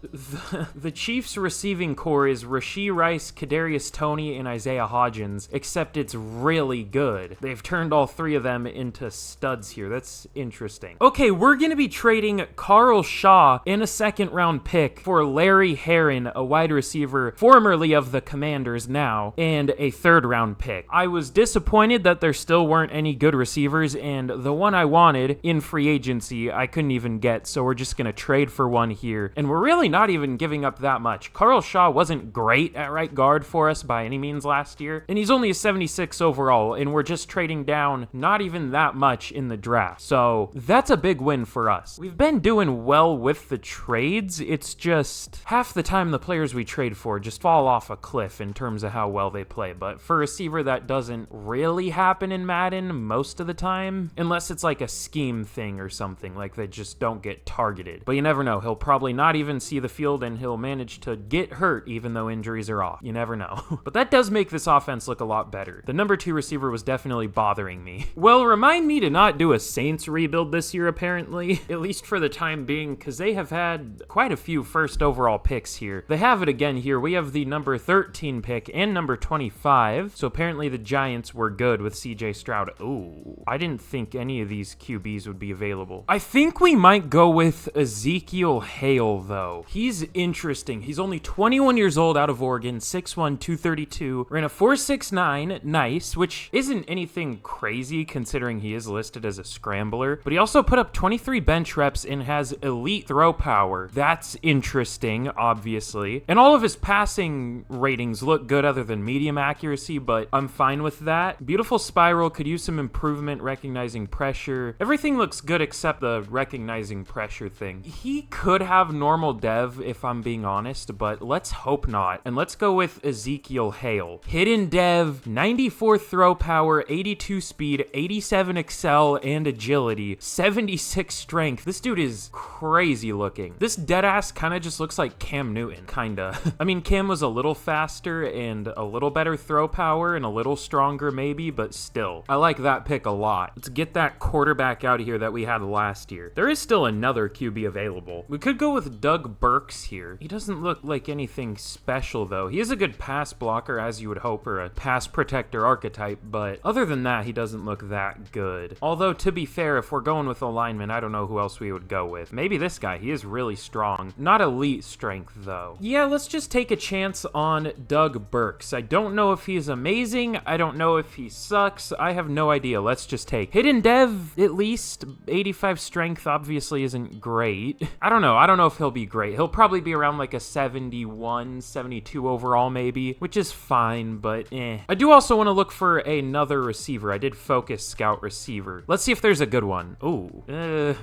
The Chiefs receiving core is Rashee Rice, Kadarius Toney, and Isaiah Hodgins, except it's really good. They've turned all 3 of them into studs here. That's interesting. Okay, we're going to be trading Carl Shaw in a 2nd-round pick for Larry Herron, a wide receiver formerly of the Commanders now, and a 3rd-round pick. I was disappointed that there still weren't any good receivers, and the one I wanted in free agency I couldn't even get, so we're just going to trade for one here. And we're really not even giving up that much. Carl Shaw wasn't great at right guard for us by any means last year, and he's only a 76 overall, and we're just trading down not even that much in the draft. So that's a big win for us. We've been doing well with the trades. It's just half the time the players we trade for just fall off a cliff in terms of how well they play. But for a receiver, that doesn't really happen in Madden most of the time, unless it's like a scheme thing or something, like they just don't get targeted. But you never know. He'll probably not even see the field, and he'll manage to get hurt even though injuries are off. You never know. But that does make this offense look a lot better. The number 2 receiver was definitely bothering me. Well, remind me to not do a Saints rebuild this year, apparently, at least for the time being, because they have had quite a few 1st overall picks here. They have it again here. We have the number 13 pick and number 25, so apparently the Giants were good with CJ Stroud. Ooh, I didn't think any of these QBs would be available. I think we might go go with Ezekiel Hale, though. He's interesting. He's only 21 years old, out of Oregon, 6'1", 232. Ran a 4.69, nice, which isn't anything crazy considering he is listed as a scrambler. But he also put up 23 bench reps and has elite throw power. That's interesting, obviously. And all of his passing ratings look good other than medium accuracy, but I'm fine with that. Beautiful spiral, could use some improvement recognizing pressure. Everything looks good except the recognizing pressure thing. He could have normal dev if I'm being honest, but let's hope not. And let's go with Ezekiel Hale. Hidden dev, 94 throw power, 82 speed, 87 excel and agility, 76 strength. This dude is crazy looking. This deadass kind of just looks like Cam Newton, kinda. I mean, Cam was a little faster and a little better throw power and a little stronger maybe, but still. I like that pick a lot. Let's get that quarterback out of here that we had last year. There is still another QB available. We could go with Doug Burks here. He doesn't look like anything special though. He is a good pass blocker as you would hope, or a pass protector archetype, but other than that, he doesn't look that good. Although to be fair, if we're going with alignment, I don't know who else we would go with. Maybe this guy. He is really strong. Not elite strength though. Yeah, let's just take a chance on Doug Burks. I don't know if he's amazing. I don't know if he sucks. I have no idea. Let's just take hidden dev, at least 85 strength obviously isn't great. I don't know if he'll be great. He'll probably be around like a 71, 72 overall maybe, which is fine, but eh. I do also want to look for another receiver. I did focus scout receiver. Let's see if there's a good one. Ooh,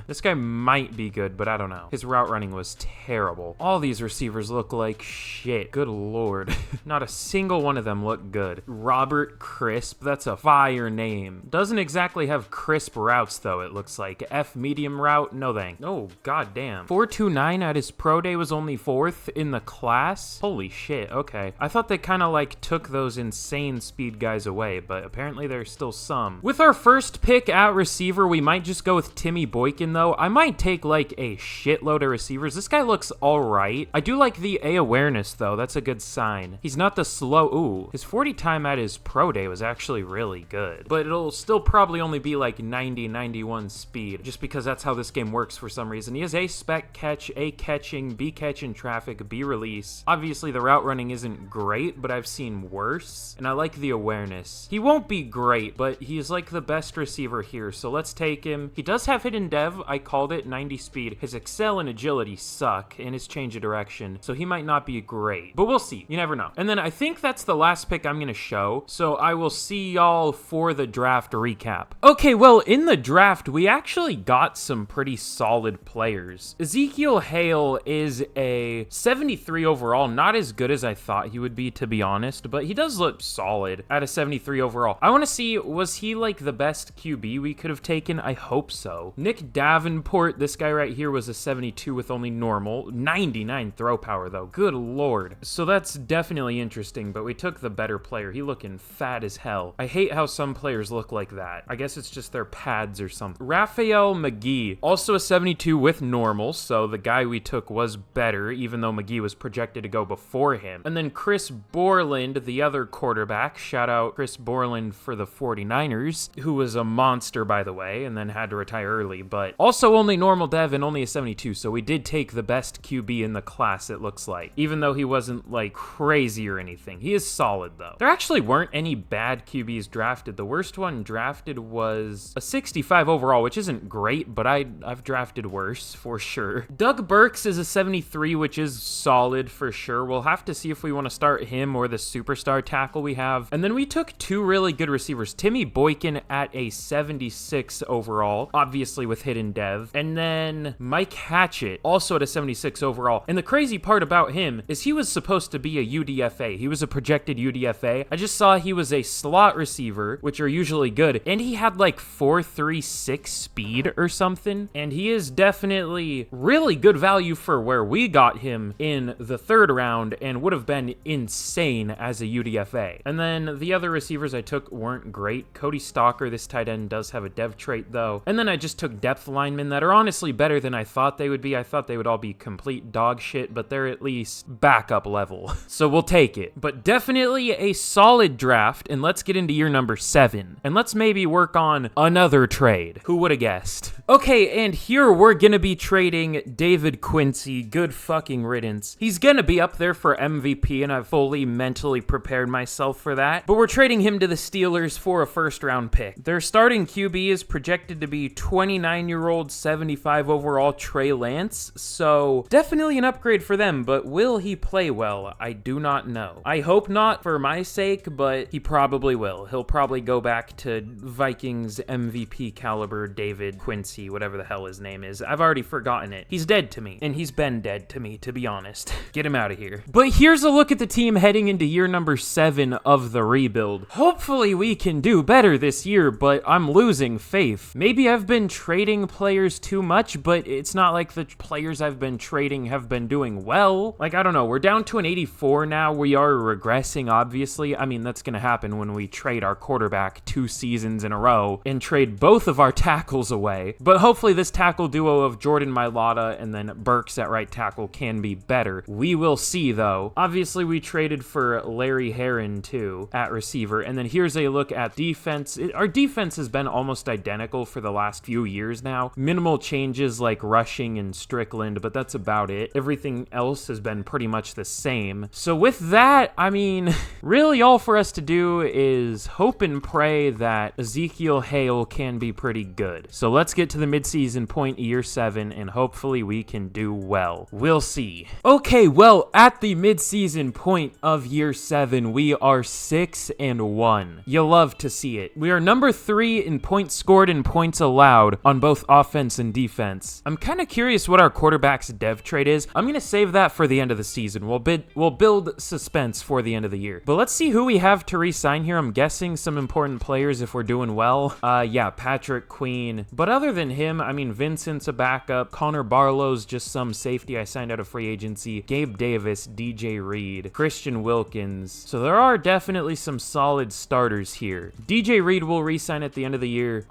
this guy might be good, but I don't know. His route running was terrible. All these receivers look like shit. Good lord. Not a single one of them look good. Robert Crisp, that's a fire name. Doesn't exactly have crisp routes though, it looks like. F medium route, no thanks. Oh, goddamn. 4.29 at his pro day was only 4th in the class? Holy shit, okay. I thought they kind of like took those insane speed guys away, but apparently there's still some. With our first pick at receiver, we might just go with Timmy Boykin though. I might take like a shitload of receivers. This guy looks alright. I do like the A awareness though, that's a good sign. He's not the slow, ooh. His 40 time at his pro day was actually really good, but it'll still probably only be like 90, 91 speed, just because that's how this game works for some reason. He has A spec catch, A catching, B catch in traffic, B release. Obviously the route running isn't great, but I've seen worse, and I like the awareness. He won't be great, but he's like the best receiver here, so let's take him. He does have hidden dev, I called it, 90 speed. His excel and agility suck, and his change of direction, so he might not be great, but we'll see. You never know. And then I think that's the last pick I'm gonna show, so I will see y'all for the draft recap. Okay, well, in the draft, we actually got some pretty solid players. Ezekiel Hale is a 73 overall, not as good as I thought he would be, to be honest, but he does look solid at a 73 overall. I want to see, was he like the best QB we could have taken? I hope so. Nick Davenport, this guy right here, was a 72 with only normal. 99 throw power, though. Good lord. So that's definitely interesting, but we took the better player. He looking fat as hell. I hate how some players look like that. I guess it's just their pads or something. Raphael McGee, also a 72 with normal, so the guy we took was better, even though McGee was projected to go before him. And then Chris Borland, the other quarterback, shout out Chris Borland for the 49ers, who was a monster, by the way, and then had to retire early, but also only normal dev and only a 72, so we did take the best QB in the class, it looks like, even though he wasn't like crazy or anything. He is solid though. There actually weren't any bad QBs drafted. The worst one drafted was a 65 overall, which isn't great, but I've drafted worse for sure. Doug Burks is a 73, which is solid for sure. We'll have to see if we want to start him or the superstar tackle we have. And then we took two really good receivers. Timmy Boykin at a 76 overall, obviously with hidden dev. And then Mike Hatchett, also at a 76 overall. And the crazy part about him is he was supposed to be a UDFA. He was a projected UDFA. I just saw he was a slot receiver, which are usually good. And he had like 4.36 speed or something. And he is definitely really good value for where we got him in the third round and would have been insane as a UDFA. And then the other receivers I took weren't great. Cody Stalker, this tight end, does have a dev trait though. And then I just took depth linemen that are honestly better than I thought they would be. I thought they would all be complete dog shit, but they're at least backup level. So we'll take it. But definitely a solid draft, and let's get into year number 7. And let's maybe work on another trade. Who would have guessed? Okay, and here here we're gonna be trading David Quincy. Good fucking riddance. He's gonna be up there for MVP, and I've fully mentally prepared myself for that. But we're trading him to the Steelers for a first-round pick. Their starting QB is projected to be 29-year-old, 75 overall Trey Lance, so definitely an upgrade for them, but will he play well? I do not know. I hope not for my sake, but he probably will. He'll probably go back to Vikings MVP caliber David Quincy, whatever the hell his name is. I've already forgotten it. He's dead to me, and he's been dead to me, to be honest. Get him out of here. But here's a look at the team heading into year number 7 of the rebuild. Hopefully we can do better this year, but I'm losing faith. Maybe I've been trading players too much, but it's not like the players I've been trading have been doing well. Like, I don't know. We're down to an 84 now. We are regressing, obviously. I mean, that's going to happen when we trade our quarterback 2 seasons in a row and trade both of our tackles away. But hopefully this tackle duo of Jordan Mailata and then Burks at right tackle can be better. We will see, though. Obviously, we traded for Larry Herron, too, at receiver. And then here's a look at defense. Our defense has been almost identical for the last few years now. Minimal changes like rushing and Strickland, but that's about it. Everything else has been pretty much the same. So with that, I mean, really all for us to do is hope and pray that Ezekiel Hale can be pretty good. So let's get to the midseason point, year 7, and hopefully we can do well. We'll see. Okay, well, at the midseason point of year 7, we are 6-1. You love to see it. We are number 3 in points scored and points allowed on both offense and defense. I'm kind of curious what our quarterback's dev trade is. I'm going to save that for the end of the season. We'll build suspense for the end of the year. But let's see who we have to re-sign here. I'm guessing some important players if we're doing well. Yeah, Patrick Queen. But other than him, I mean, Vincent's a backup. Connor Barlow's just some safety I signed out of free agency. Gabe Davis, DJ Reed, Christian Wilkins. So there are definitely some solid starters here. DJ Reed will re-sign at the end of the year.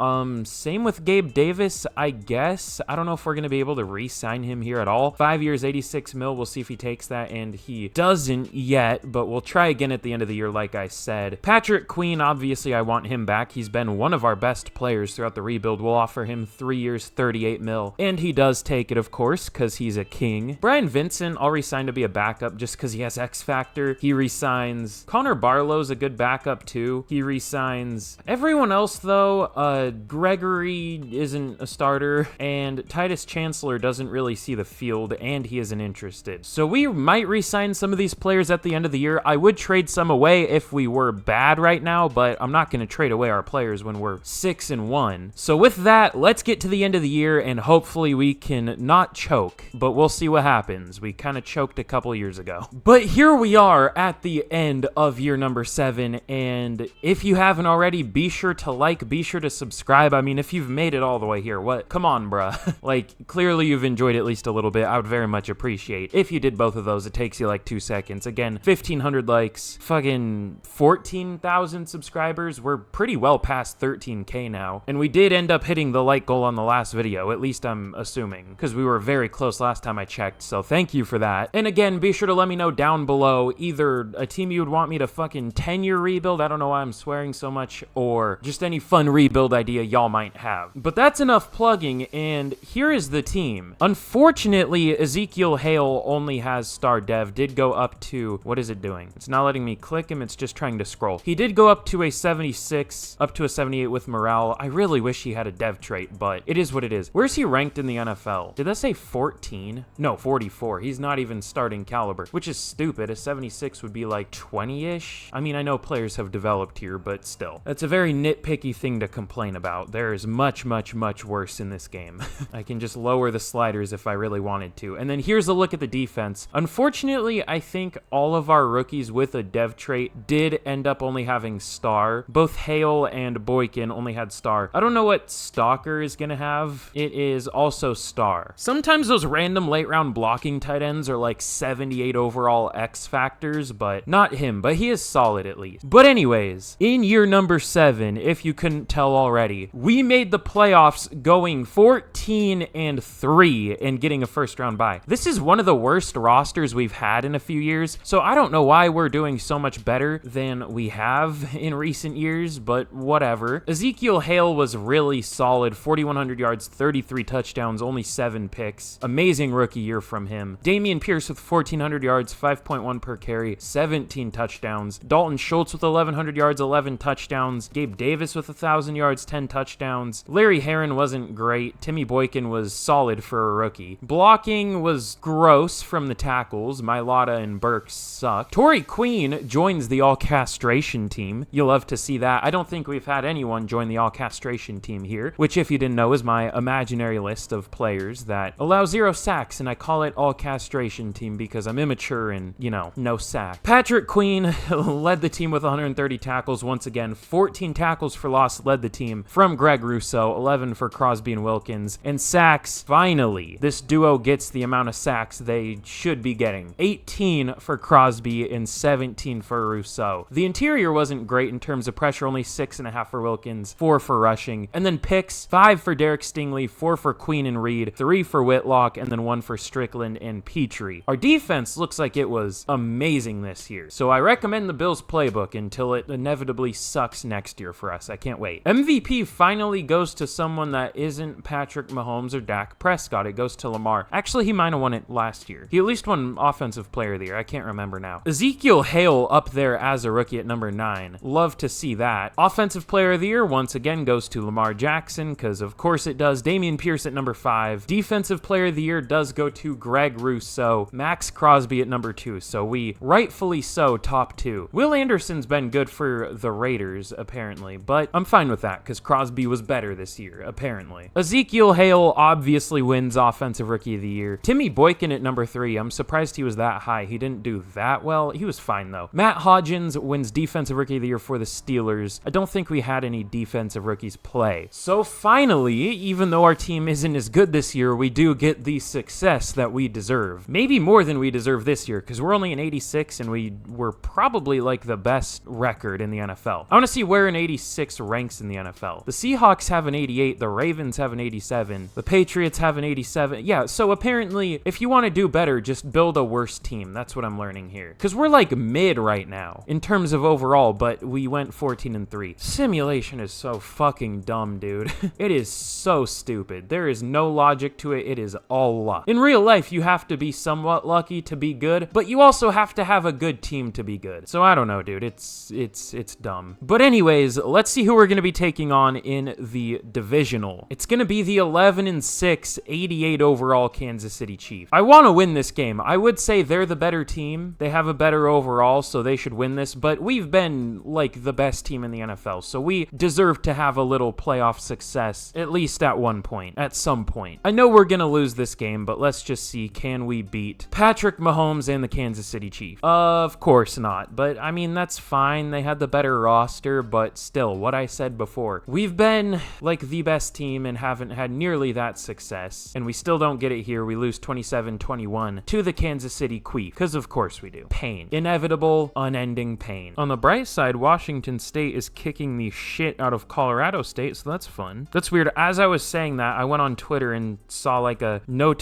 Same with Gabe Davis, I guess. I don't know if we're going to be able to re-sign him here at all. 5 years, 86 mil. We'll see if he takes that, and he doesn't yet, but we'll try again at the end of the year, like I said. Patrick Queen, obviously, I want him back. He's been one of our best players throughout the rebuild. We'll offer him 3 years, 38 mil, and he does take it, of course, because he's a king. Brian Vincent, I'll re-sign to be a backup just because he has X Factor. He re-signs. Connor Barlow's a good backup, too. He re-signs. Everyone else, though, Gregory isn't a starter, and Titus Chancellor doesn't really see the field, and he isn't interested. So we might re-sign some of these players at the end of the year. I would trade some away if we were bad right now, but I'm not going to trade away our players when we're 6-1. So with that, let's get to the end of the year, and hopefully we can not choke, but we'll see what happens. We kind of choked a couple years ago. But here we are at the end of year number 7, and if you haven't already, be sure to like, be sure to subscribe. I mean, if you've made it all the way here, what? Come on, bruh. Like, clearly you've enjoyed at least a little bit. I would very much appreciate if you did both of those. It takes you like 2 seconds. Again, 1,500 likes, fucking 14,000 subscribers. We're pretty well past 13K now, and we did end up hitting the like goal on the last video, at least I'm assuming, because we were very close last time I checked, so thank you for that. And again, be sure to let me know down below either a team you would want me to fucking 10-year rebuild, I don't know why I'm swearing so much, or just any fun rebuild idea y'all might have. But that's enough plugging, and here is the team. Unfortunately, Ezekiel Hale only has star dev, did go up to, what is it doing? It's not letting me click him, it's just trying to scroll. He did go up to a 76, up to a 78 with morale. I really wish he had a dev trait, but it is what it is. Where's he ranked in the NFL? Did that say 14? No, 44. He's not even starting caliber, which is stupid. A 76 would be like 20-ish. I mean, I know players have developed here, but still. That's a very nitpicky thing to complain about. There is much, much, much worse in this game. I can just lower the sliders if I really wanted to. And then here's a look at the defense. Unfortunately, I think all of our rookies with a dev trait did end up only having star. Both Hale and Boykin only had star. I don't know what Stalker is going to have. It is also star. Sometimes those random late round blocking tight ends are like 78 overall X factors, but not him, but he is solid at least. But anyways, in year number 7, if you couldn't tell already, we made the playoffs going 14-3 and getting a first round bye. This is one of the worst rosters we've had in a few years, so I don't know why we're doing so much better than we have in recent years, but whatever. Ezekiel Hale was really solid, 4,100 yards, 30 33 touchdowns, only 7 picks. Amazing rookie year from him. Dameon Pierce with 1,400 yards, 5.1 per carry, 17 touchdowns. Dalton Schultz with 1,100 yards, 11 touchdowns. Gabe Davis with 1,000 yards, 10 touchdowns. Larry Herron wasn't great. Timmy Boykin was solid for a rookie. Blocking was gross from the tackles. Mailata and Burks suck. Torrey Queen joins the all-castration team. You'll love to see that. I don't think we've had anyone join the all-castration team here, which, if you didn't know, is my imaginary list of players that allow 0 sacks, and I call it all-castration team because I'm immature and, you know, no sack. Patrick Queen led the team with 130 tackles once again. 14 tackles for loss led the team from Greg Rousseau, 11 for Crosby and Wilkins. And sacks, finally, this duo gets the amount of sacks they should be getting. 18 for Crosby and 17 for Rousseau. The interior wasn't great in terms of pressure, only 6.5 for Wilkins, 4 for rushing. And then picks, 5 for Derek Stingley, 4 for Queen and Reed, 3 for Whitlock, and then 1 for Strickland and Petrie. Our defense looks like it was amazing this year, so I recommend the Bills playbook until it inevitably sucks next year for us. I can't wait. MVP finally goes to someone that isn't Patrick Mahomes or Dak Prescott. It goes to Lamar. Actually, he might have won it last year. He at least won Offensive Player of the Year. I can't remember now. Ezekiel Hale up there as a rookie at number 9. Love to see that. Offensive Player of the Year once again goes to Lamar Jackson, because of course it does. Dameon Pierce at number 5. Defensive Player of the Year does go to Greg Rousseau. Max Crosby at number 2, so we rightfully so top 2. Will Anderson's been good for the Raiders, apparently, but I'm fine with that because Crosby was better this year, apparently. Ezekiel Hale obviously wins Offensive Rookie of the Year. Timmy Boykin at number 3. I'm surprised he was that high. He didn't do that well. He was fine, though. Matt Hodgins wins Defensive Rookie of the Year for the Steelers. I don't think we had any defensive rookies play. So finally, even though our team isn't as good this year, we do get the success that we deserve. Maybe more than we deserve this year, because we're only an 86 and we were probably like the best record in the NFL. I want to see where an 86 ranks in the NFL. The Seahawks have an 88, the Ravens have an 87, the Patriots have an 87. Yeah, so apparently if you want to do better, just build a worse team. That's what I'm learning here. Because we're like mid right now in terms of overall, but we went 14-3. Simulation is so fucking dumb, dude. It is so stupid. There is no logic to it. It is all luck. In real life, you have to be somewhat lucky to be good, but you also have to have a good team to be good. So I don't know, dude. It's dumb. But anyways, let's see who we're going to be taking on in the divisional. It's going to be the 11-6, 88 overall Kansas City Chiefs. I want to win this game. I would say they're the better team. They have a better overall, so they should win this, but we've been like the best team in the NFL, so we deserve to have a little playoff success, at least at one point, at some point. I know we're going to lose this game, but let's just see, can we beat Patrick Mahomes and the Kansas City Chiefs? Of course not, but I mean, that's fine. They had the better roster, but still, what I said before, we've been like the best team and haven't had nearly that success, and we still don't get it here. We lose 27-21 to the Kansas City Chiefs, because of course we do. Pain. Inevitable, unending pain. On the bright side, Washington State is kicking the shit out of Colorado State, so that's fun. That's weird. As I was saying that, I went on Twitter and saw like a no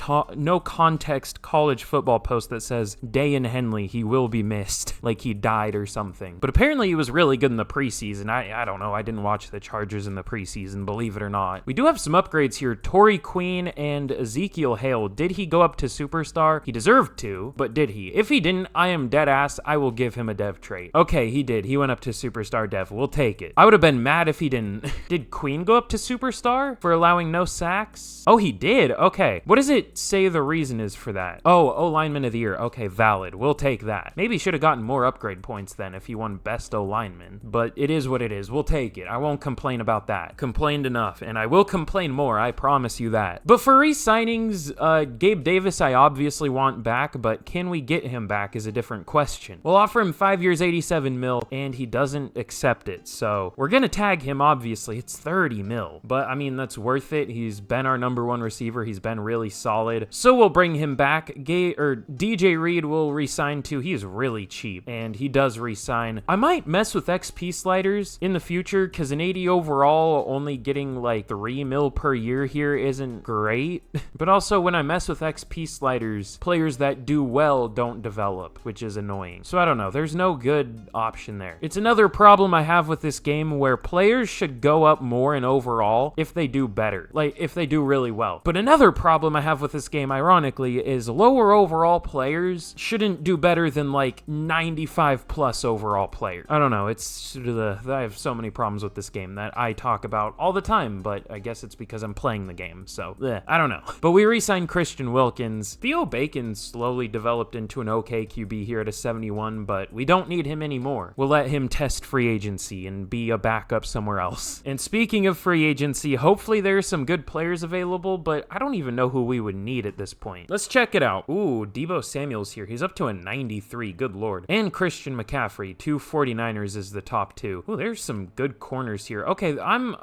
context college football post that says, Dayan Henley, he will be missed. Like he died or something. But apparently he was really good in the preseason. I don't know. I didn't watch the Chargers in the preseason, believe it or not. We do have some upgrades here. Torrey Queen and Ezekiel Hale. Did he go up to superstar? He deserved to, but did he? If he didn't, I am dead ass. I will give him a dev trait. Okay, he did. He went up to superstar dev. We'll take it. I would have been mad if he didn't. Did Queen go up to superstar for allowing no sacks? Oh, he did. Okay. What does it say the reason is for that? Oh, O-lineman of the year. Okay, valid. We'll take that. Maybe he should have gotten more upgrade points then if he won best O-lineman. But it is what it is. We'll take it. I won't complain about that. Complained enough, and I will complain more. I promise you that. But for re-signings, Gabe Davis I obviously want back, but can we get him back is a different question. We'll offer him 5 years, 87 mil, and he doesn't accept it. So we're gonna tag him, obviously. It's 30 mil. But I mean, that's worth it. He's been our number 1 receiver. He's been really solid. So we'll bring him back. DJ Reed will re-sign too. He's really cheap, and he does re-sign. I might mess with XP sliders in the future, because an 80 overall, only getting like 3 mil per year here isn't great. But also, when I mess with XP sliders, players that do well don't develop, which is annoying. So I don't know. There's no good option there. It's another problem I have with this game where players should go up more in overall if they do better. Like, like if they do really well. But another problem I have with this game, ironically, is lower overall players shouldn't do better than like 95 plus overall player. I don't know, I have so many problems with this game that I talk about all the time, but I guess it's because I'm playing the game, so I don't know. But we re-signed Christian Wilkins. Theo Bacon slowly developed into an okay QB here at a 71, but we don't need him anymore. We'll let him test free agency and be a backup somewhere else. And speaking of free agency, hopefully there's some good players available, but I don't even know who we would need at this point. Let's check it out. Ooh, Deebo Samuel's here. He's up to a 93, good lord. And Christian McCaffrey, 249ers is the top two. Ooh, there's some good corners here. Okay, I'm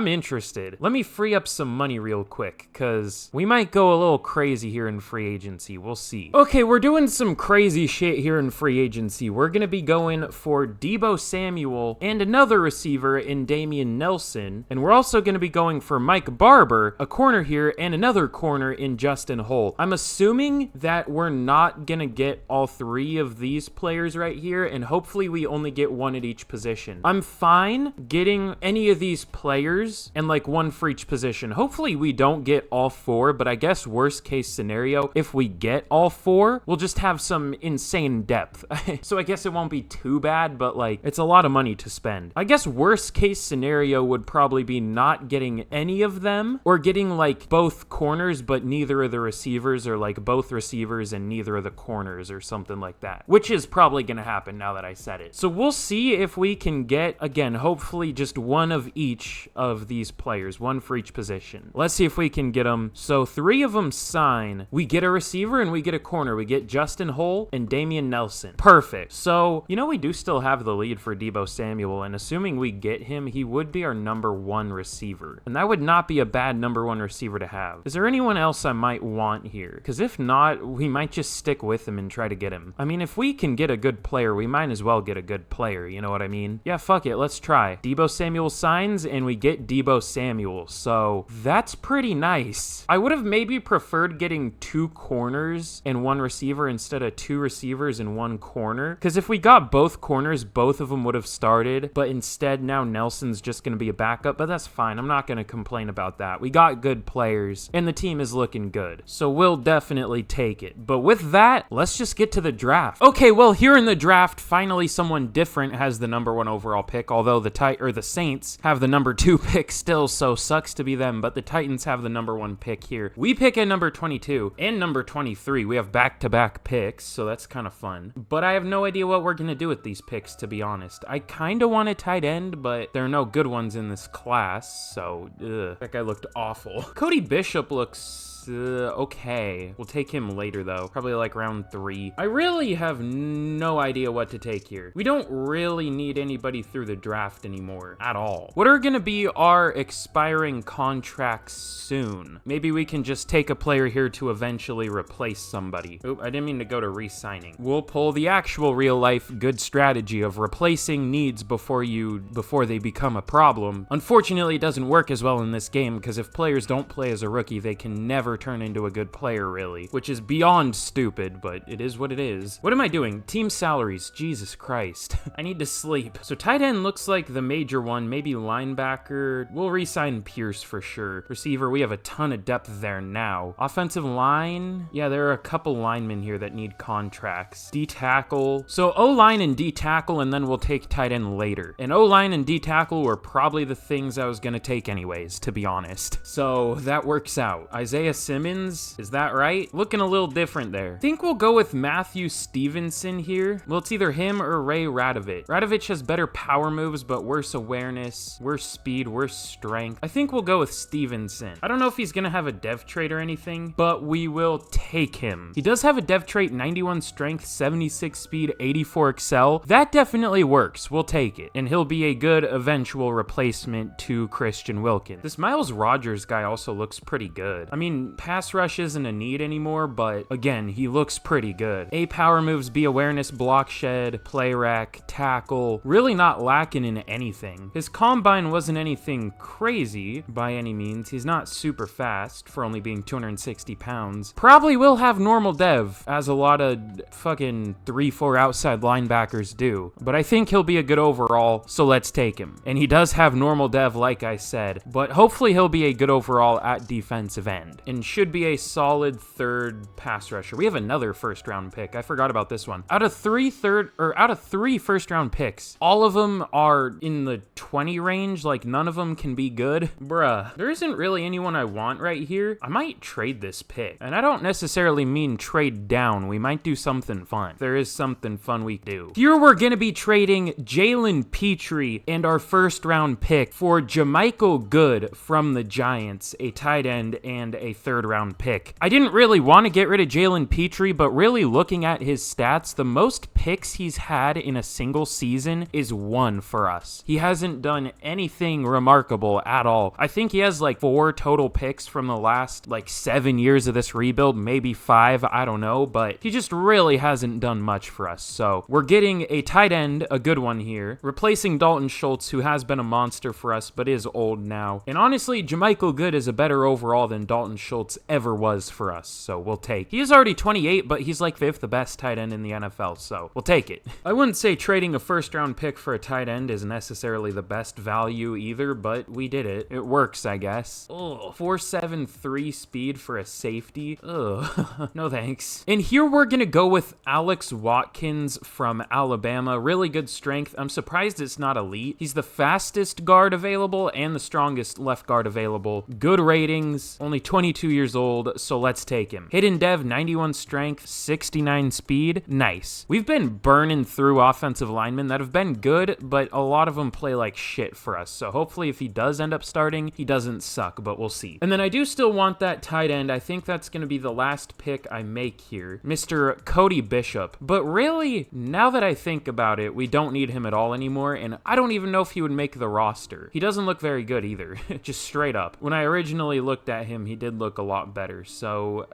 interested. Let me free up some money real quick, because we might go a little crazy here in free agency. We'll see. Okay, we're doing some crazy shit here in free agency. We're going to be going for Deebo Samuel and another receiver in Damian Nelson, and we're also going to be going for Mike Barber, a corner here, and another corner in Justin Hull. I'm assuming that we're not going to get all three of these players right here, and hopefully we only get one at each position. I'm fine getting any of these players and like one for each position. Hopefully we don't get all four, but I guess worst case scenario, if we get all four, we'll just have some insane depth. So I guess it won't be too bad, but like it's a lot of money to spend. I guess worst case scenario would probably be not getting any of them, or getting like both corners but neither of the receivers, or like both receivers and neither of the corners, or something like that, which is probably gonna happen now that I said it. So we'll see if we can get, again, hopefully just one of each of these players, one for each position. Let's see if we can get them. So 3 of them sign. We get a receiver and we get a corner. We get Justin Hull and Damian Nelson. Perfect. So, you know, we do still have the lead for Deebo Samuel, and assuming we get him, he would be our number 1 receiver. And that would not be a bad number 1 receiver to have. Is there anyone else I might want here? Because if not, we might just stick with him and try to get him. I mean, if we can get a good player, we might as well get a good player, you know what I mean? Yeah, fuck it, let's try. Deebo Samuel signs, and we get Deebo Samuel, so that's pretty nice. I would have maybe preferred getting 2 corners and 1 receiver instead of 2 receivers and 1 corner, because if we got both corners, both of them would have started, but instead now Nelson's just going to be a backup, but that's fine. I'm not going to complain about that. We got good players, and the team is looking good, so we'll definitely take it. But with that, let's just get to the draft. Okay, well, here in the draft, finally someone different has the number 1 overall pick, although the Saints have the number 2 pick still, so sucks to be them, but the Titans have the number 1 pick here. We pick at number 22 and number 23. We have back-to-back picks, so that's kind of fun. But I have no idea what we're going to do with these picks, to be honest. I kind of want a tight end, but there are no good ones in this class, so that guy looked awful. Cody Bishop looks okay. We'll take him later, though. Probably like round 3. I really have no idea what to take here. We don't really need anybody through the draft anymore at all. What are going to be our expiring contracts soon? Maybe we can just take a player here to eventually replace somebody. Oop, I didn't mean to go to re-signing. We'll pull the actual real-life good strategy of replacing needs before they become a problem. Unfortunately, it doesn't work as well in this game, because if players don't play as a rookie, they can never turn into a good player, really, which is beyond stupid, but it is what it is. What am I doing? Team salaries. Jesus Christ. I need to sleep. So tight end looks like the major one, maybe linebacker. We'll re-sign Pierce for sure. Receiver, we have a ton of depth there now. Offensive line, yeah, there are a couple linemen here that need contracts. D-tackle. So O-line and D-tackle, and then we'll take tight end later. And O-line and D-tackle were probably the things I was gonna take anyways, to be honest. So that works out. Isaiah Simmons, is that right? Looking a little different there. I think we'll go with Matthew Stevenson here. Well, it's either him or Ray Radovich. Radovich has better power moves, but worse awareness, worse speed, worse strength. I think we'll go with Stevenson. I don't know if he's gonna have a dev trait or anything, but we will take him. He does have a dev trait, 91 strength, 76 speed, 84 excel. That definitely works. We'll take it. And he'll be a good eventual replacement to Christian Wilkins. This Miles Rogers guy also looks pretty good. I mean, mean, pass rush isn't a need anymore, but again, he looks pretty good. A power moves, B awareness, block shed, play rec, tackle, really not lacking in anything. His combine wasn't anything crazy by any means. He's not super fast for only being 260 pounds. Probably will have normal dev, as a lot of fucking 3-4 outside linebackers do. But I think he'll be a good overall, so let's take him. And he does have normal dev, like I said, but hopefully he'll be a good overall at defensive end and should be a solid third pass rusher. We have another first round pick. I forgot about this one. Out of three first round picks, all of them are in the 20 range. Like, none of them can be good. Bruh, there isn't really anyone I want right here. I might trade this pick, and I don't necessarily mean trade down. We might do something fun. There is something fun we do. Here we're gonna be trading Jalen Petrie and our first round pick for Jermichael Good from the Giants, a tight end and a third round pick. I didn't really want to get rid of Jalen Petrie, but really looking at his stats, the most picks he's had in a single season is 1 for us. He hasn't done anything remarkable at all. I think he has like 4 total picks from the last like 7 years of this rebuild, maybe 5, I don't know, but he just really hasn't done much for us. So we're getting a tight end, a good one here, replacing Dalton Schultz, who has been a monster for us but is old now. And honestly, Jermichael Good is a better overall than Dalton Schultz ever was for us, so we'll take. He is already 28, but he's like 5th best tight end in the NFL, so we'll take it. I wouldn't say trading a first round pick for a tight end is necessarily the best value either, but we did it. It works, I guess. Ugh. 4.73 speed for a safety. Ugh. No thanks. And here we're gonna go with Alex Watkins from Alabama. Really good strength. I'm surprised it's not elite. He's the fastest guard available and the strongest left guard available. Good ratings, only 22 years old, so let's take him. Hidden dev, 91 strength, 69 speed. Nice. We've been burning through offensive linemen that have been good, but a lot of them play like shit for us. So hopefully if he does end up starting, he doesn't suck, but we'll see. And then I do still want that tight end. I think that's going to be the last pick I make here. Mr. Cody Bishop. But really, now that I think about it, we don't need him at all anymore, and I don't even know if he would make the roster. He doesn't look very good either, just straight up. When I originally looked at him, he did look a lot better, so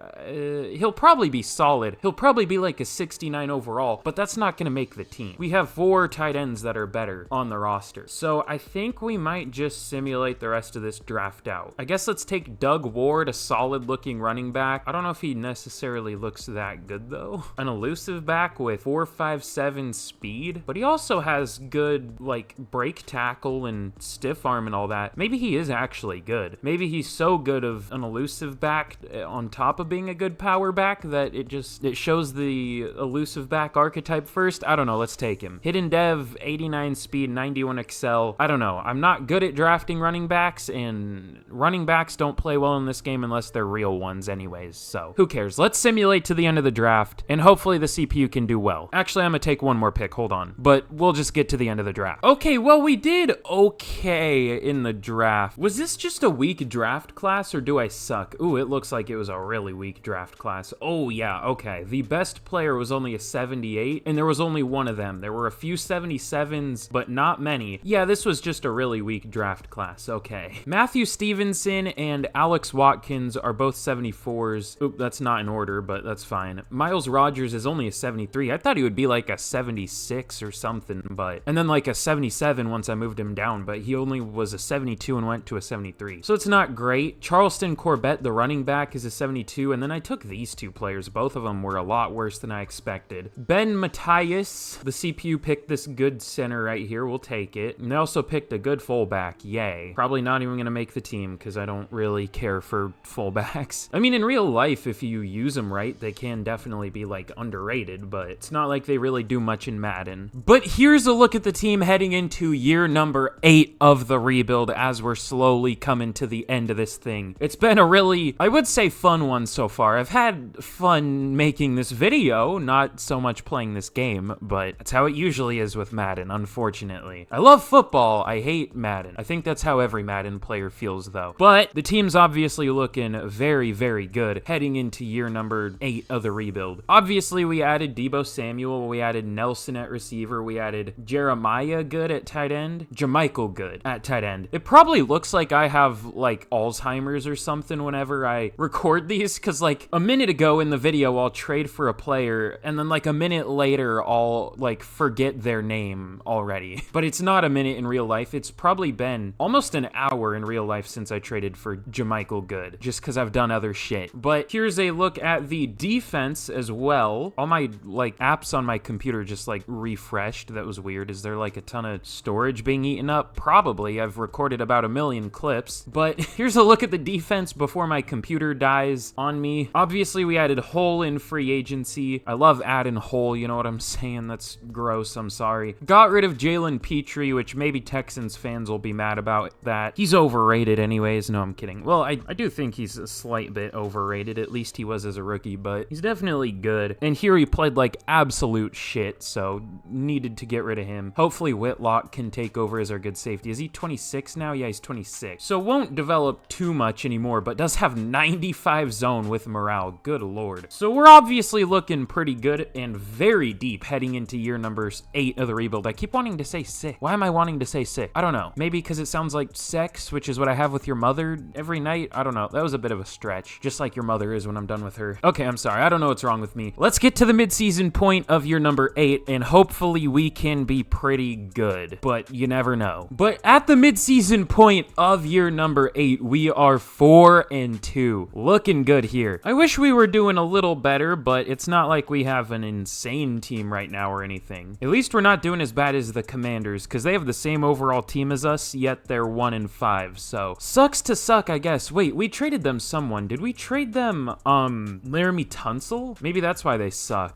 he'll probably be solid. He'll probably be like a 69 overall, but that's not going to make the team. We have 4 tight ends that are better on the roster, so I think we might just simulate the rest of this draft out. I guess let's take Doug Ward, a solid looking running back. I don't know if he necessarily looks that good though. An elusive back with 4.57 speed, but he also has good like break tackle and stiff arm and all that. Maybe he is actually good. Maybe he's so good of an elusive back on top of being a good power back that it shows the elusive back archetype first. I don't know. Let's take him. Hidden dev, 89 speed, 91 excel. I don't know. I'm not good at drafting running backs, and running backs don't play well in this game unless they're real ones anyways, so who cares? Let's simulate to the end of the draft, and hopefully the CPU can do well. Actually, I'm gonna take one more pick, hold on, but we'll just get to the end of the draft. Okay, well, we did okay in the draft. Was this just a weak draft class, or do I suck? Ooh, it looks like it was a really weak draft class. Oh yeah, okay. The best player was only a 78, and there was only one of them. There were a few 77s, but not many. Yeah, this was just a really weak draft class. Okay. Matthew Stevenson and Alex Watkins are both 74s. Oop, that's not in order, but that's fine. Miles Rogers is only a 73. I thought he would be like a 76 or something, but... And then like a 77 once I moved him down, but he only was a 72 and went to a 73. So it's not great. Charleston Corbett, the running back, is a 72, and then I took these 2 players. Both of them were a lot worse than I expected. Ben Matthias, the CPU picked this good center right here. We'll take it. And they also picked a good fullback. Yay. Probably not even going to make the team because I don't really care for fullbacks. I mean, in real life, if you use them right, they can definitely be like underrated, but it's not like they really do much in Madden. But here's a look at the team heading into year number 8 of the rebuild as we're slowly coming to the end of this thing. It's been a really, I would say, fun one so far. I've had fun making this video, not so much playing this game, but that's how it usually is with Madden, unfortunately. I love football, I hate Madden. I think that's how every Madden player feels though. But the team's obviously looking very, very good heading into year number 8 of the rebuild. Obviously, we added Deebo Samuel, we added Nelson at receiver, we added Jeremiah Good at tight end, Jermichael Good at tight end. It probably looks like I have like Alzheimer's or something whenever whenever I record these, because like a minute ago in the video, I'll trade for a player, and then like a minute later, I'll like forget their name already. But it's not a minute in real life. It's probably been almost an hour in real life since I traded for Jermichael Good, just because I've done other shit. But here's a look at the defense as well. All my like apps on my computer just like refreshed. That was weird. Is there like a ton of storage being eaten up? Probably. I've recorded about 1 million clips. But here's a look at the defense before my computer dies on me. Obviously, we added Hole in free agency. I love adding Hole, you know what I'm saying? That's gross, I'm sorry. Got rid of Jalen Petrie, which maybe Texans fans will be mad about that. He's overrated anyways. No, I'm kidding. Well, I do think he's a slight bit overrated. At least he was as a rookie, but he's definitely good. And here he played like absolute shit, so needed to get rid of him. Hopefully Whitlock can take over as our good safety. Is he 26 now? Yeah, he's 26. So won't develop too much anymore, but does have 95 zone with morale. Good lord. So we're obviously looking pretty good and very deep heading into year number 8 of the rebuild. I keep wanting to say sick. Why am I wanting to say sick? I don't know. Maybe because it sounds like sex, which is what I have with your mother every night. I don't know. That was a bit of a stretch. Just like your mother is when I'm done with her. Okay, I'm sorry. I don't know what's wrong with me. Let's get to the midseason point of year number 8, and hopefully we can be pretty good. But you never know. But at the midseason point of year number 8, we are 4-2. Looking good here. I wish we were doing a little better, but it's not like we have an insane team right now or anything. At least we're not doing as bad as the Commanders, because they have the same overall team as us, yet they're 1-5. So sucks to suck, I guess. Wait, we traded them someone. Did we trade them, Laramie Tunsil? Maybe that's why they suck.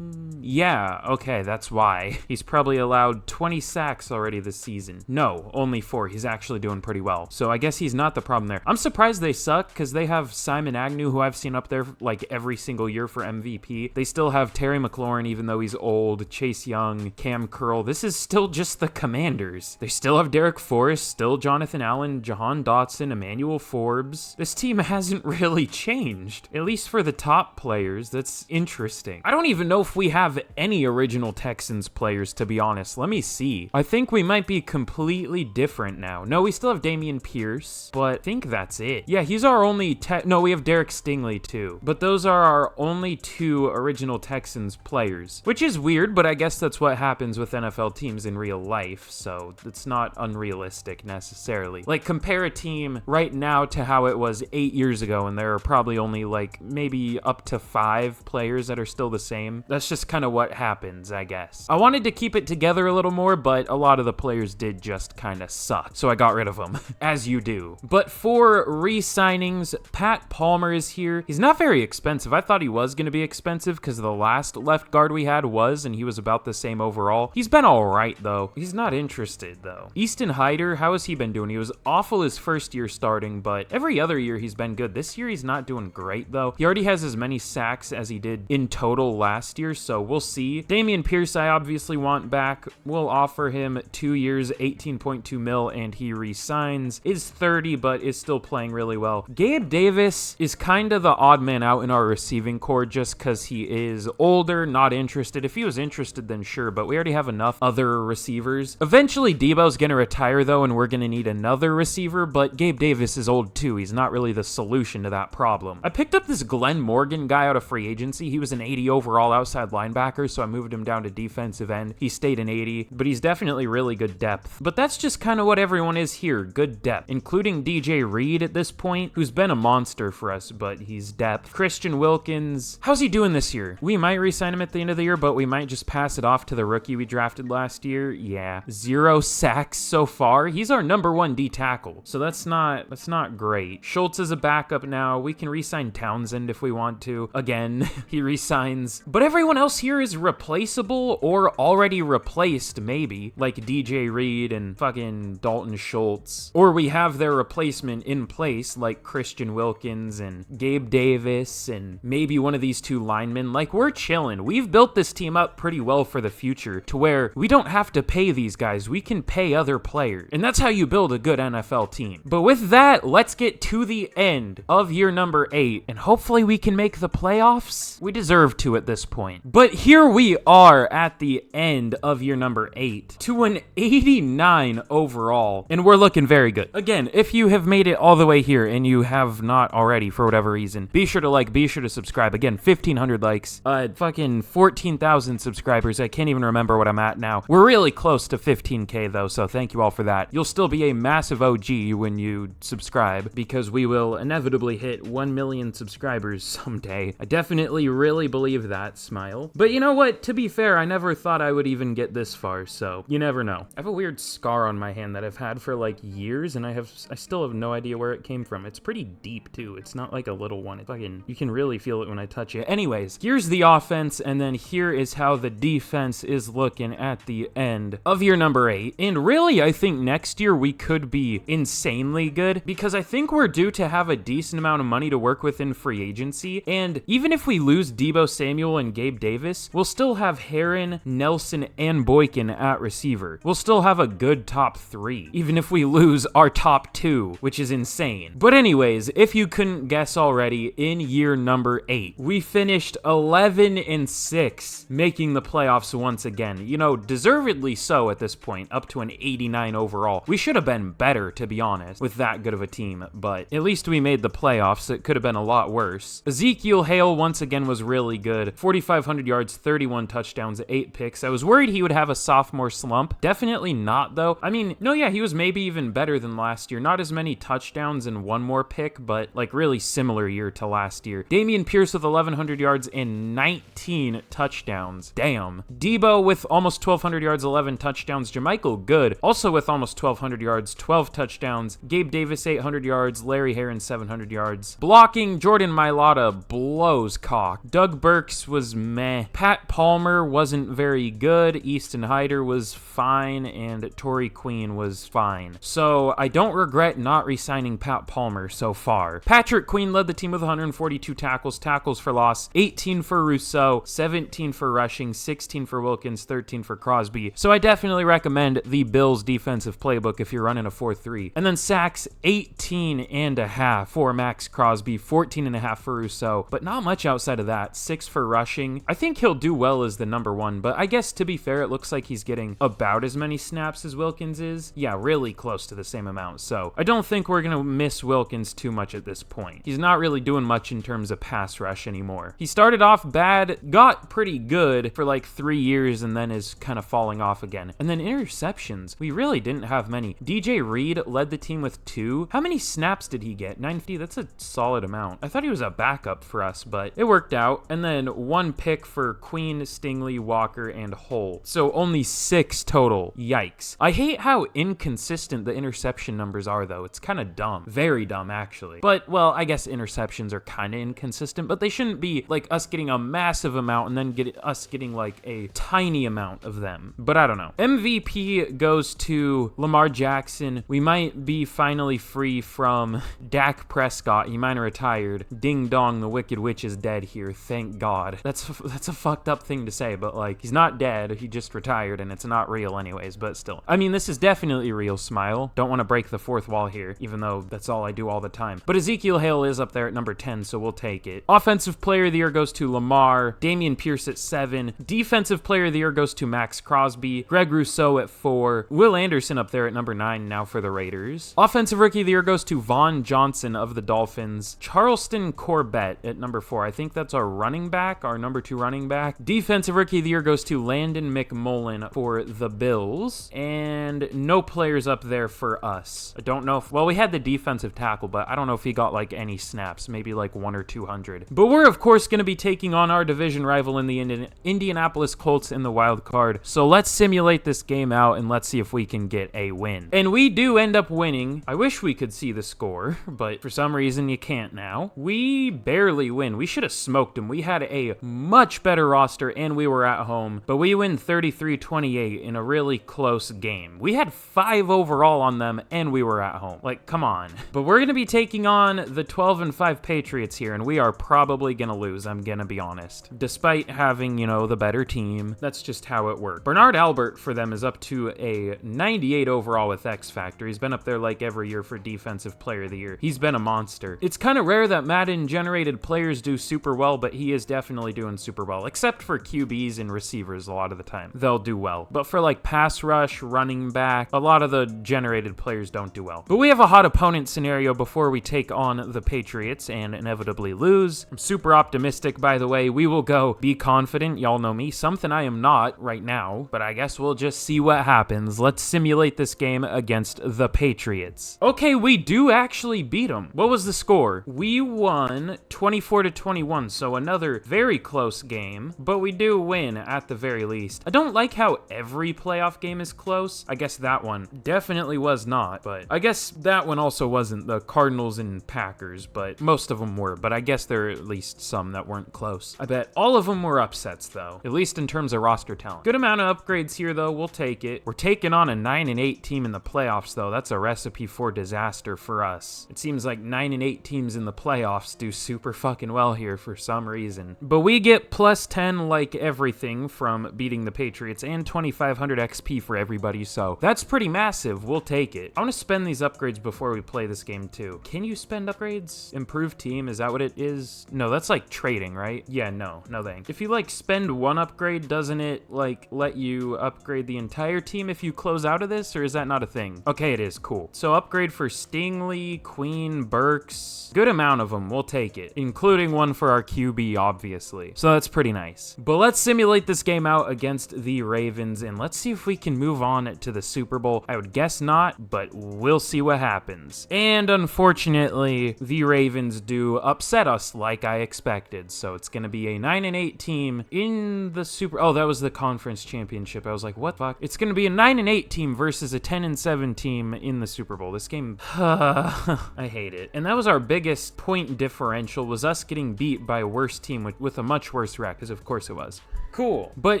Yeah, okay, that's why. He's probably allowed 20 sacks already this season. No, only 4. He's actually doing pretty well. So I guess he's not the problem there. I'm surprised they suck, because they have Simon Agnew, who I've seen up there like every single year for MVP. They still have Terry McLaurin, even though he's old, Chase Young, Cam Curl. This is still just the Commanders. They still have Derek Forrest, still Jonathan Allen, Jahan Dotson, Emmanuel Forbes. This team hasn't really changed, at least for the top players. That's interesting. I don't even know if we have any original Texans players, to be honest. Let me see. I think we might be completely different now. No, we still have Dameon Pierce, but I think that's it. Yeah, he's our only no, we have Derek Stingley too. But those are our only 2 original Texans players, which is weird, but I guess that's what happens with NFL teams in real life, so it's not unrealistic necessarily. Like, compare a team right now to how it was 8 years ago, and there are probably only like maybe up to 5 players that are still the same. That's just kind of what happens, I guess. I wanted to keep it together a little more, but a lot of the players did just kind of suck, so I got rid of them, as you do. But for re-signings, Pat Palmer is here. He's not very expensive. I thought he was going to be expensive because the last left guard we had was, and he was about the same overall. He's been all right, though. He's not interested, though. Easton Hyder, how has he been doing? He was awful his first year starting, but every other year he's been good. This year he's not doing great, though. He already has as many sacks as he did in total last year, so we'll see. Dameon Pierce, I obviously want back. We'll offer him 2 years, 18.2 mil, and he resigns. Is 30, but is still playing really well. Gabe Davis is kind of the odd man out in our receiving core just because he is older, not interested. If he was interested, then sure, but we already have enough other receivers. Eventually, Debo's going to retire, though, and we're going to need another receiver, but Gabe Davis is old, too. He's not really the solution to that problem. I picked up this Glenn Morgan guy out of free agency. He was an 80 overall outside linebacker, so I moved him down to defensive end. He stayed an 80, but he's definitely really good depth. But that's just kind of what everyone is here, good depth, including DJ Reed at this point, who's been a monster for us, but he's depth. Christian Wilkins, how's he doing this year? We might re-sign him at the end of the year, but we might just pass it off to the rookie we drafted last year. Yeah, 0 sacks so far. He's our number 1 D tackle, so that's not great. Schultz is a backup now. We can re-sign Townsend if we want to. Again, he re-signs. But everyone else here is replaceable or already replaced, maybe, like DJ Reed and fucking Dalton Schultz. Or we have their replacement in place, like Christian Wilkins and Gabe Davis and maybe one of these 2 linemen. Like, we're chilling. We've built this team up pretty well for the future to where we don't have to pay these guys. We can pay other players. And that's how you build a good NFL team. But with that, let's get to the end of year number 8, and hopefully we can make the playoffs. We deserve to at this point. But here we are at the end of year number 8 to an 89 overall, and we're looking very good. Again, if you have made it all the way here and you have not already for whatever reason, be sure to like, be sure to subscribe. Again, 1,500 likes, fucking 14,000 subscribers. I can't even remember what I'm at now. We're really close to 15K though, so thank you all for that. You'll still be a massive OG when you subscribe, because we will inevitably hit 1 million subscribers someday. I definitely really believe that, smile. But you know what? To be fair, I never thought I would even get this far, so you never know. I have a weird scar on my hand that I've had for like years, and I still have no idea where it came from. It's pretty deep too. It's not like a little one. It's fucking, you can really feel it when I touch it. Anyways, here's the offense, and then here is how the defense is looking at the end of year number 8. And really, I think next year we could be insanely good, because I think we're due to have a decent amount of money to work with in free agency. And even if we lose Deebo Samuel and Gabe Davis, we'll still have Heron, Nelson, and Boykin at receiver. We'll still have a good top 3, even if we lose our top 2, which is insane. But anyways, if you couldn't guess already, in year number 8, we finished 11-6, making the playoffs once again. You know, deservedly so at this point, up to an 89 overall. We should have been better, to be honest, with that good of a team, but at least we made the playoffs. It could have been a lot worse. Ezekiel Hale once again was really good. 4,500 yards, 31 touchdowns, 8 picks. I was worried he would have a sophomore slump. Definitely not, though. I mean, no, yeah, he was maybe even better than last year. Not as many touchdowns and 1 more pick, but like really similar year to last year. Damian Pierce with 1,100 yards and 19 touchdowns. Damn. Deebo with almost 1,200 yards, 11 touchdowns. Jermichael Good also with almost 1,200 yards, 12 touchdowns. Gabe Davis 800 yards. Larry Heron 700 yards. Blocking, Jordan Mailata blows cock. Doug Burks was meh. Pat Palmer wasn't very good. Easton Hyder was fine, and Torrey Queen was fine. So I don't regret not re-signing Pat Palmer so far. Patrick Queen led the team with 142 tackles for loss, 18 for Rousseau, 17 for rushing, 16 for Wilkins, 13 for Crosby. So I definitely recommend the Bills defensive playbook if you're running a 4-3. And then sacks, 18.5 for Max Crosby, 14.5 for Rousseau, but not much outside of that. 6 for rushing. I think he'll do well as the number 1, but I guess to be fair, it looks like he's getting about as many snaps as Wilkins is. Yeah, really close to the same amount. So I don't think we're going to miss Wilkins too much at this point. He's not really doing much in terms of pass rush anymore. He started off bad, got pretty good for like 3 years, and then is kind of falling off again. And then interceptions, we really didn't have many. DJ Reed led the team with 2. How many snaps did he get? 950, that's a solid amount. I thought he was a backup for us, but it worked out. And then 1 pick for Queen, Stingley, Walker, and Holt. So only 6 total. Yikes. I hate how inconsistent the interception numbers are, though. It's kind of dumb. Very dumb, actually. But, well, I guess interceptions are kind of inconsistent, but they shouldn't be like us getting a massive amount and then us getting like a tiny amount of them. But I don't know. MVP goes to Lamar Jackson. We might be finally free from Dak Prescott. He might have retired. Ding dong, the Wicked Witch is dead here. Thank God. That's a fucked up thing to say, but like, he's not dead. He just retired, and it's not real anyways, but still. I mean, this is definitely real, smile. Don't want to break the 4th wall here, even though that's all I do all the time. But Ezekiel Hale is up there at number 10, so we'll take it. Offensive Player of the Year goes to Lamar. Damian Pierce at 7. Defensive Player of the Year goes to Max Crosby. Greg Rousseau at 4. Will Anderson up there at number 9 now for the Raiders. Offensive Rookie of the Year goes to Vaughn Johnson of the Dolphins. Charleston Corbett at number 4. I think that's our running back, our number 2 running back. Defensive Rookie of the Year goes to Landon McMullen for the Bills. And no players up there for us. I don't know if, well, we had the defensive tackle, but I don't know if he got like any snaps, maybe like 100 or 200. But we're of course going to be taking on our division rival in the Indianapolis Colts in the wild card. So let's simulate this game out and let's see if we can get a win. And we do end up winning. I wish we could see the score, but for some reason you can't now. We barely win. We should have smoked them. We had a much better roster and we were at home, but we win 33-28 in a really close game. We had 5 overall on them and we were at home. Like, come on. But we're going to be taking on the 12-5 Patriots here, and we are probably going to lose, I'm going to be honest. Despite having, you know, the better team, that's just how it works. Bernard Albert for them is up to a 98 overall with X Factor. He's been up there like every year for Defensive Player of the Year. He's been a monster. It's kind of rare that Madden-generated players do super well, but he is definitely doing super well, except for QBs and receivers a lot of the time. They'll do well. But for like pass rush, running back, a lot of the generated players don't do well. But we have a hot opponent scenario before we take on the Patriots and inevitably lose. I'm super optimistic, by the way. We will go be confident. Y'all know me. Something I am not right now, but I guess we'll just see what happens. Let's simulate this game against the Patriots. Okay, we do actually beat them. What was the score? We won 24-21, so another very close game, but we do win at the very least. I don't like how every playoff game is close. I guess that one definitely was not, but I guess that one also wasn't, the Cardinals and Packers, but most of them were, but I guess there are at least some that weren't close. I bet all of them were upsets, though, at least in terms of roster talent. Good amount of upgrades here, though. We'll take it. We're taking on a 9-8 team in the playoffs, though. That's a recipe for disaster for us. It seems like 9-8 teams in the playoffs do super fucking well here for some reason. But we get plus 10 like everything from beating the Patriots and 2,500 XP for everybody, so that's pretty massive. We'll take it. I want to spend these upgrades before we play this game, too. Can you spend upgrades? Improved team, is that what it is? No, that's like trading, right? Yeah, no thanks. If you like spend one upgrade, doesn't it like let you upgrade the entire team if you close out of this, or is that not a thing? Okay, it is. Cool. So upgrade for Stingley, Queen, Burks, good amount of them. We'll take it, including one for our QB, obviously. So that's pretty nice. But let's simulate this game out against the Ravens, and let's see if we can move on to the Super Bowl. I would guess not, but we'll see what happens. And unfortunately, the Ravens do upset us like I expected. So it's going to be a 9-8 team in the Super... Oh, that was the conference championship. I was like, what the fuck? It's going to be a 9-8 team versus a 10-7 team in the Super Bowl. This game... I hate it. And that was our biggest point differential, was us getting beat by a worse team with a much worse record, because of course it was. Cool. But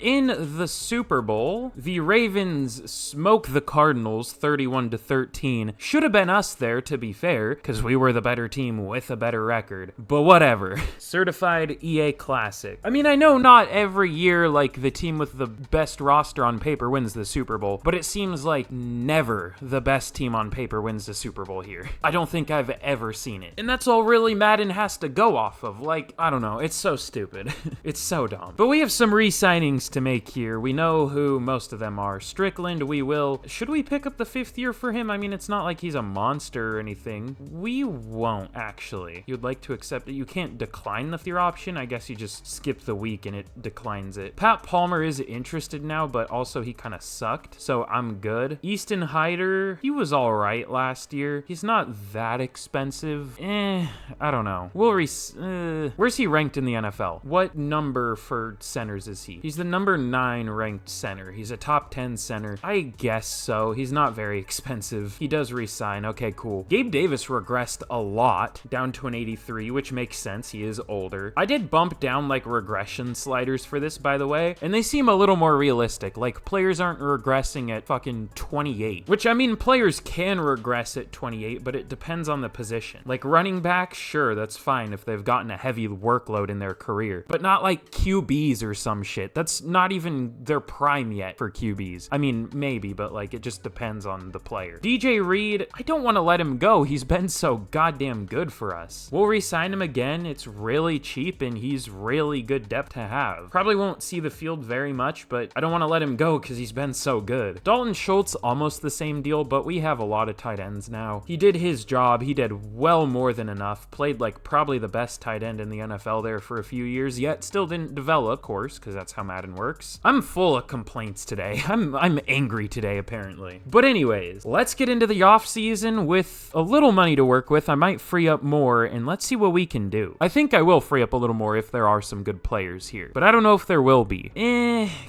in the Super Bowl, the Ravens smoke the Cardinals 31-13. Should have been us there, to be fair, because we were the better team with a better record. But whatever. Certified EA Classic. I mean, I know not every year, like, the team with the best roster on paper wins the Super Bowl, but it seems like never the best team on paper wins the Super Bowl here. I don't think I've ever seen it. And that's all really Madden has to go off of. Like, I don't know. It's so stupid. It's so dumb. But we have some re-signings to make here. We know who most of them are. Strickland, we will. Should we pick up the 5th year for him? I mean, it's not like he's a monster or anything. We won't, actually. You'd like to accept it. You can't decline the 5th year option. I guess you just skip the week and it declines it. Pat Palmer is interested now, but also he kind of sucked, so I'm good. Easton Hyder, he was all right last year. He's not that expensive. I don't know. Where's he ranked in the NFL? What number for centers is he? He's the number 9 ranked center. He's a top 10 center. I guess so. He's not very expensive. He does resign. Okay, cool. Gabe Davis regressed a lot, down to an 83, which makes sense. He is older. I did bump down like regression sliders for this, by the way, and they seem a little more realistic. Like, players aren't regressing at fucking 28, which, I mean, players can regress at 28, but it depends on the position. Like running back, sure, that's fine if they've gotten a heavy workload in their career, but not like QBs or some shit. That's not even their prime yet for QBs. I mean, maybe, but like, it just depends on the player. DJ Reed, I don't want to let him go. He's been so goddamn good for us. We'll re-sign him again. It's really cheap and he's really good depth to have. Probably won't see the field very much, but I don't want to let him go because he's been so good. Dalton Schultz, almost the same deal, but we have a lot of tight ends now. He did his job. He did well more than enough. Played like probably the best tight end in the NFL there for a few years, yet still didn't develop, of course, because that's how Madden works. I'm full of complaints today. I'm angry today, apparently. But anyways, let's get into the off season with a little money to work with. I might free up more, and let's see what we can do. I think I will free up a little more if there are some good players here, but I don't know if there will be.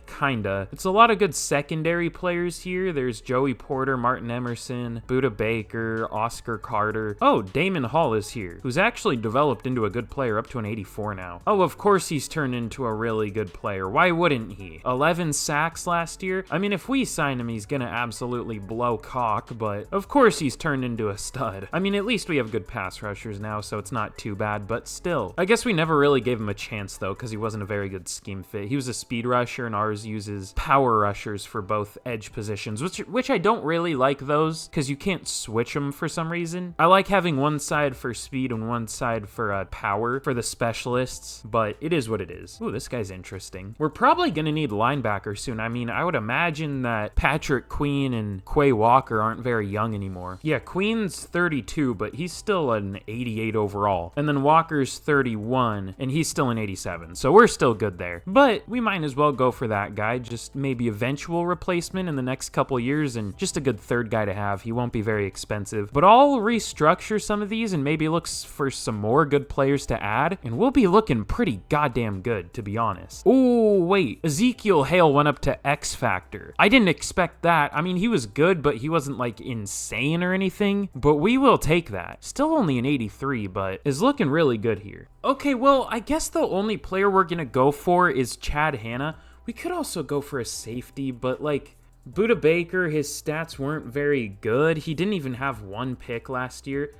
Kinda. It's a lot of good secondary players here. There's Joey Porter, Martin Emerson, Buda Baker, Oscar Carter. Oh, Damon Hall is here, who's actually developed into a good player, up to an 84 now. Oh, of course he's turned into a really good player. Why wouldn't he? 11 sacks last year. I mean, if we sign him, he's gonna absolutely blow cock, but of course he's turned into a stud. I mean, at least we have good pass rushers now, so it's not too bad, but still. I guess we never really gave him a chance, though, because he wasn't a very good scheme fit. He was a speed rusher, and ours uses power rushers for both edge positions, which I don't really like those, because you can't switch them for some reason. I like having one side for speed and one side for power for the specialists, but it is what it is. Ooh, this guy's interesting. We're probably going to need linebacker soon. I mean, I would imagine that Patrick Queen and Quay Walker aren't very young anymore. Yeah, Queen's Moreland's 32, but he's still an 88 overall. And then Walker's 31, and he's still an 87. So we're still good there. But we might as well go for that guy. Just maybe eventual replacement in the next couple years, and just a good third guy to have. He won't be very expensive. But I'll restructure some of these and maybe look for some more good players to add, and we'll be looking pretty goddamn good, to be honest. Oh, wait. Ezekiel Hale went up to X Factor. I didn't expect that. I mean, he was good, but he wasn't like insane or anything. But we will take that. Still only an 83, but is looking really good here. Okay, well, I guess the only player we're gonna go for is Chad Hanna. We could also go for a safety, but like, Budda Baker, his stats weren't very good. He didn't even have one pick last year.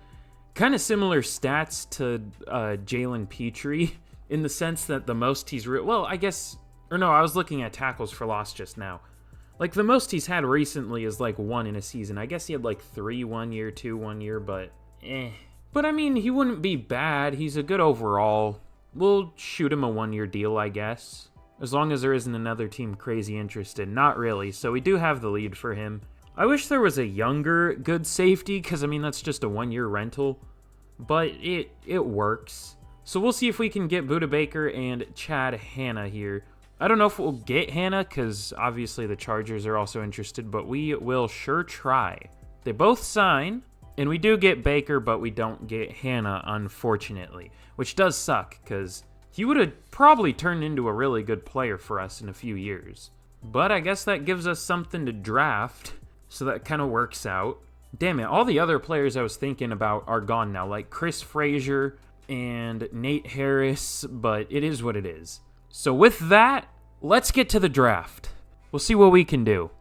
Kind of similar stats to Jalen Petrie in the sense that the most he's... well, I guess... or no, I was looking at tackles for loss just now. Like, the most he's had recently is like 1 in a season. I guess he had like 3 1 year, 2 1 year, but eh. But I mean, he wouldn't be bad. He's a good overall. We'll shoot him a 1-year deal, I guess. As long as there isn't another team crazy interested. Not really, so we do have the lead for him. I wish there was a younger good safety, because I mean, that's just a 1-year rental. But it works. So we'll see if we can get Budda Baker and Chad Hanna here. I don't know if we'll get Hanna, because obviously the Chargers are also interested, but we will sure try. They both sign, and we do get Baker, but we don't get Hanna, unfortunately. Which does suck, because he would have probably turned into a really good player for us in a few years. But I guess that gives us something to draft, so that kind of works out. Damn it, all the other players I was thinking about are gone now, like Chris Frazier and Nate Harris, but it is what it is. So with that, let's get to the draft. We'll see what we can do.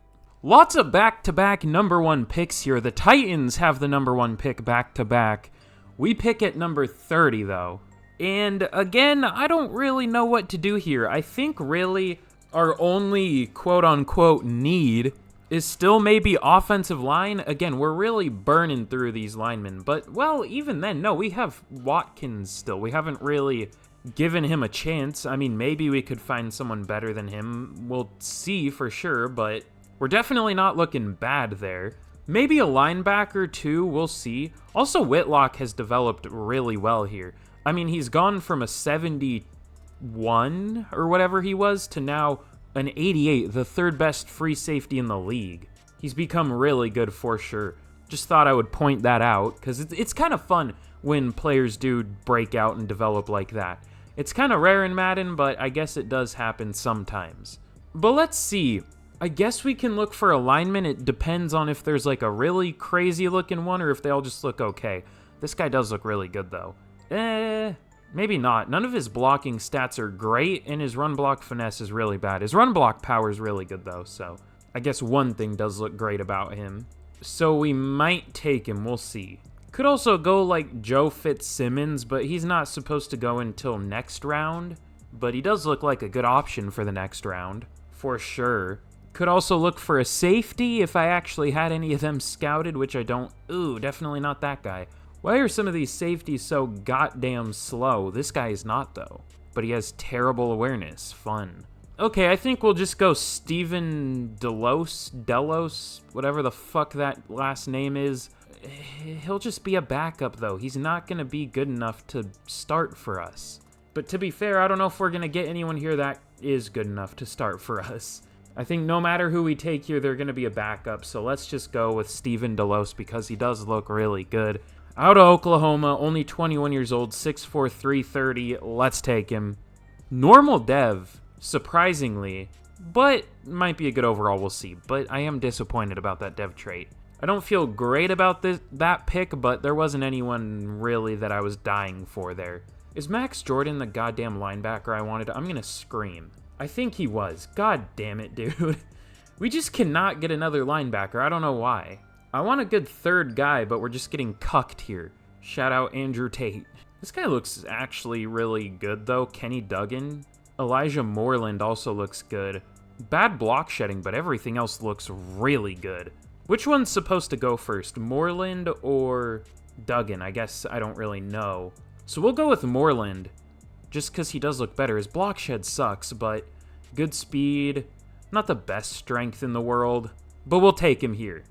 Lots of back-to-back number 1 picks here. The Titans have the number 1 pick back-to-back. We pick at number 30, though. And again, I don't really know what to do here. I think really our only quote-unquote need is still maybe offensive line. Again, we're really burning through these linemen. But, well, even then, no, we have Watkins still. We haven't really given him a chance. I mean, maybe we could find someone better than him. We'll see for sure, but we're definitely not looking bad there. Maybe a linebacker too, we'll see. Also, Whitlock has developed really well here. I mean, he's gone from a 71 or whatever he was to now an 88, the 3rd best free safety in the league. He's become really good for sure. Just thought I would point that out, because it's kind of fun when players do break out and develop like that. It's kind of rare in Madden, but I guess it does happen sometimes. But let's see. I guess we can look for a lineman. It depends on if there's like a really crazy looking one or if they all just look okay. This guy does look really good though. Maybe not. None of his blocking stats are great, and his run block finesse is really bad. His run block power is really good, though, so I guess one thing does look great about him. So we might take him. We'll see. Could also go like Joe Fitzsimmons, but he's not supposed to go until next round. But he does look like a good option for the next round, for sure. Could also look for a safety if I actually had any of them scouted, which I don't. Ooh, definitely not that guy. Why are some of these safeties so goddamn slow? This guy is not, though. But he has terrible awareness. Fun. Okay, I think we'll just go Steven Delos, whatever the fuck that last name is. He'll just be a backup, though. He's not going to be good enough to start for us. But to be fair, I don't know if we're going to get anyone here that is good enough to start for us. I think no matter who we take here, they're going to be a backup. So let's just go with Steven Delos because he does look really good. Out of Oklahoma, only 21 years old, 6'4", 330. Let's take him. Normal dev, surprisingly, but might be a good overall, we'll see. But I am disappointed about that dev trait. I don't feel great about that pick, but there wasn't anyone really that I was dying for there. Is Max Jordan the goddamn linebacker I wanted? I'm going to scream. I think he was. God damn it, dude. We just cannot get another linebacker. I don't know why. I want a good third guy, but we're just getting cucked here. Shout out Andrew Tate. This guy looks actually really good, though. Kenny Duggan. Elijah Moreland also looks good. Bad block shedding, but everything else looks really good. Which one's supposed to go first, Moreland or Duggan? I guess I don't really know. So we'll go with Moreland, just because he does look better. His block shed sucks, but good speed. Not the best strength in the world, but we'll take him here.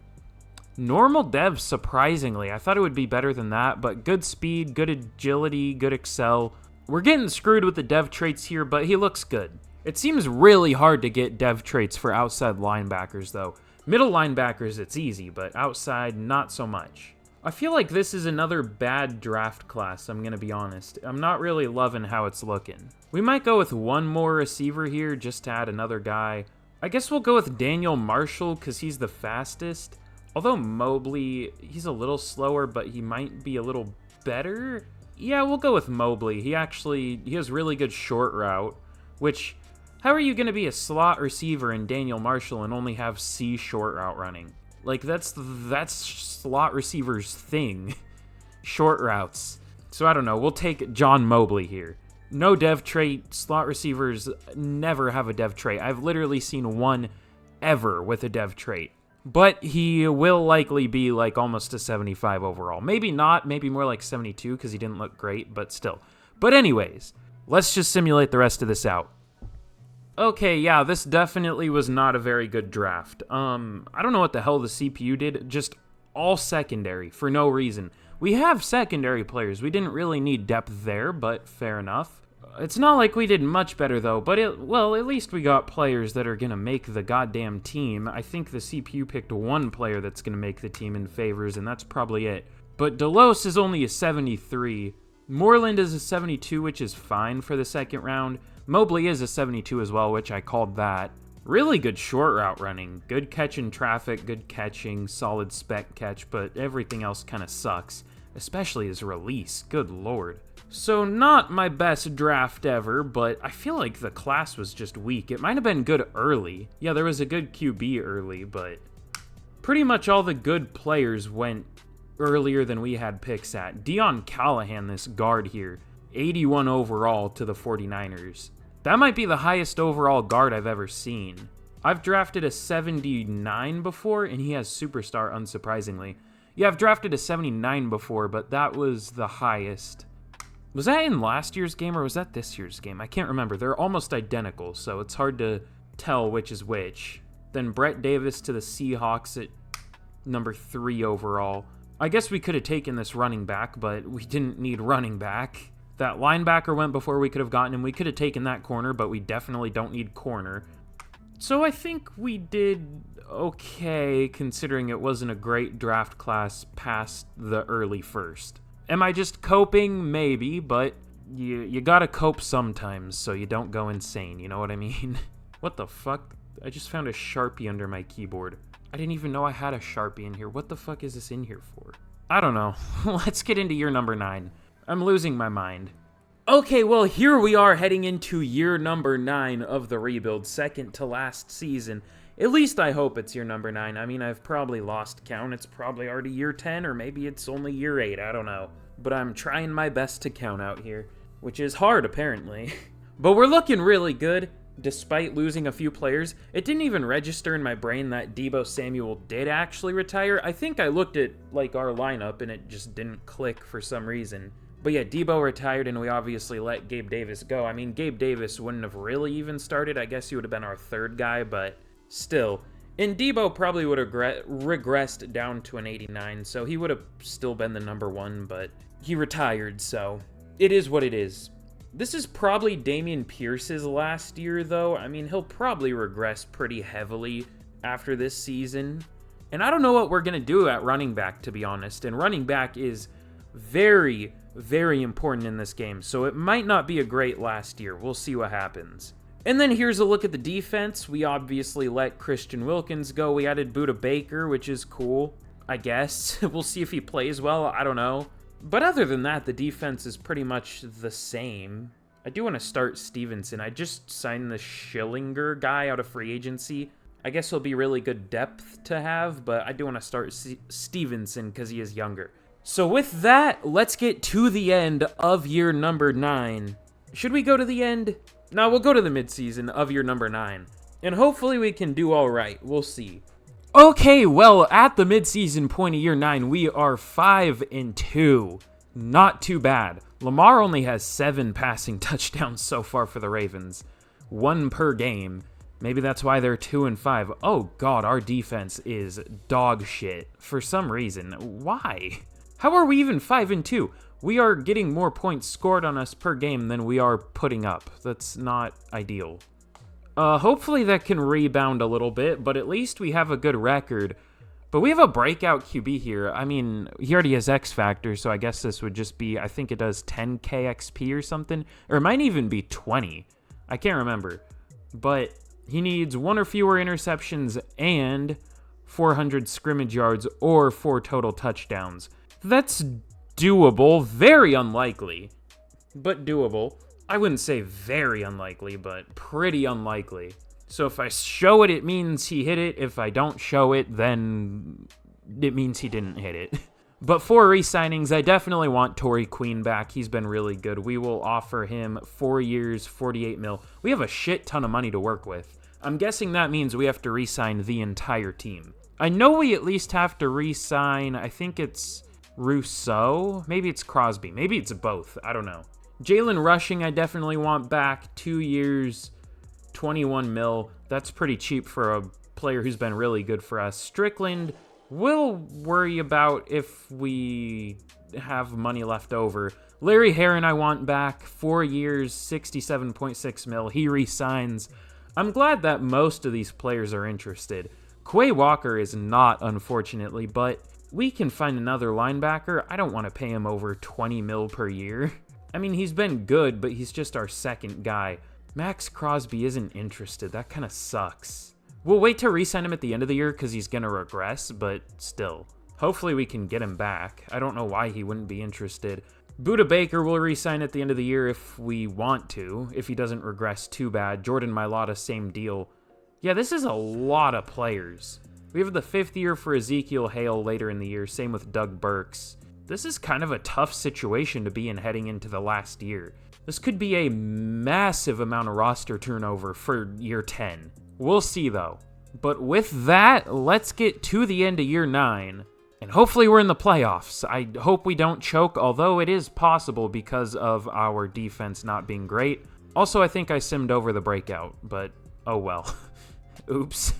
Normal dev, surprisingly. I thought it would be better than that, but good speed, good agility, good excel. We're getting screwed with the dev traits here, but he looks good. It seems really hard to get dev traits for outside linebackers, though. Middle linebackers, it's easy, but outside, not so much. I feel like this is another bad draft class, I'm going to be honest. I'm not really loving how it's looking. We might go with one more receiver here just to add another guy. I guess we'll go with Daniel Marshall because he's the fastest. Although Mobley, he's a little slower, but he might be a little better. Yeah, we'll go with Mobley. He has really good short route, which, how are you going to be a slot receiver in Daniel Marshall and only have C short route running? Like, that's slot receivers' thing. Short routes. So I don't know, we'll take John Mobley here. No dev trait. Slot receivers never have a dev trait. I've literally seen one ever with a dev trait. But he will likely be like almost a 75 overall. Maybe not, maybe more like 72 because he didn't look great, but still. But anyways, let's just simulate the rest of this out. Okay, yeah, this definitely was not a very good draft. I don't know what the hell the CPU did, just all secondary for no reason. We have secondary players. We didn't really need depth there, but fair enough. It's not like we did much better, though, but well, at least we got players that are going to make the goddamn team. I think the CPU picked one player that's going to make the team in favors, and that's probably it. But Delos is only a 73. Moreland is a 72, which is fine for the second round. Mobley is a 72 as well, which I called that. Really good short route running. Good catch in traffic, good catching, solid spec catch, but everything else kind of sucks. Especially his release, good lord. So not my best draft ever, but I feel like the class was just weak. It might have been good early. Yeah, there was a good QB early, but pretty much all the good players went earlier than we had picks at. Deion Callahan, this guard here, 81 overall to the 49ers. That might be the highest overall guard I've ever seen. I've drafted a 79 before, and he has superstar, unsurprisingly. Yeah, I've drafted a 79 before, but that was the highest. Was that in last year's game, or was that this year's game? I can't remember. They're almost identical, so it's hard to tell which is which. Then Brett Davis to the Seahawks at number 3 overall. I guess we could have taken this running back, but we didn't need running back. That linebacker went before we could have gotten him. We could have taken that corner, but we definitely don't need corner. So I think we did okay, considering it wasn't a great draft class past the early first. Am I just coping? Maybe, but you gotta cope sometimes so you don't go insane, you know what I mean? What the fuck? I just found a Sharpie under my keyboard. I didn't even know I had a Sharpie in here. What the fuck is this in here for? I don't know. Let's get into year number 9. I'm losing my mind. Okay, well, here we are heading into year number 9 of the rebuild, second to last season. At least I hope it's year number 9. I mean, I've probably lost count. It's probably already year 10, or maybe it's only year 8. I don't know. But I'm trying my best to count out here, which is hard, apparently. But we're looking really good, despite losing a few players. It didn't even register in my brain that Deebo Samuel did actually retire. I think I looked at, like, our lineup, and it just didn't click for some reason. But yeah, Deebo retired, and we obviously let Gabe Davis go. I mean, Gabe Davis wouldn't have really even started. I guess he would have been our third guy, but still. And Deebo probably would have regressed down to an 89, so he would have still been the number 1, but he retired, so it is what it is. This is probably Dameon Pierce's last year, though. I mean, he'll probably regress pretty heavily after this season. And I don't know what we're going to do at running back, to be honest. And running back is very, very important in this game, so it might not be a great last year. We'll see what happens. And then here's a look at the defense. We obviously let Christian Wilkins go. We added Budda Baker, which is cool, I guess. We'll see if he plays well. I don't know. But other than that, the defense is pretty much the same. I do want to start Stevenson. I just signed the Schillinger guy out of free agency. I guess he'll be really good depth to have, but I do want to start Stevenson because he is younger. So with that, let's get to the end of year number 9. Should we go to the end? No, we'll go to the midseason of year number 9. And hopefully we can do all right. We'll see. Okay, well, at the midseason point of year 9, we are 5-2. Not too bad. Lamar only has 7 passing touchdowns so far for the Ravens. 1 per game. Maybe that's why they're 2-5. Oh god, our defense is dog shit for some reason. Why? How are we even 5-2? We are getting more points scored on us per game than we are putting up. That's not ideal. Hopefully that can rebound a little bit, but at least we have a good record. But we have a breakout QB here. I mean, he already has X Factor, so I guess this would just be, I think it does 10k XP or something. Or it might even be 20. I can't remember. But he needs 1 or fewer interceptions and 400 scrimmage yards or 4 total touchdowns. That's doable. Very unlikely, but doable. I wouldn't say very unlikely, but pretty unlikely. So if I show it, it means he hit it. If I don't show it, then it means he didn't hit it. But for re-signings, I definitely want Torrey Queen back. He's been really good. We will offer him 4 years, 48 mil. We have a shit ton of money to work with. I'm guessing that means we have to re-sign the entire team. I know we at least have to re-sign, I think it's Rousseau. Maybe it's Crosby. Maybe it's both. I don't know. Jalen Rushing, I definitely want back. 2 years, 21 mil. That's pretty cheap for a player who's been really good for us. Strickland, we'll worry about if we have money left over. Larry Heron, I want back. 4 years, 67.6 mil. He re-signs. I'm glad that most of these players are interested. Quay Walker is not, unfortunately, but we can find another linebacker. I don't want to pay him over 20 mil per year. I mean, he's been good, but he's just our second guy. Max Crosby isn't interested. That kind of sucks. We'll wait to re-sign him at the end of the year because he's going to regress, but still. Hopefully we can get him back. I don't know why he wouldn't be interested. Budda Baker will re-sign at the end of the year if we want to, if he doesn't regress too bad. Jordan Mailata, same deal. Yeah, this is a lot of players. We have the 5th year for Ezekiel Hale later in the year, same with Doug Burks. This is kind of a tough situation to be in heading into the last year. This could be a massive amount of roster turnover for year 10. We'll see, though. But with that, let's get to the end of year 9. And hopefully we're in the playoffs. I hope we don't choke, although it is possible because of our defense not being great. Also, I think I simmed over the breakout, but oh well. Oops.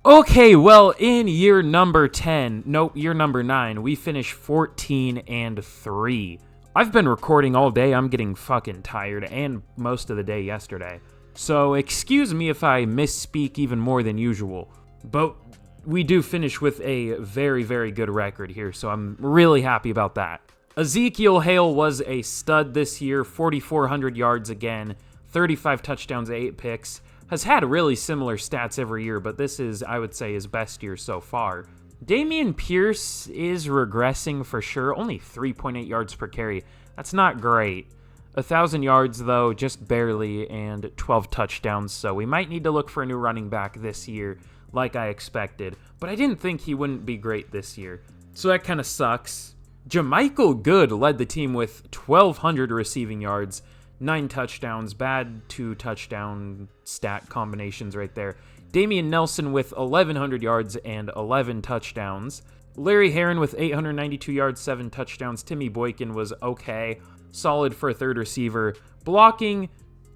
Okay, well, in year number 9, we finished 14-3. I've been recording all day. I'm getting fucking tired, and most of the day yesterday. So excuse me if I misspeak even more than usual. But we do finish with a very, very good record here, so I'm really happy about that. Ezekiel Hale was a stud this year, 4,400 yards again, 35 touchdowns, 8 picks. Has had really similar stats every year, but this is, I would say, his best year so far. Dameon Pierce is regressing for sure, only 3.8 yards per carry. That's not great. 1,000 yards, though, just barely, and 12 touchdowns, so we might need to look for a new running back this year, like I expected. But I didn't think he wouldn't be great this year, so that kind of sucks. Jamichael Good led the team with 1,200 receiving yards, 9 touchdowns, bad 2 touchdown stat combinations right there. Damian Nelson with 1,100 yards and 11 touchdowns. Larry Heron with 892 yards, 7 touchdowns. Timmy Boykin was okay, solid for a third receiver. Blocking,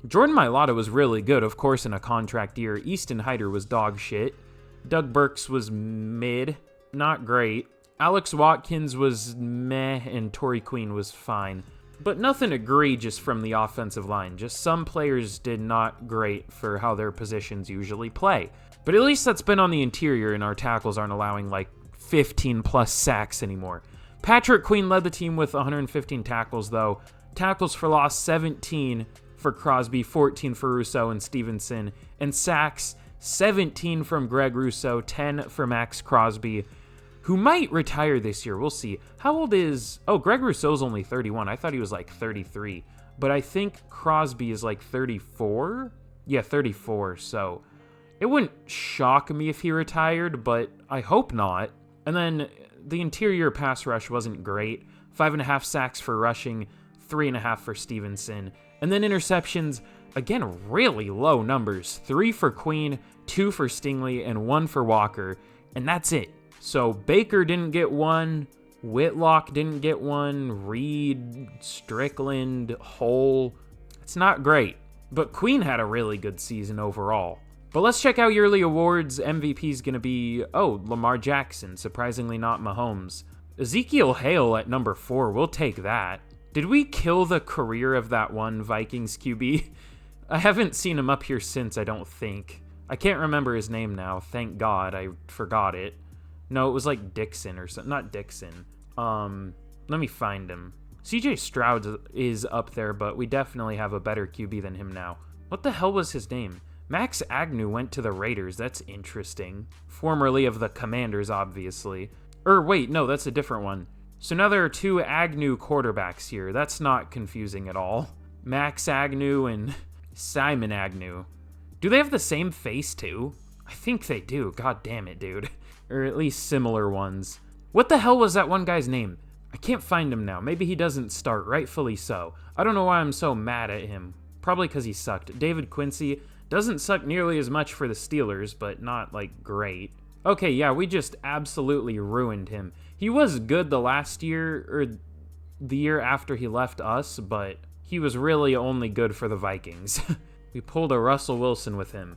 Jordan Mailata was really good, of course, in a contract year. Easton Hyder was dog shit. Doug Burks was mid, not great. Alex Watkins was meh, and Torrey Queen was fine. But nothing egregious from the offensive line. Just some players did not great for how their positions usually play. But at least that's been on the interior, and our tackles aren't allowing like 15 plus sacks anymore. Patrick Queen led the team with 115 tackles, though. Tackles for loss, 17 for Crosby, 14 for Rousseau and Stevenson. And sacks, 17 from Greg Rousseau, 10 for Max Crosby, who might retire this year. We'll see. How old is... Oh, Greg Rousseau's only 31. I thought he was like 33. But I think Crosby is like 34? Yeah, 34. So it wouldn't shock me if he retired, but I hope not. And then the interior pass rush wasn't great. 5.5 sacks for Rushing, 3.5 for Stevenson. And then interceptions, again, really low numbers. 3 for Queen, 2 for Stingley, and 1 for Walker. And that's it. So Baker didn't get one, Whitlock didn't get one, Reed, Strickland, Hole. It's not great, but Queen had a really good season overall. But let's check out yearly awards. MVP is going to be, Lamar Jackson. Surprisingly not Mahomes. Ezekiel Hale at number 4. We'll take that. Did we kill the career of that one Vikings QB? I haven't seen him up here since, I don't think. I can't remember his name now. Thank God, I forgot it. No, it was like Dixon or something. Not Dixon. Let me find him. CJ Stroud is up there, but we definitely have a better QB than him now. What the hell was his name? Max Agnew went to the Raiders. That's interesting. Formerly of the Commanders, obviously. Wait, no, that's a different one. So now there are 2 Agnew quarterbacks here. That's not confusing at all. Max Agnew and Simon Agnew. Do they have the same face, too? I think they do. God damn it, dude. Or at least similar ones. What the hell was that one guy's name? I can't find him now. Maybe he doesn't start, rightfully so. I don't know why I'm so mad at him. Probably because he sucked. David Quincy doesn't suck nearly as much for the Steelers, but not, like, great. Okay, yeah, we just absolutely ruined him. He was good the last year, or the year after he left us, but he was really only good for the Vikings. We pulled a Russell Wilson with him.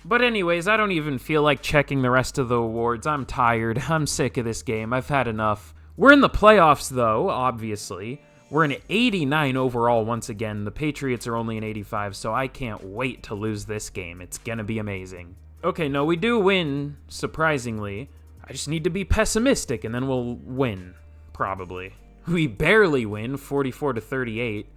But anyways, I don't even feel like checking the rest of the awards. I'm tired. I'm sick of this game. I've had enough. We're in the playoffs, though, obviously. We're an 89 overall once again. The Patriots are only an 85, so I can't wait to lose this game. It's gonna be amazing. Okay, no, we do win, surprisingly. I just need to be pessimistic, and then we'll win, probably. We barely win, 44-38.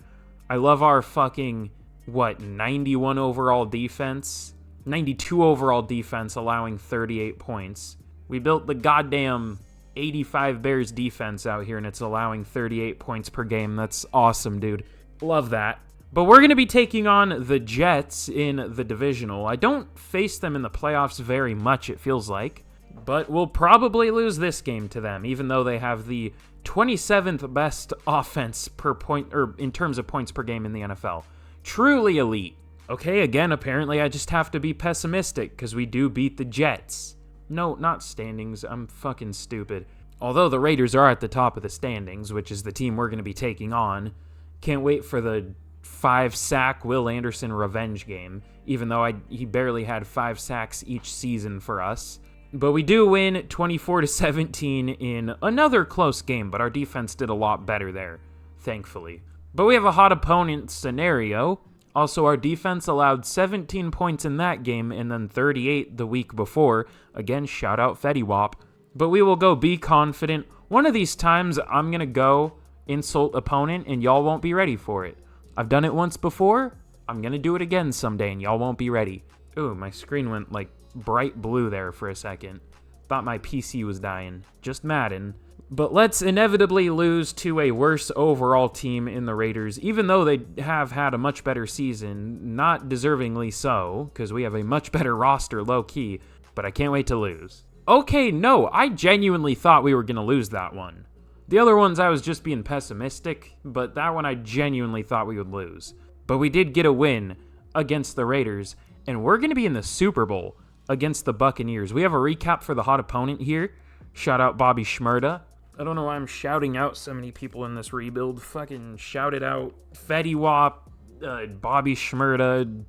I love our fucking, 91 overall defense? 92 overall defense, allowing 38 points. We built the goddamn 85 Bears defense out here, and it's allowing 38 points per game. That's awesome, dude. Love that. But we're going to be taking on the Jets in the divisional. I don't face them in the playoffs very much, it feels like. But we'll probably lose this game to them, even though they have the 27th best offense per point, or in terms of points per game in the NFL. Truly elite. Okay, again, apparently I just have to be pessimistic, because we do beat the Jets. No, not standings. I'm fucking stupid. Although the Raiders are at the top of the standings, which is the team we're going to be taking on. Can't wait for the 5-sack Will Anderson revenge game, even though he barely had 5 sacks each season for us. But we do win 24-17 in another close game, but our defense did a lot better there, thankfully. But we have a hot opponent scenario. Also, our defense allowed 17 points in that game and then 38 the week before. Again, shout out Fetty Wap. But we will go be confident. One of these times, I'm going to go insult opponent and y'all won't be ready for it. I've done it once before. I'm going to do it again someday and y'all won't be ready. Ooh, my screen went like bright blue there for a second. Thought my PC was dying. Just Madden. But let's inevitably lose to a worse overall team in the Raiders, even though they have had a much better season, not deservingly so, because we have a much better roster low-key, but I can't wait to lose. Okay, no, I genuinely thought we were going to lose that one. The other ones I was just being pessimistic, but that one I genuinely thought we would lose. But we did get a win against the Raiders, and we're going to be in the Super Bowl against the Buccaneers. We have a recap for the hot opponent here. Shout out Bobby Schmurda. I don't know why I'm shouting out so many people in this rebuild. Fucking shouted out Fetty Wap, Bobby Schmurda,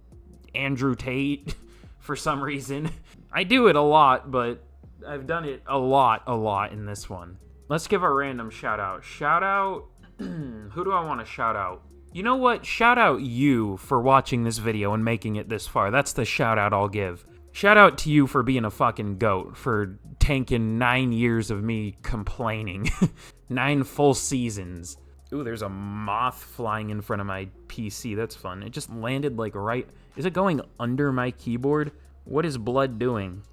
Andrew Tate, for some reason. I do it a lot, but I've done it a lot in this one. Let's give a random shout out. Shout out, who do I want to shout out? You know what? Shout out you for watching this video and making it this far. That's the shout out I'll give. Shout out to you for being a fucking goat, for tanking 9 years of me complaining. 9 full seasons. Ooh, there's a moth flying in front of my PC. That's fun. It just landed like right... Is it going under my keyboard? What is blood doing?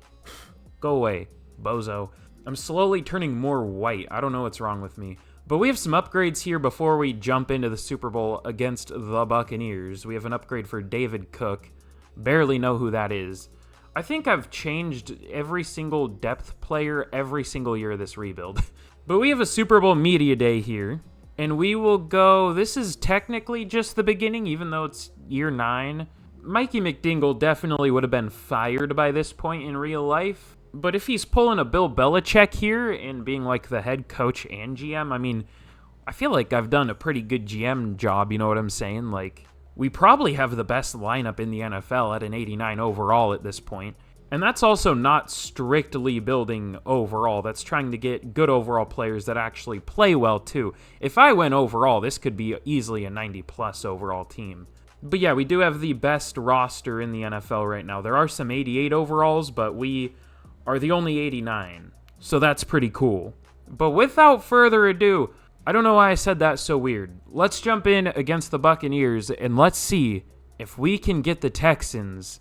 Go away, bozo. I'm slowly turning more white. I don't know what's wrong with me. But we have some upgrades here before we jump into the Super Bowl against the Buccaneers. We have an upgrade for David Cook. Barely know who that is. I think I've changed every single depth player every single year of this rebuild. But we have a Super Bowl Media Day here. And we will go... This is technically just the beginning, even though it's year 9. Mikey McDingle definitely would have been fired by this point in real life. But if he's pulling a Bill Belichick here and being like the head coach and GM, I mean, I feel like I've done a pretty good GM job, you know what I'm saying? Like, We probably have the best lineup in the NFL at an 89 overall at this point. And that's also not strictly building overall. That's trying to get good overall players that actually play well, too. If I went overall, this could be easily a 90-plus overall team. But yeah, we do have the best roster in the NFL right now. There are some 88 overalls, but we are the only 89. So that's pretty cool. But without further ado, I don't know why I said that so weird. Let's jump in against the Buccaneers, and let's see if we can get the Texans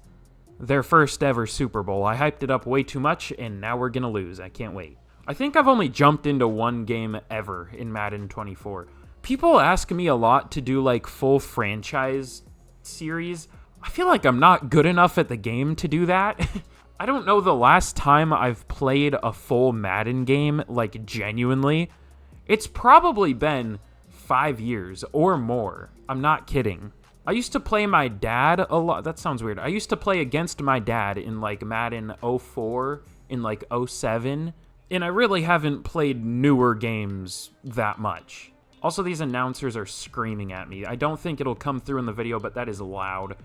their first ever Super Bowl. I hyped it up way too much, and now we're going to lose. I can't wait. I think I've only jumped into one game ever in Madden 24. People ask me a lot to do like full franchise series. I feel like I'm not good enough at the game to do that. I don't know the last time I've played a full Madden game, like genuinely. It's probably been 5 years or more. I'm not kidding. I used to play my dad a lot. That sounds weird. I used to play against my dad in like Madden 04, in like 07, and I really haven't played newer games that much. Also, these announcers are screaming at me. I don't think it'll come through in the video, but that is loud.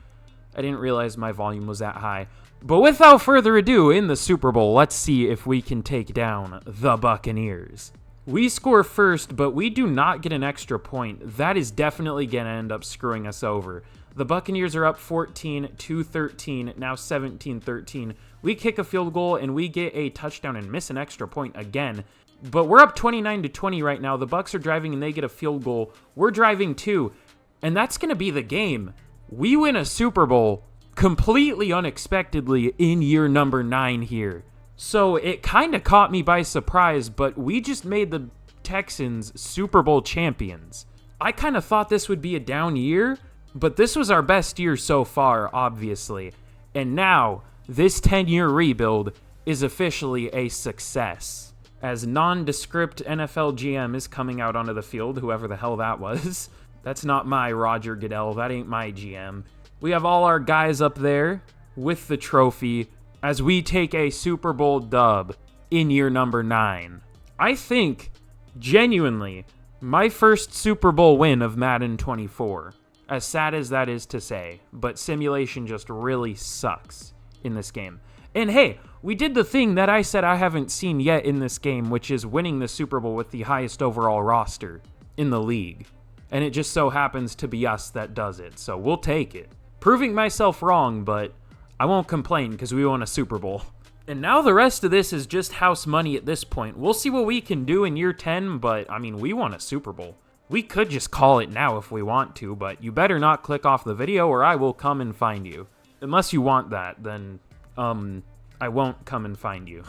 I didn't realize my volume was that high. But without further ado, in the Super Bowl, let's see if we can take down the Buccaneers. We score first, but we do not get an extra point. That is definitely going to end up screwing us over. The Buccaneers are up 14-13, now 17-13. We kick a field goal, and we get a touchdown and miss an extra point again. But we're up 29-20 right now. The Bucs are driving, and they get a field goal. We're driving too, and that's going to be the game. We win a Super Bowl completely unexpectedly in year number 9 here. So it kind of caught me by surprise, but we just made the Texans Super Bowl champions. I kind of thought this would be a down year, but this was our best year so far, obviously. And now, this 10-year rebuild is officially a success. As nondescript NFL GM is coming out onto the field, whoever the hell that was. That's not my Roger Goodell, that ain't my GM. We have all our guys up there with the trophy as we take a Super Bowl dub in year number 9. I think, genuinely, my first Super Bowl win of Madden 24. As sad as that is to say, but simulation just really sucks in this game. And hey, we did the thing that I said I haven't seen yet in this game, which is winning the Super Bowl with the highest overall roster in the league. And it just so happens to be us that does it, so we'll take it. Proving myself wrong, but I won't complain because we won a Super Bowl. And now the rest of this is just house money at this point. We'll see what we can do in year 10, but I mean, we won a Super Bowl. We could just call it now if we want to, but you better not click off the video or I will come and find you. Unless you want that, then, I won't come and find you.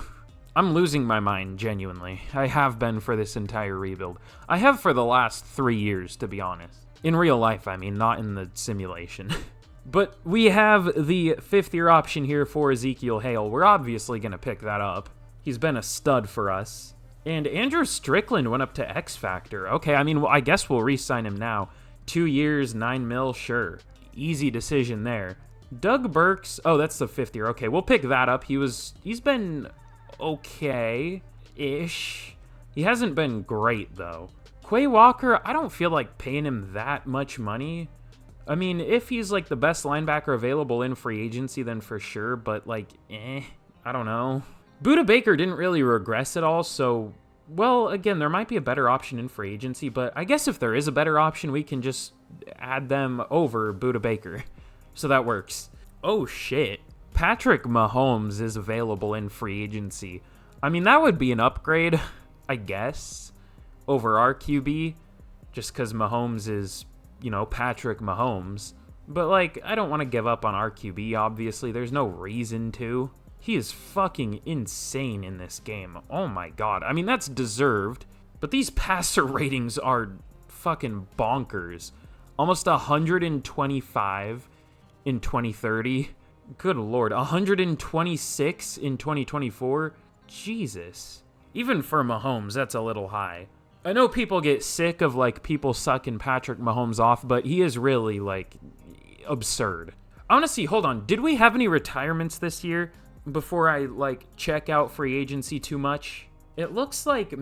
I'm losing my mind, genuinely. I have been for this entire rebuild. I have for the last 3 years, to be honest. In real life, I mean, not in the simulation. But we have the 5th-year option here for Ezekiel Hale. We're obviously going to pick that up. He's been a stud for us. And Andrew Strickland went up to X Factor. Okay, I mean, well, I guess we'll re-sign him now. 2 years, $9 million, sure. Easy decision there. Doug Burks, oh, that's the 5th year. Okay, we'll pick that up. He's been okay-ish. He hasn't been great, though. Quay Walker, I don't feel like paying him that much money. I mean, if he's, like, the best linebacker available in free agency, then for sure, but, like, I don't know. Budda Baker didn't really regress at all, so, well, again, there might be a better option in free agency, but I guess if there is a better option, we can just add them over Budda Baker. So that works. Oh, shit. Patrick Mahomes is available in free agency. I mean, that would be an upgrade, I guess, over our QB, just because Mahomes is, you know, Patrick Mahomes. But, like, I don't want to give up on our QB, obviously. There's no reason to. He is fucking insane in this game. Oh, my God. I mean, that's deserved. But these passer ratings are fucking bonkers. Almost 125 in 2030. Good Lord. 126 in 2024. Jesus. Even for Mahomes, that's a little high. I know people get sick of, like, people sucking Patrick Mahomes off, but he is really, like, absurd. I want to see, hold on, did we have any retirements this year before I, like, check out free agency too much? It looks like, we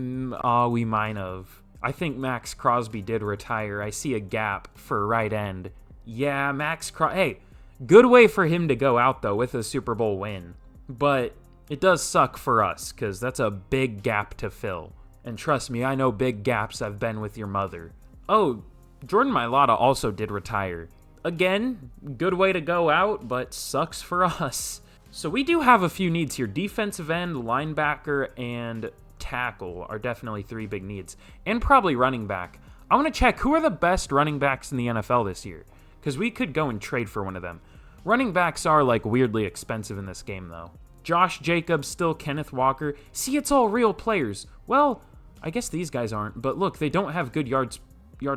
might have. I think Max Crosby did retire. I see a gap for right end. Yeah, hey, good way for him to go out, though, with a Super Bowl win. But it does suck for us, because that's a big gap to fill. And trust me, I know big gaps. I've been with your mother. Oh, Jordan Mailata also did retire. Again, good way to go out, but sucks for us. So we do have a few needs here. Defensive end, linebacker, and tackle are definitely 3 big needs. And probably running back. I want to check who are the best running backs in the NFL this year, because we could go and trade for one of them. Running backs are like weirdly expensive in this game though. Josh Jacobs, still Kenneth Walker. See, it's all real players. Well, I guess these guys aren't, but look, they don't have good yard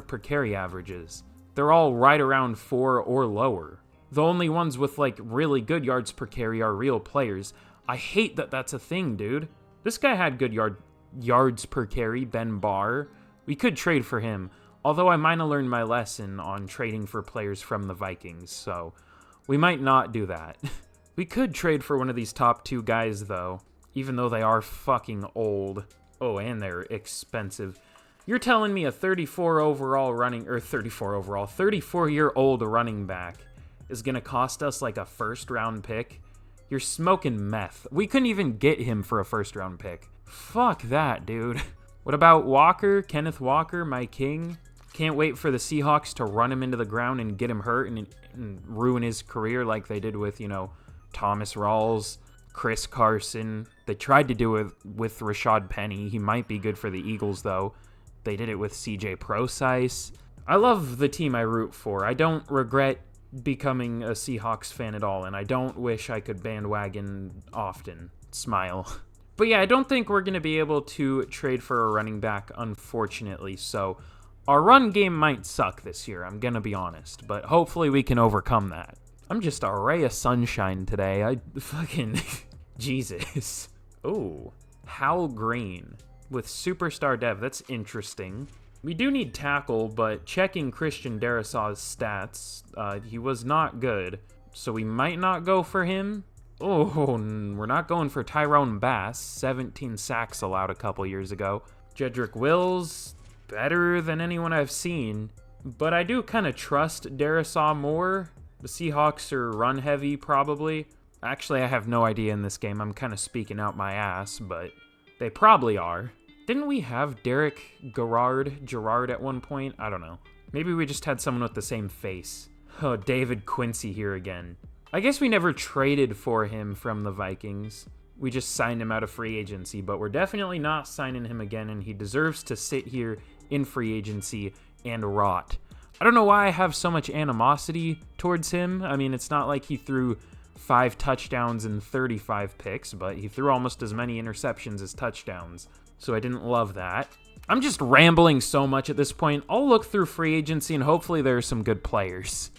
per carry averages. They're all right around 4 or lower. The only ones with like really good yards per carry are real players. I hate that that's a thing, dude. This guy had good yards per carry, Ben Barr. We could trade for him, although I might have learned my lesson on trading for players from the Vikings, so we might not do that. We could trade for one of these top 2 guys, though, even though they are fucking old. Oh, and they're expensive. You're telling me a 34-year-old running back is going to cost us like a first-round pick? You're smoking meth. We couldn't even get him for a first-round pick. Fuck that, dude. What about Walker? Kenneth Walker, my king? Can't wait for the Seahawks to run him into the ground and get him hurt and ruin his career like they did with, Thomas Rawls, Chris Carson. They tried to do it with Rashad Penny. He might be good for the Eagles, though. They did it with CJ Procise. I love the team I root for. I don't regret becoming a Seahawks fan at all, and I don't wish I could bandwagon often. Smile. But yeah, I don't think we're going to be able to trade for a running back, unfortunately. So our run game might suck this year, I'm going to be honest. But hopefully we can overcome that. I'm just a ray of sunshine today. I fucking... Jesus. Oh, Hal Green with Superstar Dev. That's interesting. We do need tackle, but checking Christian Darrisaw's stats, he was not good. So we might not go for him. Oh, we're not going for Tyrone Bass. 17 sacks allowed a couple years ago. Jedrick Wills, better than anyone I've seen. But I do kind of trust Darrisaw more. The Seahawks are run heavy, probably. Actually, I have no idea in this game. I'm kind of speaking out my ass, but they probably are. Didn't we have Derek Gerard at one point? I don't know. Maybe we just had someone with the same face. Oh, David Quincy here again. I guess we never traded for him from the Vikings. We just signed him out of free agency, but we're definitely not signing him again, and he deserves to sit here in free agency and rot. I don't know why I have so much animosity towards him. I mean, it's not like he threw 5 touchdowns and 35 picks, but he threw almost as many interceptions as touchdowns, so I didn't love that. I'm just rambling so much at this point. I'll look through free agency, and hopefully there are some good players.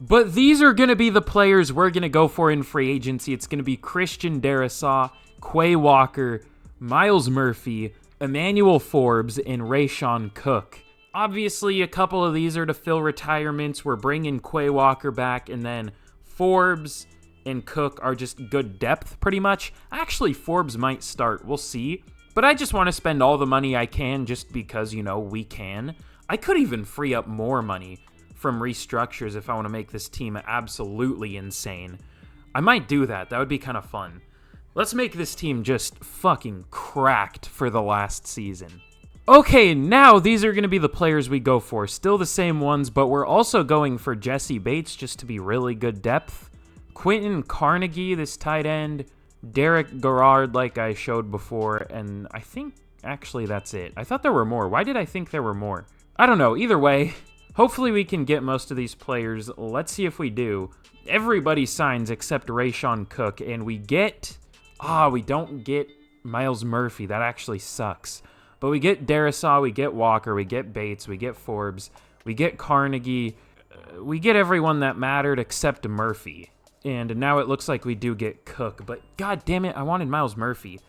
But these are going to be the players we're going to go for in free agency. It's going to be Christian Darrisaw, Quay Walker, Myles Murphy, Emmanuel Forbes, and Rayshon Cook. Obviously, a couple of these are to fill retirements. We're bringing Quay Walker back, and then Forbes and Cook are just good depth, pretty much. Actually, Forbes might start. We'll see. But I just want to spend all the money I can just because, we can. I could even free up more money from restructures if I want to make this team absolutely insane. I might do that. That would be kind of fun. Let's make this team just fucking cracked for the last season. Okay, now these are going to be the players we go for. Still the same ones, but we're also going for Jesse Bates just to be really good depth. Quentin Carnegie, this tight end. Derek Garrard, like I showed before. And I think, actually, that's it. I thought there were more. Why did I think there were more? I don't know. Either way, hopefully we can get most of these players. Let's see if we do. Everybody signs except Rayshon Cook, and we get... we don't get Myles Murphy. That actually sucks. But we get Darrisaw, we get Walker, we get Bates, we get Forbes, we get Carnegie. We get everyone that mattered except Murphy. And now it looks like we do get Cook. But god damn it, I wanted Myles Murphy.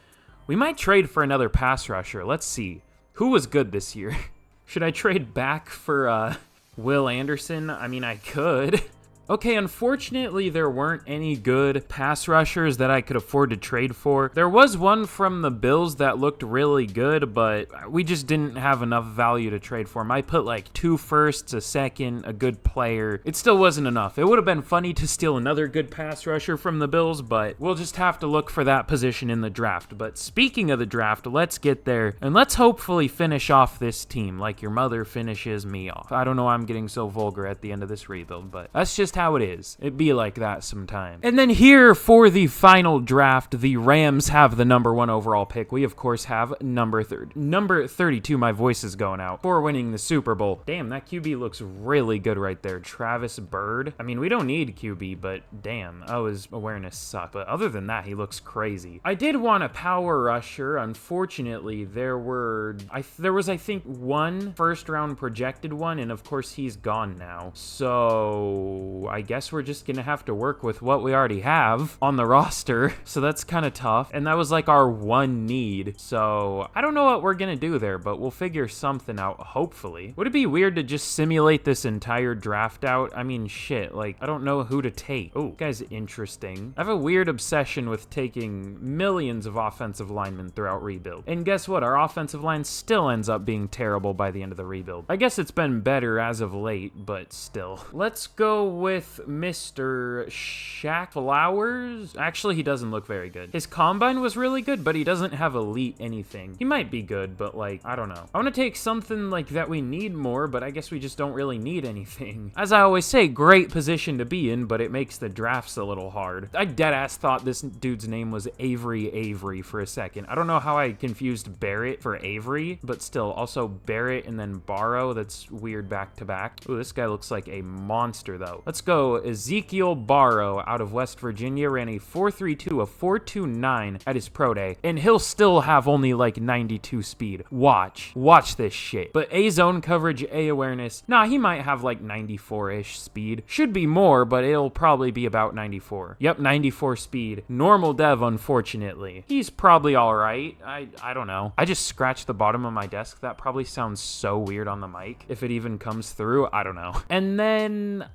We might trade for another pass rusher. Let's see. Who was good this year? Should I trade back for Will Anderson? I mean, I could. Okay, unfortunately, there weren't any good pass rushers that I could afford to trade for. There was one from the Bills that looked really good, but we just didn't have enough value to trade for him. I put like 2 firsts, a second, a good player. It still wasn't enough. It would have been funny to steal another good pass rusher from the Bills, but we'll just have to look for that position in the draft. But speaking of the draft, let's get there, and let's hopefully finish off this team like your mother finishes me off. I don't know why I'm getting so vulgar at the end of this rebuild, but that's just how it is. It'd be like that sometimes. And then here for the final draft, the Rams have the number 1 overall pick. We, of course, have number 32. My voice is going out. For winning the Super Bowl. Damn, that QB looks really good right there. Travis Bird. I mean, we don't need QB, but damn. Oh, his awareness sucked. But other than that, he looks crazy. I did want a power rusher. Unfortunately, there was, I think, 1 first-round projected one, and of course, he's gone now. So I guess we're just gonna have to work with what we already have on the roster. So that's kind of tough. And that was like our 1 need. So I don't know what we're gonna do there, but we'll figure something out, hopefully. Would it be weird to just simulate this entire draft out? I mean, shit, like, I don't know who to take. Oh, guy's interesting. I have a weird obsession with taking millions of offensive linemen throughout rebuild. And guess what? Our offensive line still ends up being terrible by the end of the rebuild. I guess it's been better as of late, but still. Let's go with Mr. Shaq Flowers. Actually, he doesn't look very good. His combine was really good, but he doesn't have elite anything. He might be good, but like, I don't know. I want to take something like that we need more, but I guess we just don't really need anything. As I always say, great position to be in, but it makes the drafts a little hard. I deadass thought this dude's name was Avery for a second. I don't know how I confused Barrett for Avery, but still, also Barrett and then Barrow. That's weird back to back. Ooh, this guy looks like a monster though. Let's go Ezekiel Barrow out of West Virginia. Ran a 4.32, a 4.29 at his pro day, and he'll still have only like 92 speed. Watch this shit. But A zone coverage, A awareness. Nah, he might have like 94-ish speed. Should be more, but it'll probably be about 94. Yep, 94 speed. Normal dev, unfortunately. He's probably all right. I don't know. I just scratched the bottom of my desk. That probably sounds so weird on the mic. If it even comes through, I don't know. And then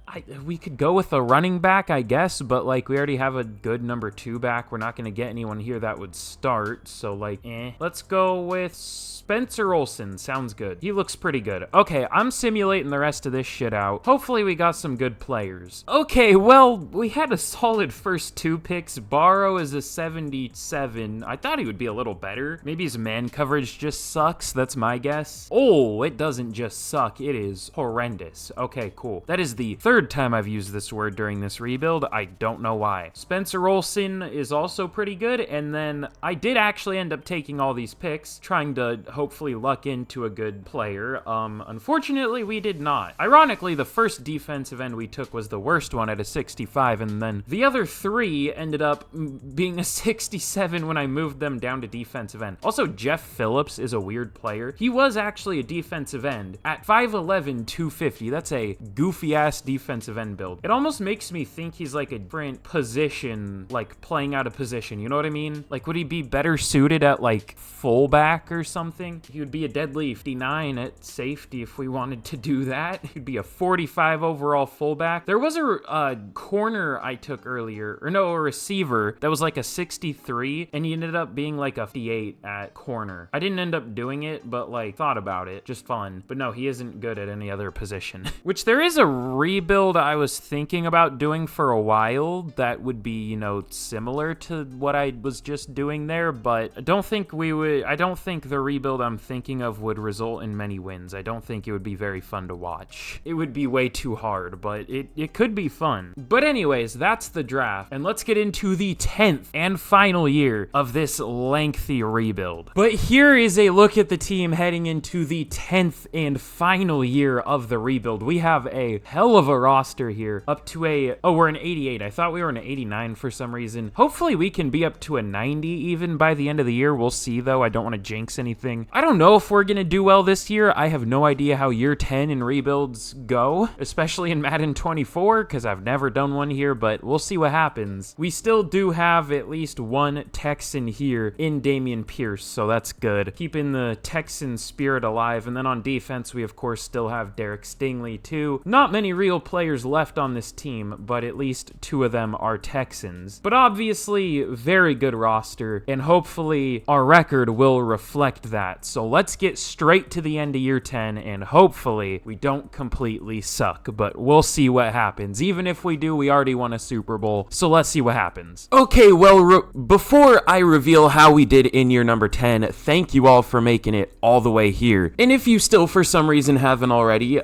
we could go with a running back, I guess, but like we already have a good number 2 back. We're not going to get anyone here that would start. So like, Let's go with Spencer Olsen. Sounds good. He looks pretty good. Okay, I'm simulating the rest of this shit out. Hopefully we got some good players. Okay, well, we had a solid first 2 picks. Barrow is a 77. I thought he would be a little better. Maybe his man coverage just sucks. That's my guess. Oh, it doesn't just suck. It is horrendous. Okay, cool. That is the 3rd time I've used this word during this rebuild. I don't know why. Spencer Olsen is also pretty good. And then I did actually end up taking all these picks, trying to hopefully luck into a good player. Unfortunately, we did not. Ironically, the first defensive end we took was the worst one at a 65, and then the other 3 ended up being a 67 when I moved them down to defensive end. Also, Jeff Phillips is a weird player. He was actually a defensive end at 5'11", 250. That's a goofy-ass defensive end build. It almost makes me think he's like a different position, like playing out of position. You know what I mean? Like, would he be better suited at like fullback or something? He would be a deadly 59 at safety if we wanted to do that. He'd be a 45 overall fullback. There was a corner I took earlier, or no, a receiver that was like a 63, and he ended up being like a 58 at corner. I didn't end up doing it, but like thought about it. Just fun. But no, he isn't good at any other position. Which there is a rebuild I was thinking about doing for a while that would be, you know, similar to what I was just doing there, but I don't think the rebuild I'm thinking of would result in many wins. I don't think it would be very fun to watch. It would be way too hard, but it could be fun. But anyways, that's the draft, and let's get into the 10th and final year of this lengthy rebuild. But here is a look at the team heading into the 10th and final year of the rebuild. We have a hell of a roster here, up to we're an 88. I thought we were an 89 for some reason. Hopefully we can be up to a 90 even by the end of the year. We'll see though. I don't want to jinx anything. I don't know if we're going to do well this year. I have no idea how year 10 in rebuilds go, especially in Madden 24, because I've never done one here, but we'll see what happens. We still do have at least 1 Texan here in Dameon Pierce, so that's good. Keeping the Texan spirit alive. And then on defense, we of course still have Derek Stingley too. Not many real players left left on this team, but at least 2 of them are Texans. But obviously, very good roster, and hopefully our record will reflect that. So let's get straight to the end of year 10, and hopefully we don't completely suck, but we'll see what happens. Even if we do, we already won a Super Bowl, so let's see what happens. Okay, well, before I reveal how we did in year number 10, thank you all for making it all the way here. And if you still, for some reason, haven't already,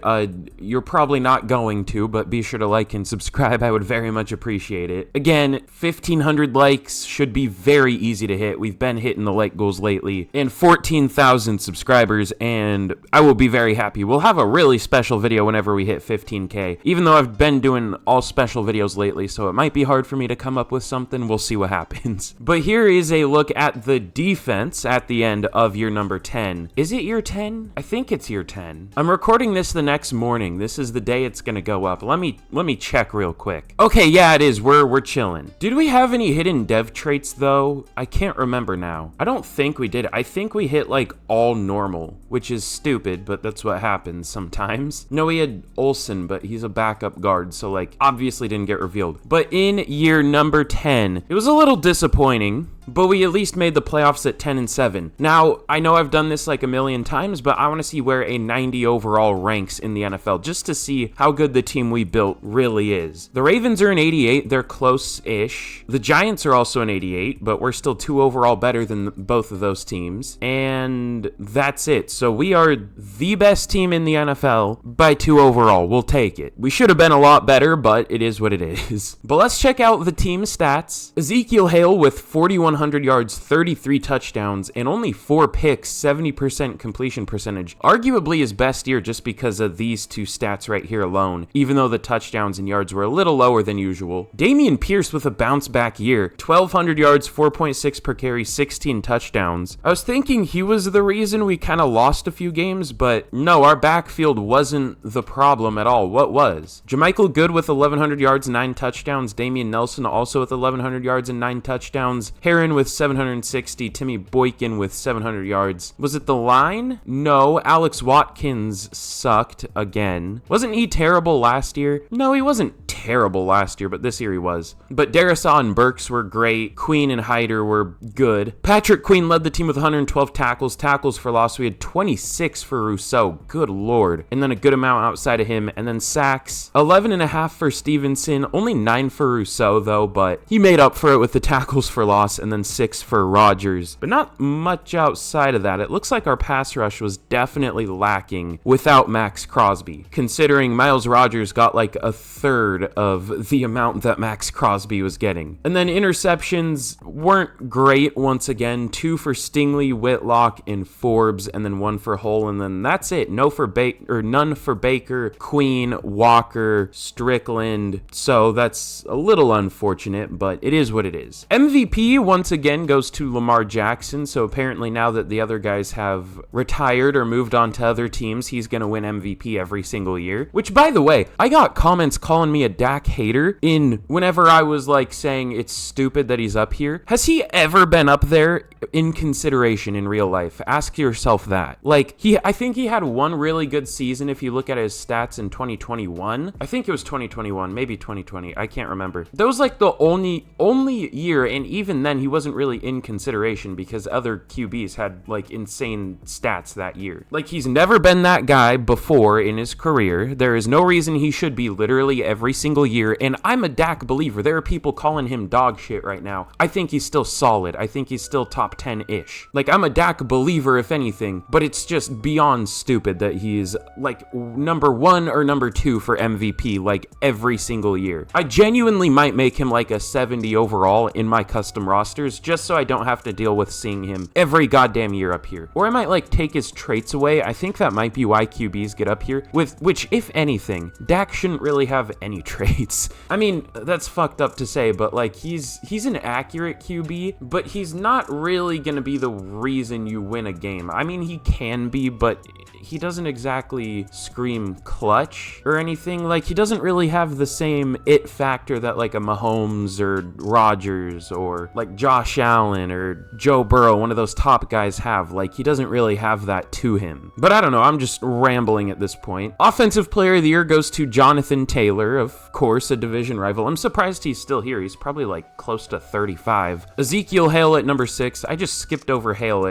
you're probably not going to, but be sure to like and subscribe. I would very much appreciate it. Again, 1,500 likes should be very easy to hit. We've been hitting the like goals lately. And 14,000 subscribers, and I will be very happy. We'll have a really special video whenever we hit 15K, even though I've been doing all special videos lately, so it might be hard for me to come up with something. We'll see what happens. But here is a look at the defense at the end of year number 10. Is it year 10? I think it's year 10. I'm recording this the next morning. This is the day it's gonna go up. Let me check real quick. Okay, yeah, it is. We're chilling. Did we have any hidden dev traits though? I can't remember now. I don't think we did. I think we hit like all normal, which is stupid, but that's what happens sometimes. No, we had Olsen, but he's a backup guard, so like obviously didn't get revealed. But in year number 10, it was a little disappointing, but we at least made the playoffs at 10-7. Now, I know I've done this like a million times, but I want to see where a 90 overall ranks in the NFL, just to see how good the team we built really is. The Ravens are an 88. They're close-ish. The Giants are also an 88, but we're still 2 overall better than both of those teams. And that's it. So we are the best team in the NFL by 2 overall. We'll take it. We should have been a lot better, but it is what it is. But let's check out the team stats. Ezekiel Hale with 4,100 yards, 33 touchdowns, and only 4 picks, 70% completion percentage. Arguably his best year just because of these 2 stats right here alone, even though the touchdowns and yards were a little lower than usual. Dameon Pierce with a bounce back year, 1,200 yards, 4.6 per carry, 16 touchdowns. I was thinking he was the reason we kind of lost a few games, but no, our backfield wasn't the problem at all. What was? Jermichael Good with 1,100 yards, 9 touchdowns. Damian Nelson also with 1,100 yards and 9 touchdowns. Heron with 760, Timmy Boykin with 700 yards. Was it the line? No, Alex Watkins sucked again. Wasn't he terrible last year? No, he wasn't terrible last year, but this year he was. But Darisaw and Burks were great. Queen and Hyder were good. Patrick Queen led the team with 112 tackles. Tackles for loss, we had 26 for Rousseau. Good lord. And then a good amount outside of him. And then sacks, 11.5 for Stevenson. Only 9 for Rousseau though, but he made up for it with the tackles for loss, and then 6 for Rodgers. But not much outside of that. It looks like our pass rush was definitely lacking without Max Crosby, considering Miles Rodgers got like a third of the amount that Max Crosby was getting. And then interceptions weren't great once again. 2 for Stingley, Whitlock, and Forbes, and then 1 for Hull, and then that's it. None for Baker, Queen, Walker, Strickland. So that's a little unfortunate, but it is what it is. MVP once again goes to Lamar Jackson. So apparently now that the other guys have retired or moved on to other teams, he's going to win MVP every single year. Which, by the way, I got comments calling me a Dak hater whenever I was like saying it's stupid that he's up here. Has he ever been up there in consideration in real life? Ask yourself that. Like, I think he had one really good season if you look at his stats in 2021. I think it was 2021, maybe 2020. I can't remember. That was like the only year, and even then he wasn't really in consideration because other QBs had like insane stats that year. Like, he's never been that guy before in his career. There is no reason he should be literally every single year, and I'm a Dak believer. There are people calling him dog shit right now. I think he's still solid. I think he's still top 10-ish. Like, I'm a Dak believer if anything, but it's just beyond stupid that he's like number 1 or number 2 for MVP like every single year. I genuinely might make him like a 70 overall in my custom rosters just so I don't have to deal with seeing him every goddamn year up here. Or I might like take his traits away. I think that might be why QBs get up here, with which, if anything, Dak shouldn't really have any traits. I mean, that's fucked up to say, but like he's an accurate QB, but he's not really gonna be the reason you win a game. I mean, he can be, but he doesn't exactly scream clutch or anything. Like, he doesn't really have the same it factor that like a Mahomes or Rodgers or like Josh Allen or Joe Burrow, one of those top guys, have. Like, he doesn't really have that to him. But I don't know, I'm just rambling at this point. Offensive player of the year goes to Jonathan Taylor, of of course, a division rival. I'm surprised he's still here. He's probably like close to 35. Ezekiel Hale at number 6. I just skipped over Hale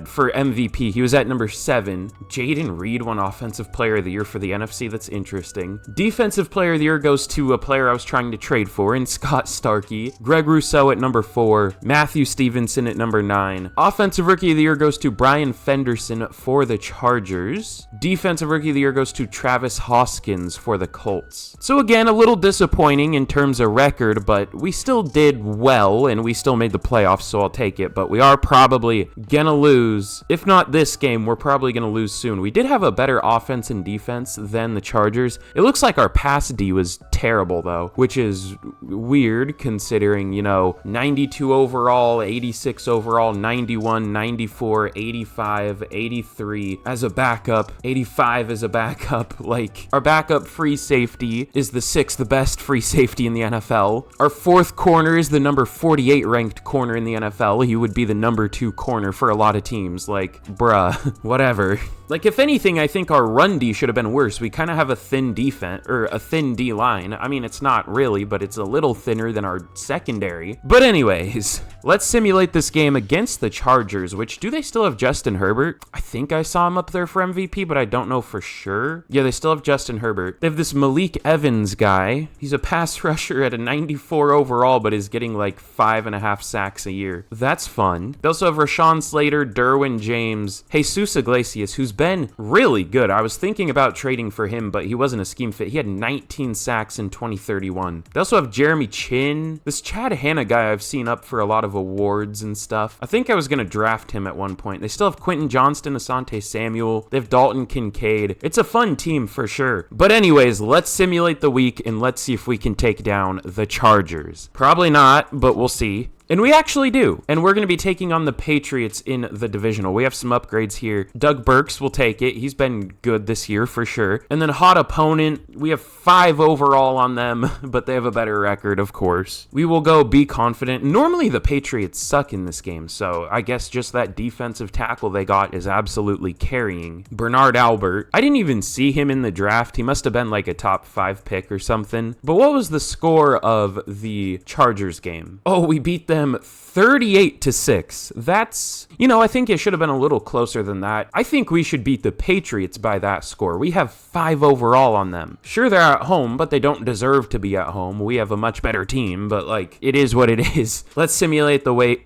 for MVP. He was at number 7. Jaden Reed won Offensive Player of the Year for the NFC. That's interesting. Defensive Player of the Year goes to a player I was trying to trade for, and Scott Starkey. Greg Rousseau at number 4. Matthew Stevenson at number 9. Offensive Rookie of the Year goes to Brian Fenderson for the Chargers. Defensive Rookie of the Year goes to Travis Hoskins for the Colts. So again, a little disappointing in terms of record, but we still did well, and we still made the playoffs, so I'll take it. But we are probably gonna lose. If not this game, we're probably gonna lose soon. We did have a better offense and defense than the Chargers. It looks like our pass D was terrible, though, which is weird considering, 92 overall, 86 overall, 91, 94, 85, 83 as a backup, 85 as a backup. Like, our backup free safety is the 6th best free safety in the NFL. Our 4th corner is the number 48 ranked corner in the NFL. He would be the number 2 corner for a lot of teams. Like, bruh, whatever. Like, if anything, I think our run D should have been worse. We kind of have a thin defense, or a thin D line. I mean, it's not really, but it's a little thinner than our secondary. But anyways, let's simulate this game against the Chargers, which, do they still have Justin Herbert? I think I saw him up there for MVP, but I don't know for sure. Yeah, they still have Justin Herbert. They have this Malik Evans guy. He's a pass rusher at a 94 overall, but is getting like 5.5 sacks a year. That's fun. They also have Rashawn Slater, Derwin James, Jesus Iglesias, who's been really good. I was thinking about trading for him, but he wasn't a scheme fit. He had 19 sacks in 2031. They also have Jeremy Chin, this Chad Hanna guy I've seen up for a lot of awards and stuff. I think I was going to draft him at one point. They still have Quentin Johnston, Asante Samuel. They have Dalton Kincaid. It's a fun team for sure. But anyways, let's simulate the week and let's see if we can take down the Chargers. Probably not, but we'll see. And we actually do. And we're going to be taking on the Patriots in the divisional. We have some upgrades here. Doug Burks will take it. He's been good this year for sure. And then hot opponent, we have 5 overall on them, but they have a better record, of course. We will go be confident. Normally the Patriots suck in this game, so I guess just that defensive tackle they got is absolutely carrying. Bernard Albert. I didn't even see him in the draft. He must have been like a top 5 pick or something. But what was the score of the Chargers game? Oh, we beat them 38-6. That's, I think it should have been a little closer than that. I think we should beat the Patriots by that score. We have 5 overall on them. Sure, they're at home, but they don't deserve to be at home. We have a much better team, but like, it is what it is. Let's simulate the week,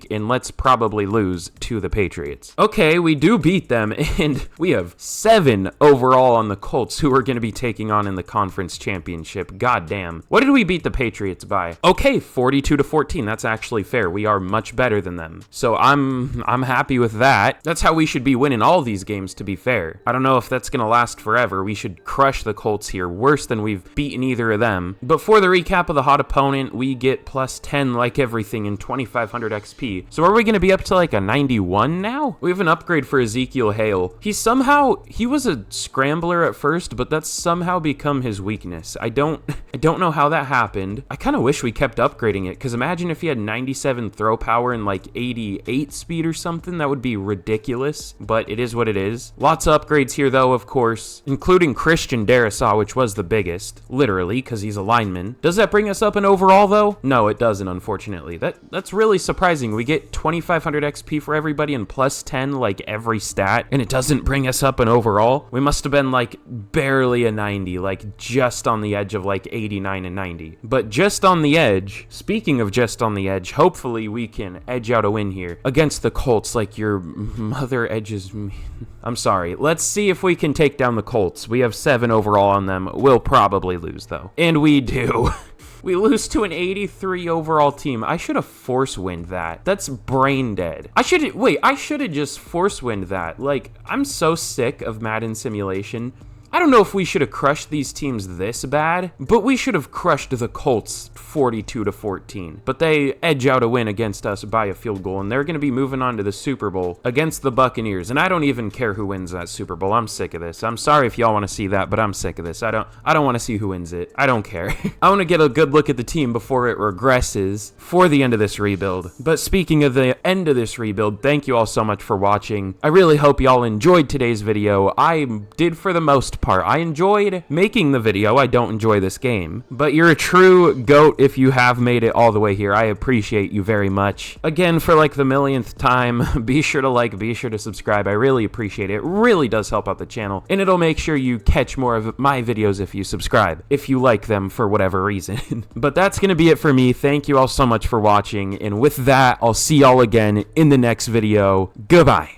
and let's probably lose to the Patriots. Okay, we do beat them, and we have 7 overall on the Colts, who we're going to be taking on in the conference championship. God damn. What did we beat the Patriots by? Okay, 42-14. That's actually fair. We are much better than them. So I'm happy with that. That's how we should be winning all these games, to be fair. I don't know if that's going to last forever. We should crush the Colts here, worse than we've beaten either of them. But for the recap of the hot opponent, we get plus 10 like everything in 2500 XP. So are we going to be up to like a 91 now? We have an upgrade for Ezekiel Hale. He was a scrambler at first, but that's somehow become his weakness. I don't know how that happened. I kind of wish we kept upgrading it, because imagine if he had 97 throw power and like 88 speed or something. That would be ridiculous, but it is what it is. Lots of upgrades here though, of course, including Christian Darrisaw, which was the biggest, literally, because he's a lineman. Does that bring us up in overall though? No, it doesn't, unfortunately. That's really surprising. We get 2500 XP for everybody and plus 10 like every stat, and it doesn't bring us up in overall. We must have been like barely a 90, like just on the edge of like 89 and 90. But just on the edge, speaking of just on the edge, hopefully we can edge out a win here against the Colts like your mother edges me. I'm sorry. Let's see if we can take down the Colts. We have 7 overall on them. We'll probably lose though. And we do. We lose to an 83 overall team. I should have force wind that. That's brain dead. I should have just force wind that. Like, I'm so sick of Madden simulation. I don't know if we should have crushed these teams this bad, but we should have crushed the Colts 42-14. But they edge out a win against us by a field goal, and they're going to be moving on to the Super Bowl against the Buccaneers. And I don't even care who wins that Super Bowl. I'm sick of this. I'm sorry if y'all want to see that, but I'm sick of this. I don't want to see who wins it. I don't care. I want to get a good look at the team before it regresses for the end of this rebuild. But speaking of the end of this rebuild, thank you all so much for watching. I really hope y'all enjoyed today's video. I did for the most part. I enjoyed making the video. I don't enjoy this game. But you're a true GOAT if you have made it all the way here. I appreciate you very much. Again, for like the millionth time, be sure to like, be sure to subscribe. I really appreciate it. It really does help out the channel. And it'll make sure you catch more of my videos if you subscribe, if you like them for whatever reason. But that's going to be it for me. Thank you all so much for watching. And with that, I'll see y'all again in the next video. Goodbye.